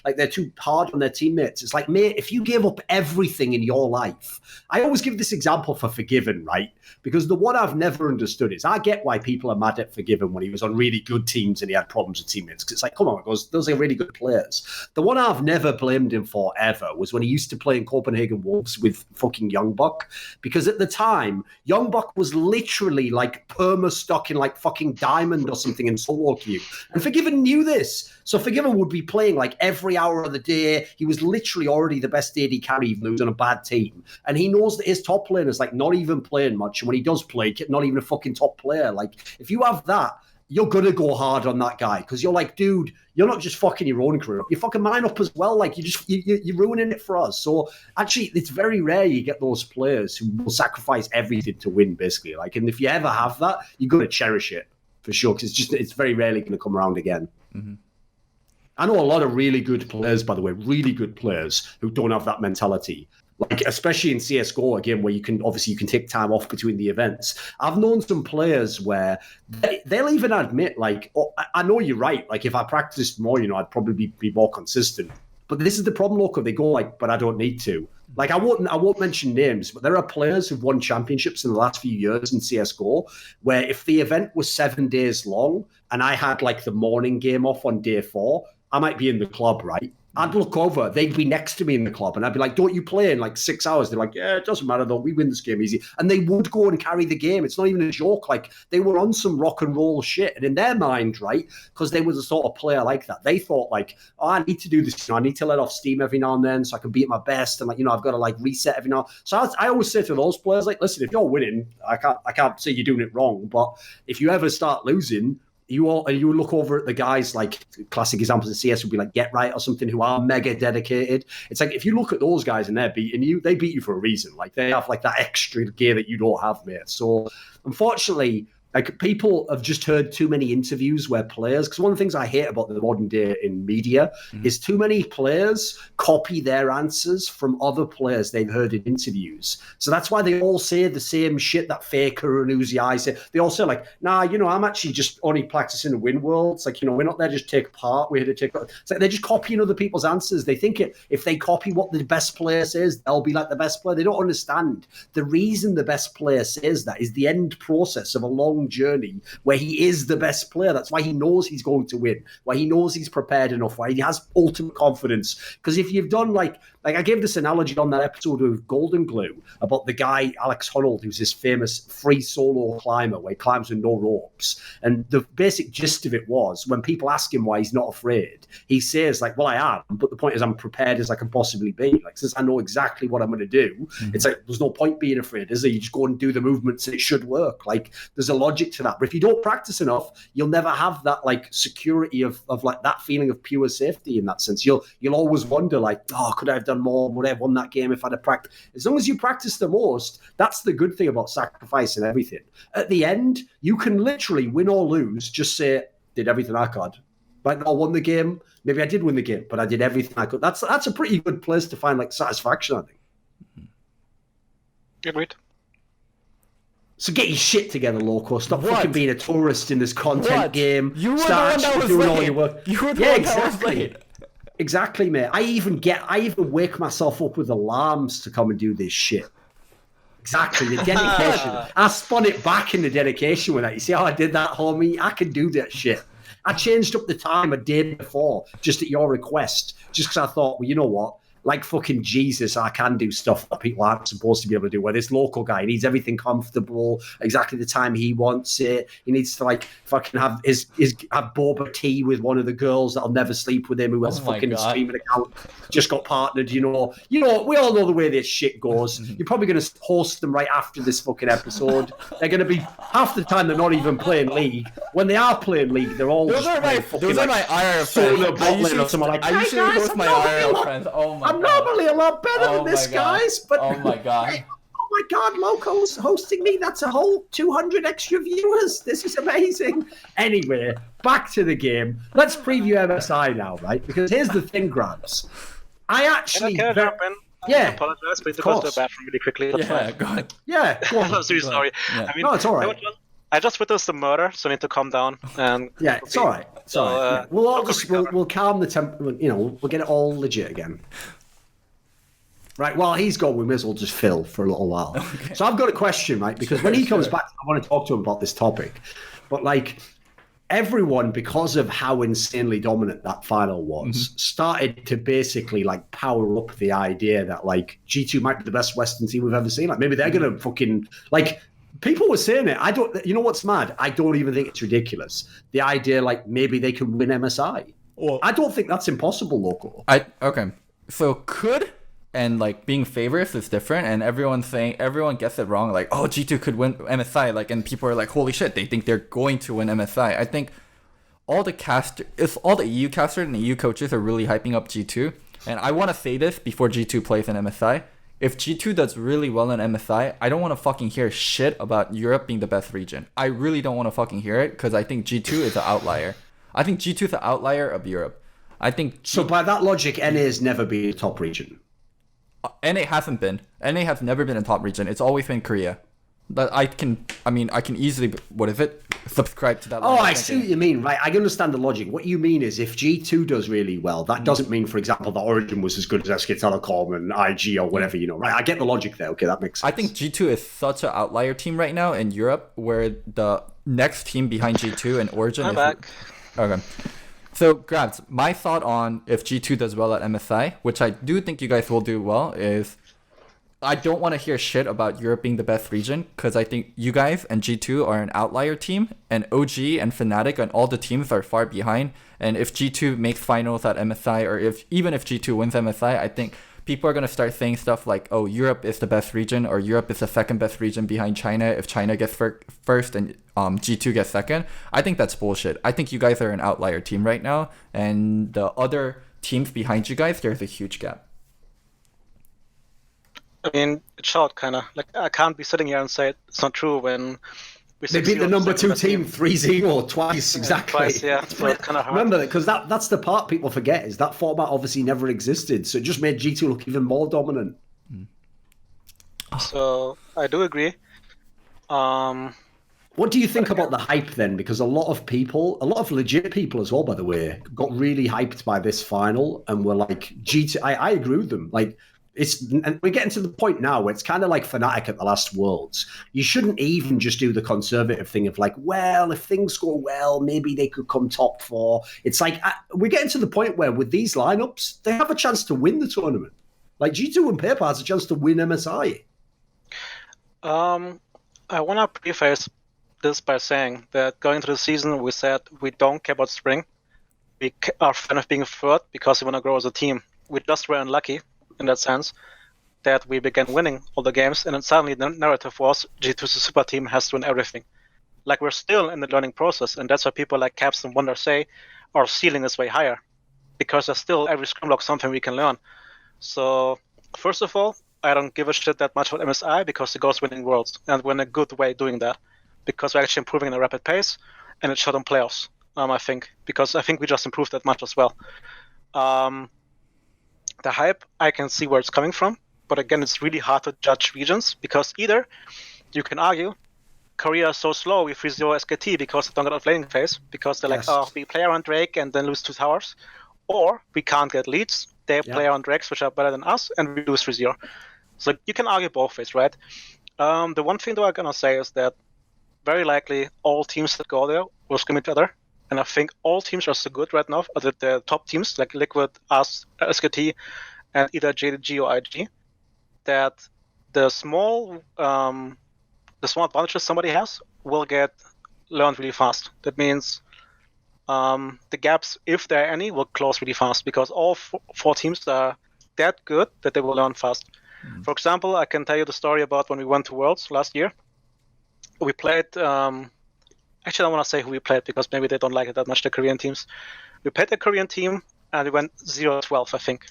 like they're too hard on their teammates. It's like, mate, if you give up everything in your life, I always give this example for Forgiven, right? Because the one I've never understood is, I get why people are mad at Forgiven when he was on really good teams and he had problems with teammates, because it's like, come on, those are really good players. The one I've never blamed him for ever was when he used to play in Copenhagen Wolves with fucking Youngbuck, because at the time, Youngbuck was literally like perma-stuck in like fucking Diamond or something in solo queue. And Forgiven knew this. So Forgiven would be playing like every hour of the day. He was literally already the best AD carry, even though he was on a bad team. And he knows that his top laner is like not even playing much. And when he does play, not even a fucking top player. Like, if you have that, you're going to go hard on that guy, because you're like, dude, you're not just fucking your own career up, you're fucking mine up as well. Like, you're ruining it for us. So actually, it's very rare you get those players who will sacrifice everything to win, basically. Like, and if you ever have that, you're going to cherish it for sure, because it's very rarely going to come around again. Mm-hmm. I know a lot of really good players, by the way, really good players who don't have that mentality. Like, especially in CSGO, again, where you can take time off between the events. I've known some players where they'll even admit, like, oh, I know you're right. Like, if I practiced more, I'd probably be more consistent. But this is the problem, Loco. They go like, but I don't need to. Like, I won't mention names, but there are players who've won championships in the last few years in CSGO where if the event was 7 days long and I had like the morning game off on day 4, I might be in the club, right? I'd look over, they'd be next to me in the club, and I'd be like, don't you play in like 6 hours? They're like, yeah, it doesn't matter though, we win this game easy. And they would go and carry the game. It's not even a joke. Like, they were on some rock and roll shit. And in their mind, right, because they were the sort of player like that, they thought like, oh, I need to do this, I need to let off steam every now and then so I can be at my best, and like, I've got to like reset every now. So I always say to those players, like, listen, if you're winning, I can't say you're doing it wrong, but if you ever start losing, you look over at the guys, like classic examples of CS would be like Get Right or something, who are mega dedicated. It's like, if you look at those guys and they're beating you, they beat you for a reason. Like, they have like that extra gear that you don't have, mate. So unfortunately, like, people have just heard too many interviews where players, because one of the things I hate about the modern day in media is too many players copy their answers from other players they've heard in interviews. So that's why they all say the same shit that Faker and Uzi say. They all say like, nah, I'm actually just only practicing to win worlds. Like, we're not there to just take part. We're here to take part. It's like they're just copying other people's answers. They think if they copy what the best player says, they'll be like the best player. They don't understand. The reason the best player says that is the end process of a long journey where he is the best player. That's why he knows he's going to win, why he knows he's prepared enough, why he has ultimate confidence. Because if you've done like I gave this analogy on that episode of Golden Glue about the guy Alex Honnold, who's this famous free solo climber where he climbs with no ropes, and the basic gist of it was, when people ask him why he's not afraid, he says like, well, I am, but the point is I'm prepared as I can possibly be. Like, since I know exactly what I'm going to do, it's like there's no point being afraid, is there? You just go and do the movements and it should work. Like, there's a logic logic to that. But if you don't practice enough, you'll never have that like security of like that feeling of pure safety in that sense. You'll always wonder like, oh, could I have done more? Would I have won that game if I'd have practiced? As long as you practice the most, that's the good thing about sacrifice and everything. At the end, you can literally win or lose, just say, did everything I could. Might not have won the game. Maybe I did win the game, but I did everything I could. That's a pretty good place to find like satisfaction, I think. Agreed. So get your shit together, Loco. Stop What? fucking being a tourist in this content What? game. You were Start the one that was doing late. all your work. You were the Yeah, one that was exactly. late. Exactly, mate. I even wake myself up with alarms to come and do this shit. Exactly, the dedication. I spun it back in the dedication with that. You see how I did that, homie? I can do that shit. I changed up the time a day before, just at your request, just because I thought, well, you know what? Like fucking Jesus, I can do stuff that people aren't supposed to be able to do. Where this local guy needs everything comfortable, exactly the time he wants it. He needs to like fucking have have boba tea with one of the girls that'll never sleep with him, who has my fucking God. streaming account, just got partnered. You know. We all know the way this shit goes. You're probably going to host them right after this fucking episode. They're going to be half the time they're not even playing League. When they are playing League, they're all Those just are my playing fucking, IRL soda friends. bottling or something like. I usually "Hey, guys, host I'm my not IRL really- friends. Oh my I'm god. normally a lot better Oh than this, my God. guys. But Oh my god. oh my God, Loco's hosting me. That's a whole 200 extra viewers. This is amazing. Anyway, back to the game. Let's preview MSI now, right? Because here's the thing, GrabbZ. I actually... Can I jump in? Yeah, I apologize, but to go to course. the bathroom really quickly. That's Yeah, fine. go ahead. yeah, go on. I'm so sorry. Yeah. I mean, No, it's all right. I just witnessed the murder, so I need to calm down. And Yeah, it's all right. It's all right. Yeah. We'll all just recover. we'll calm the temper. You know, we'll get it all legit again. Right. While he's gone, we may as well just fill for a little while. Okay. So I've got a question, right? Because when he comes back, I want to talk to him about this topic. But like everyone, because of how insanely dominant that final was, started to basically like power up the idea that like G2 might be the best Western team we've ever seen. Like maybe they're gonna fucking like. People were saying it. You know what's mad? I don't even think it's ridiculous. The idea, like, maybe they could win MSI. Well, I don't think that's impossible, Loco. Okay. So could and like being favorites is different, and everyone gets it wrong. Like, oh, G2 could win MSI. Like, and people are like, holy shit, they think they're going to win MSI. I think all the EU casters and the EU coaches are really hyping up G2. And I want to say this before G2 plays in MSI. If G2 does really well in MSI, I don't want to fucking hear shit about Europe being the best region. I really don't want to fucking hear it because I think G2 is an outlier. I think G2 is an outlier of Europe. I think... So by that logic, NA has never been a top region. NA hasn't been. NA has never been a top region. It's always been Korea. But I can easily, subscribe to that. Oh, I see what you mean. Right, I understand the logic. What you mean is if G2 does really well, that doesn't mean, for example, that Origin was as good as SK Telecom and IG or whatever, you know. Right, I get the logic there. Okay, that makes sense. I think G2 is such an outlier team right now in Europe where the next team behind G2 and Origin I'm back. Okay. So, GrabbZ, my thought on if G2 does well at MSI, which I do think you guys will do well, is I don't want to hear shit about Europe being the best region because I think you guys and G2 are an outlier team, and OG and Fnatic and all the teams are far behind. And if G2 makes finals at MSI, or even if G2 wins MSI, I think people are going to start saying stuff like, oh, Europe is the best region, or Europe is the second best region behind China if China gets first and G2 gets second. I think that's bullshit. I think you guys are an outlier team right now, and the other teams behind you guys, there's a huge gap. I mean, it's short, kind of. Like, I can't be sitting here and say it's not true when we They beat the number 2 team 3-0 twice, exactly. Twice, yeah. So it's kind of hard. Remember that, because that's the part people forget, is that format obviously never existed, so it just made G2 look even more dominant. So, I do agree. What do you think about the hype then? Because a lot of legit people as well, by the way, got really hyped by this final and were like, G2, I agree with them. Like, and we're getting to the point now where it's kind of like Fnatic at the last Worlds. You shouldn't even just do the conservative thing of like, well, if things go well, maybe they could come top 4. It's like, we're getting to the point where with these lineups, they have a chance to win the tournament. Like G2 and Paper has a chance to win MSI. I want to preface this by saying that going into the season, we said we don't care about spring. We are fan of being third because we want to grow as a team. We just were unlucky in that sense that we began winning all the games, and then suddenly the narrative was G2's a super team, has to win everything. Like, we're still in the learning process, and that's why people like Caps and Wonder say our ceiling is way higher, because there's still every scrim block something we can learn. So, first of all, I don't give a shit that much about MSI because the goal's winning worlds, and we're in a good way doing that, because we're actually improving at a rapid pace, and it showed in playoffs, I think, because I think we just improved that much as well. The hype, I can see where it's coming from, but again, it's really hard to judge regions, because either you can argue Korea is so slow, we 3-0 SKT because they don't get out laning phase, because they're Yes. like, oh, we play around Drake and then lose 2 towers, or we can't get leads, they play around Drakes, which are better than us, and we lose 3-0. So you can argue both ways, right? The one thing, though, I'm going to say is that very likely all teams that go there will scrim each other. And I think all teams are so good right now, the top teams like Liquid, us, SKT, and either JDG or IG, that the small advantages somebody has will get learned really fast. That means the gaps, if there are any, will close really fast, because all 4 teams are that good that they will learn fast. For example, I can tell you the story about when we went to Worlds last year. We played, actually I don't want to say who we played, because maybe they don't like it that much, the Korean teams. We played the Korean team, and we went 0-12, I think.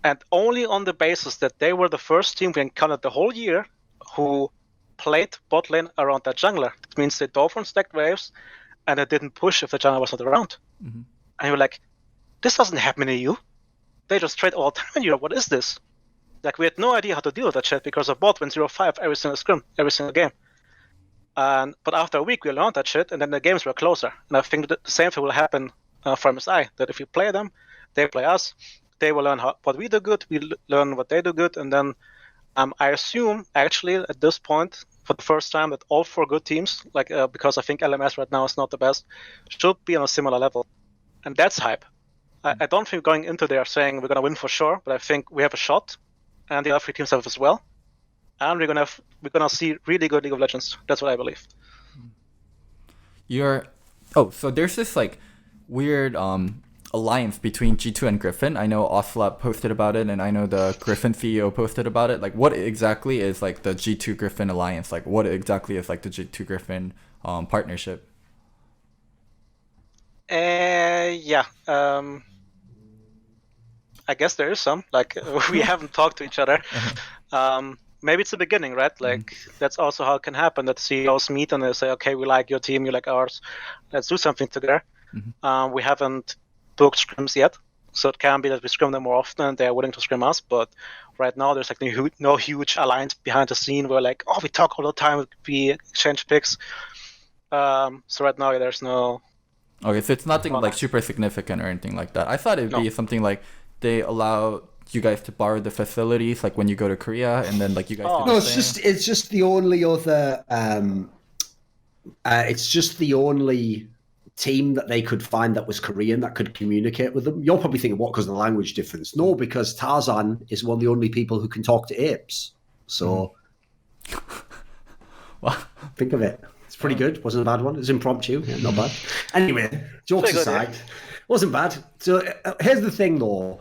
And only on the basis that they were the first team we encountered the whole year who played bot lane around that jungler. It means they dove on stacked waves, and they didn't push if the jungler was not around. And you're like, this doesn't happen in EU. They just trade all the time in Europe. What is this? Like, we had no idea how to deal with that shit, because our bot went 0-5 every single scrim, every single game. But after a week, we learned that shit, and then the games were closer. And I think that the same thing will happen for MSI, that if we play them, they play us, they will learn what we do good, we learn what they do good, and then I assume, actually, at this point, for the first time, that all 4 good teams, like because I think LMS right now is not the best, should be on a similar level. And that's hype. I don't think going into there saying we're going to win for sure, but I think we have a shot, and the other 3 teams have as well. And we're gonna see really good League of Legends. That's what I believe. So there's this like weird alliance between G2 and Griffin. I know Ocelot posted about it, and I know the Griffin CEO posted about it. Like, what exactly is like the G2 Griffin alliance? Like, what exactly is like the G2 Griffin partnership? I guess there is some. Like, we haven't talked to each other. Maybe it's the beginning, right? Like, that's also how it can happen, that CEOs meet and they say, okay, we like your team, you like ours, let's do something together. We haven't booked scrims yet, so it can be that we scrim them more often and they're willing to scrim us, but right now there's like no huge alliance behind the scene where like, oh, we talk all the time, we exchange picks. So right now there's no... Okay, so it's nothing like super significant or anything like that. I thought it'd be something like they allow you guys to borrow the facilities, like when you go to Korea, and then like you guys. No, it's just the only other. It's just the only team that they could find that was Korean that could communicate with them. You're probably thinking, what, because of the language difference? No, because Tarzan is one of the only people who can talk to apes. So, think of it. It's pretty good. Wasn't a bad one. It was impromptu. Yeah, not bad. Anyway, jokes aside, wasn't bad. So here's the thing, though.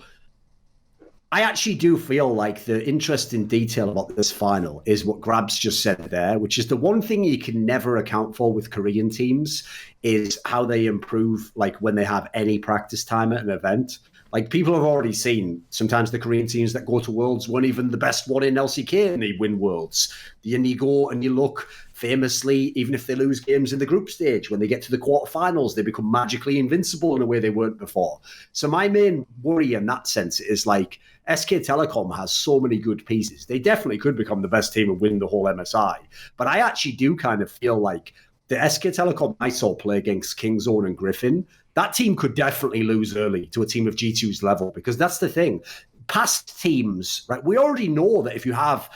I actually do feel like the interesting detail about this final is what GrabbZ just said there, which is the one thing you can never account for with Korean teams is how they improve, like when they have any practice time at an event. Like, people have already seen sometimes the Korean teams that go to Worlds weren't even the best one in LCK and they win Worlds. And you go and you look, famously, even if they lose games in the group stage, when they get to the quarterfinals, they become magically invincible in a way they weren't before. So my main worry in that sense is like, SK Telecom has so many good pieces. They definitely could become the best team and win the whole MSI. But I actually do kind of feel like the SK Telecom I saw play against Kingzone and Griffin, that team could definitely lose early to a team of G2's level, because that's the thing. Past teams, right? We already know that if you have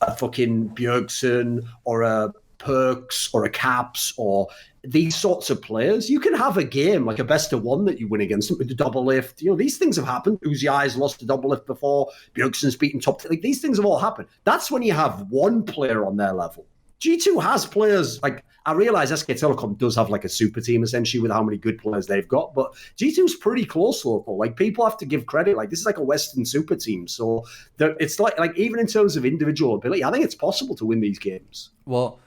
a fucking Bjergsen or a Perks or a Caps or these sorts of players, you can have a game like a best of one that you win against them with the double lift. You know, these things have happened. Uzi has lost a double lift before. Bjergsen's beaten top. Like, these things have all happened. That's when you have one player on their level. G2 has players, like, I realize SK Telecom does have like a super team essentially with how many good players they've got, but G2's pretty close local. Like, people have to give credit. Like, this is like a Western super team. So it's like even in terms of individual ability, I think it's possible to win these games. Well,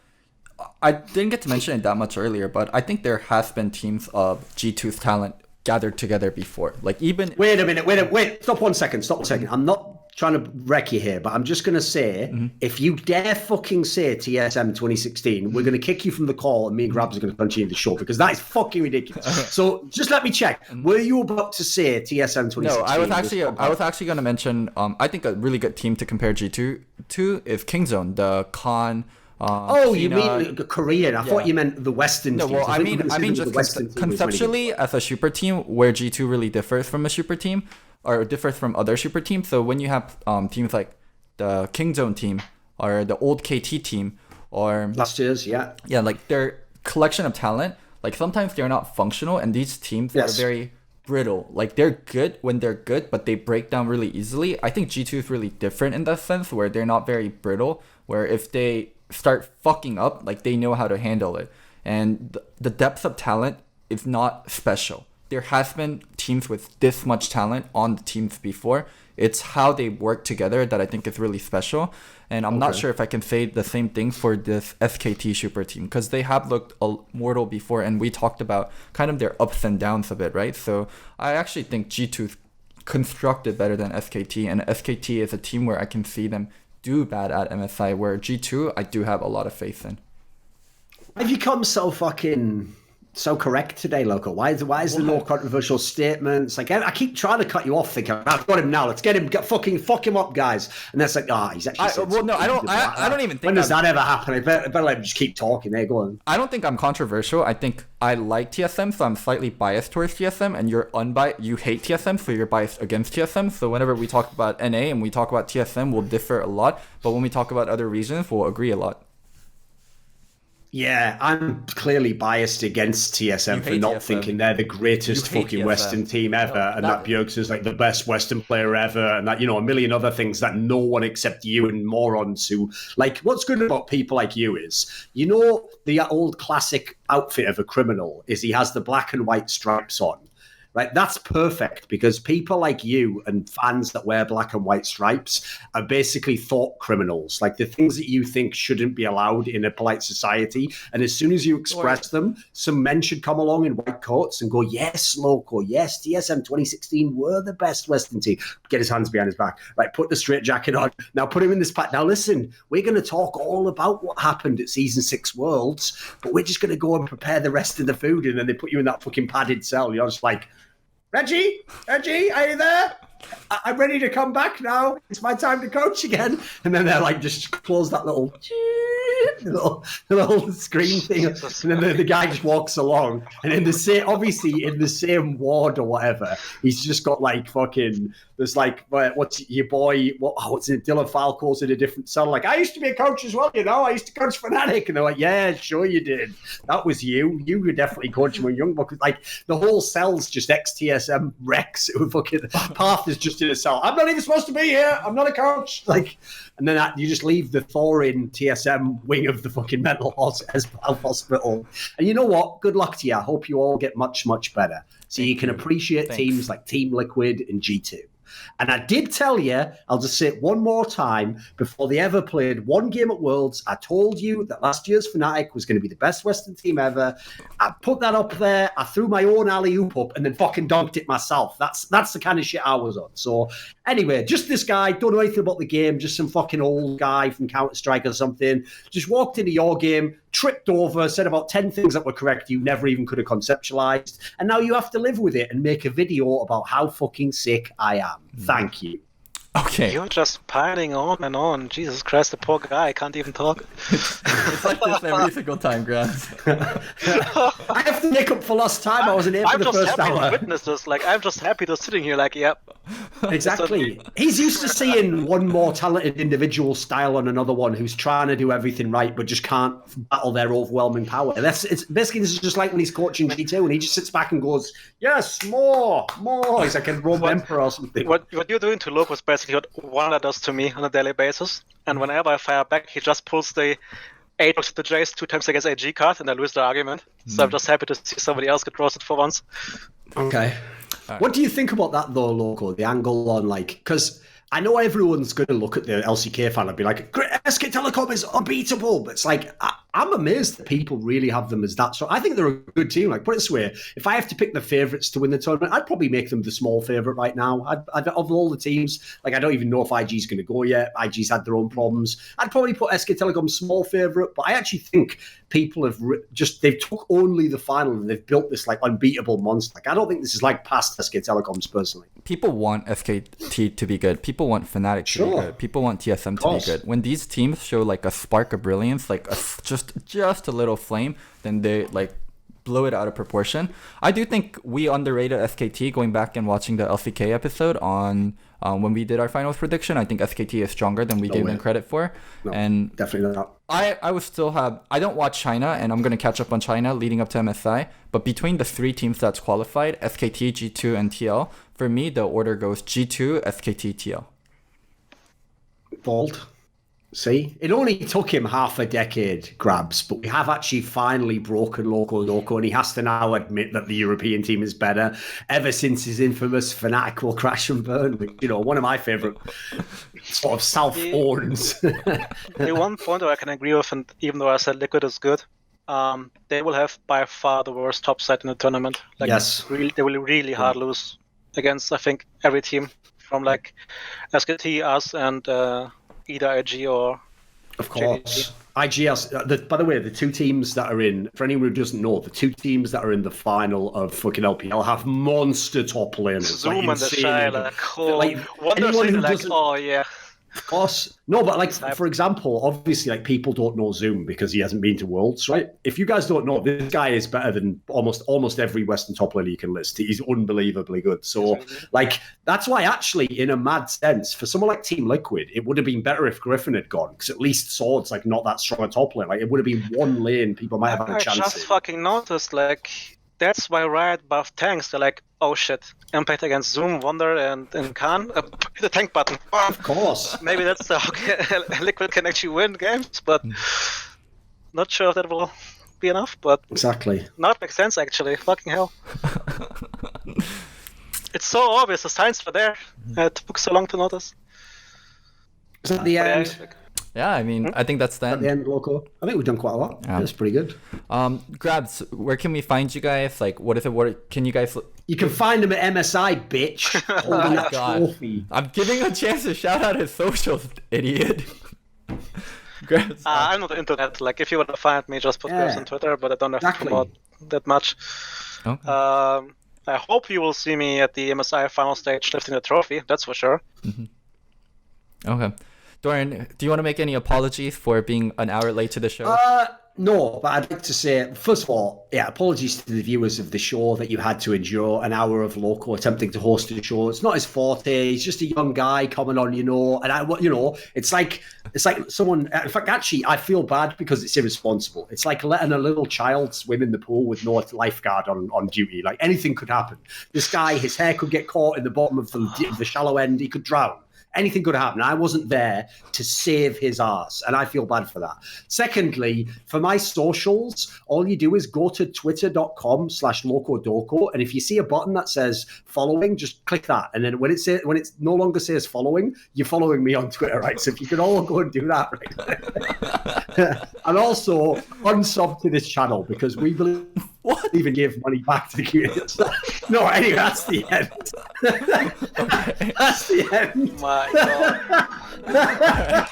I didn't get to mention it that much earlier, but I think there has been teams of G2's talent gathered together before. Like even Wait a minute. Stop one second. I'm not trying to wreck you here, but I'm just going to say, if you dare fucking say TSM 2016, we're going to kick you from the call and me and GrabbZ are going to continue the show because that is fucking ridiculous. So just let me check. Were you about to say TSM 2016? No, I was actually going to mention, I think a really good team to compare G2 to is Kingzone, the Khan. You mean Korean? I thought you meant the Western team. No, well, I mean just conceptually as a super team, where G2 really differs from a super team, or differs from other super teams. So when you have teams like the Kingzone team, or the old KT team, or last year's, yeah, like their collection of talent, like sometimes they're not functional, and these teams are very brittle. Like they're good when they're good, but they break down really easily. I think G2 is really different in that sense, where they're not very brittle, where if they start fucking up, like they know how to handle it. And the depth of talent is not special. There has been teams with this much talent on the teams before. It's how they work together that I think is really special. And I'm not sure if I can say the same thing for this SKT super team, because they have looked mortal before, and we talked about kind of their ups and downs of it, right? So I actually think G2 constructed better than SKT, and SKT is a team where I can see them do bad at MSI, where G2 I do have a lot of faith in. Have you come so correct today, Loco? Why is there no controversial statements? Like I keep trying to cut you off, thinking I've got him now. Let's get him, fuck him up, guys. And that's like, he's actually. I don't even think. When does that ever happen? I better let him just keep talking. There, go on. I don't think I'm controversial. I think I like TSM, so I'm slightly biased towards TSM, and you're unbiased. You hate TSM, so you're biased against TSM. So whenever we talk about NA and we talk about TSM, we'll differ a lot. But when we talk about other regions, we'll agree a lot. Yeah, I'm clearly biased against TSM for not thinking they're the greatest fucking Western team ever, and that Bjergsen is like the best Western player ever, and that, a million other things that no one except you and morons who, like, what's good about people like you is, the old classic outfit of a criminal is he has the black and white stripes on. Right, that's perfect, because people like you and fans that wear black and white stripes are basically thought criminals, like the things that you think shouldn't be allowed in a polite society. And as soon as you express them, some men should come along in white coats and go, yes, Loco, yes, TSM 2016 were the best Western team. Get his hands behind his back. Right, put the straight jacket on. Now put him in this pack. Now listen, we're going to talk all about what happened at Season 6 Worlds, but we're just going to go and prepare the rest of the food, and then they put you in that fucking padded cell. You're just like, Reggie, are you there? I'm ready to come back now. It's my time to coach again. And then they're like, just close that little screen thing. And then the guy just walks along. And in the same ward or whatever, he's just got like fucking, there's like, what's your boy, what's it, Dylan Falco's in a different cell. Like, I used to be a coach as well, I used to coach Fnatic. And they're like, yeah, sure you did. That was you. You were definitely coaching when young buck. Like, the whole cell's just ex-TSM Rex. It was fucking, Path is just in a cell. I'm not even supposed to be here. I'm not a coach. Like, and then you just leave the Thorin TSM wing of the fucking mental health hospital. And you know what? Good luck to you. I hope you all get much, much better. So you can appreciate teams like Team Liquid and G2. And I did tell you, I'll just say it one more time, before they ever played one game at Worlds, I told you that last year's Fnatic was going to be the best Western team ever. I put that up there, I threw my own alley-oop up and then fucking dunked it myself. That's the kind of shit I was on. So anyway, just this guy, don't know anything about the game, just some fucking old guy from Counter-Strike or something, just walked into your game, tripped over, said about 10 things that were correct you never even could have conceptualized, and now you have to live with it and make a video about how fucking sick I am. Thank you. Okay. You're just piling on and on. Jesus Christ, the poor guy can't even talk. It's like this every single time, GrabbZ. I have to make up for lost time. I wasn't here for the first hour. I'm just happy to witness this. Like, I'm just happy to sitting here like, yep. Exactly. He's used to seeing one more talented individual style on another one who's trying to do everything right but just can't battle their overwhelming power. It's basically, this is just like when he's coaching G2 and he just sits back and goes, yes, more. He's like a Roman Emperor or something. What you're doing to Loco is basically what Wanda does to me on a daily basis. And whenever I fire back, he just pulls the A to the J's 2 times against AG card and I lose the argument. So I'm just happy to see somebody else get roasted for once. Okay. Right. What do you think about that though, Loco? The angle on, like, because I know everyone's going to look at the LCK fan and be like, SK Telecom is unbeatable. But it's like, I'm amazed that people really have them as that. So I think they're a good team. Like, put it this way, if I have to pick the favourites to win the tournament, I'd probably make them the small favourite right now. Of all the teams, like, I don't even know if IG's going to go yet. IG's had their own problems. I'd probably put SK Telecom small favourite, but I actually think people have they've took only the final and they've built this like unbeatable monster. Like, I don't think this is like past SK Telecoms personally. People want SKT to be good. People want Fnatic to be good. People want TSM to be good. When these teams show like a spark of brilliance, like just a little flame, then they like blow it out of proportion. I do think we underrated SKT going back and watching the LCK episode on when we did our finals prediction. I think SKT is stronger than we gave them credit for. No, and definitely not. I would still have, I don't watch China and I'm going to catch up on China leading up to MSI, but between the three teams that's qualified, SKT, G2, and TL, for me, the order goes G2, SKT, TL. Bold. See, it only took him half a decade, GrabbZ, but we have actually finally broken Locodoco, and he has to now admit that the European team is better. Ever since his infamous fanatical crash and burn, which, you know, one of my favourite sort of self-owns. The one point where I can agree with, and even though I said Liquid is good, they will have by far the worst top side in the tournament. Like, yes, they will really hard lose against, I think, every team from like SKT, us, and either IG or of course. IG has, by the way, the two teams that are in, for anyone who doesn't know, the two teams that are in the final of fucking LPL have monster top laners. Zoom like, and the Shy, oh yeah. Of course. No, but like, for example, obviously, like, people don't know Zoom because he hasn't been to Worlds, right? If you guys don't know, this guy is better than almost every Western top laner you can list. He's unbelievably good. So, like, that's why, actually, in a mad sense, for someone like Team Liquid, it would have been better if Griffin had gone, because at least Sword's, like, not that strong a top lane. Like, it would have been one lane people might have had a chance. I just fucking noticed, like, that's why Riot buffed tanks. They're like, oh shit, Impact against Zoom, Wonder, and Khan. Hit the tank button. Of course. Maybe that's how Liquid can actually win games, but not sure if that will be enough. But exactly. Not makes sense, actually. Fucking hell. It's so obvious. The signs were there. It took so long to notice. Is that the end? Yeah, I mean, I think that's the end. At the end, Loco. I think we've done quite a lot. Yeah. That's pretty good. GrabbZ, where can we find you guys? Like, what is it? What can you guys? You can find him at MSI, bitch. Holding that trophy. I'm giving a chance to shout out his socials, idiot. GrabbZ. I'm not into that. Like, if you want to find me, just put GrabbZ on Twitter, but I don't have to promote that much. Okay. I hope you will see me at the MSI final stage lifting the trophy. That's for sure. Mm-hmm. Okay. Dorian, do you want to make any apologies for being an hour late to the show? No, but I'd like to say, first of all, apologies to the viewers of the show that you had to endure an hour of Loco attempting to host a show. It's not his forte. He's just a young guy coming on, and it's like someone. In fact, actually, I feel bad because it's irresponsible. It's like letting a little child swim in the pool with no lifeguard on duty. Like, anything could happen. This guy, his hair could get caught in the bottom of the shallow end. He could drown. Anything could happen. I wasn't there to save his ass, and I feel bad for that. Secondly, for my socials, all you do is go to twitter.com/Locodoco, and if you see a button that says following, just click that. And then when it no longer says following, you're following me on Twitter, right? So if you could all go and do that, right? And also unsub to this channel, because we believe even give money back to the community. No, anyway, that's the end. That's the end. My God.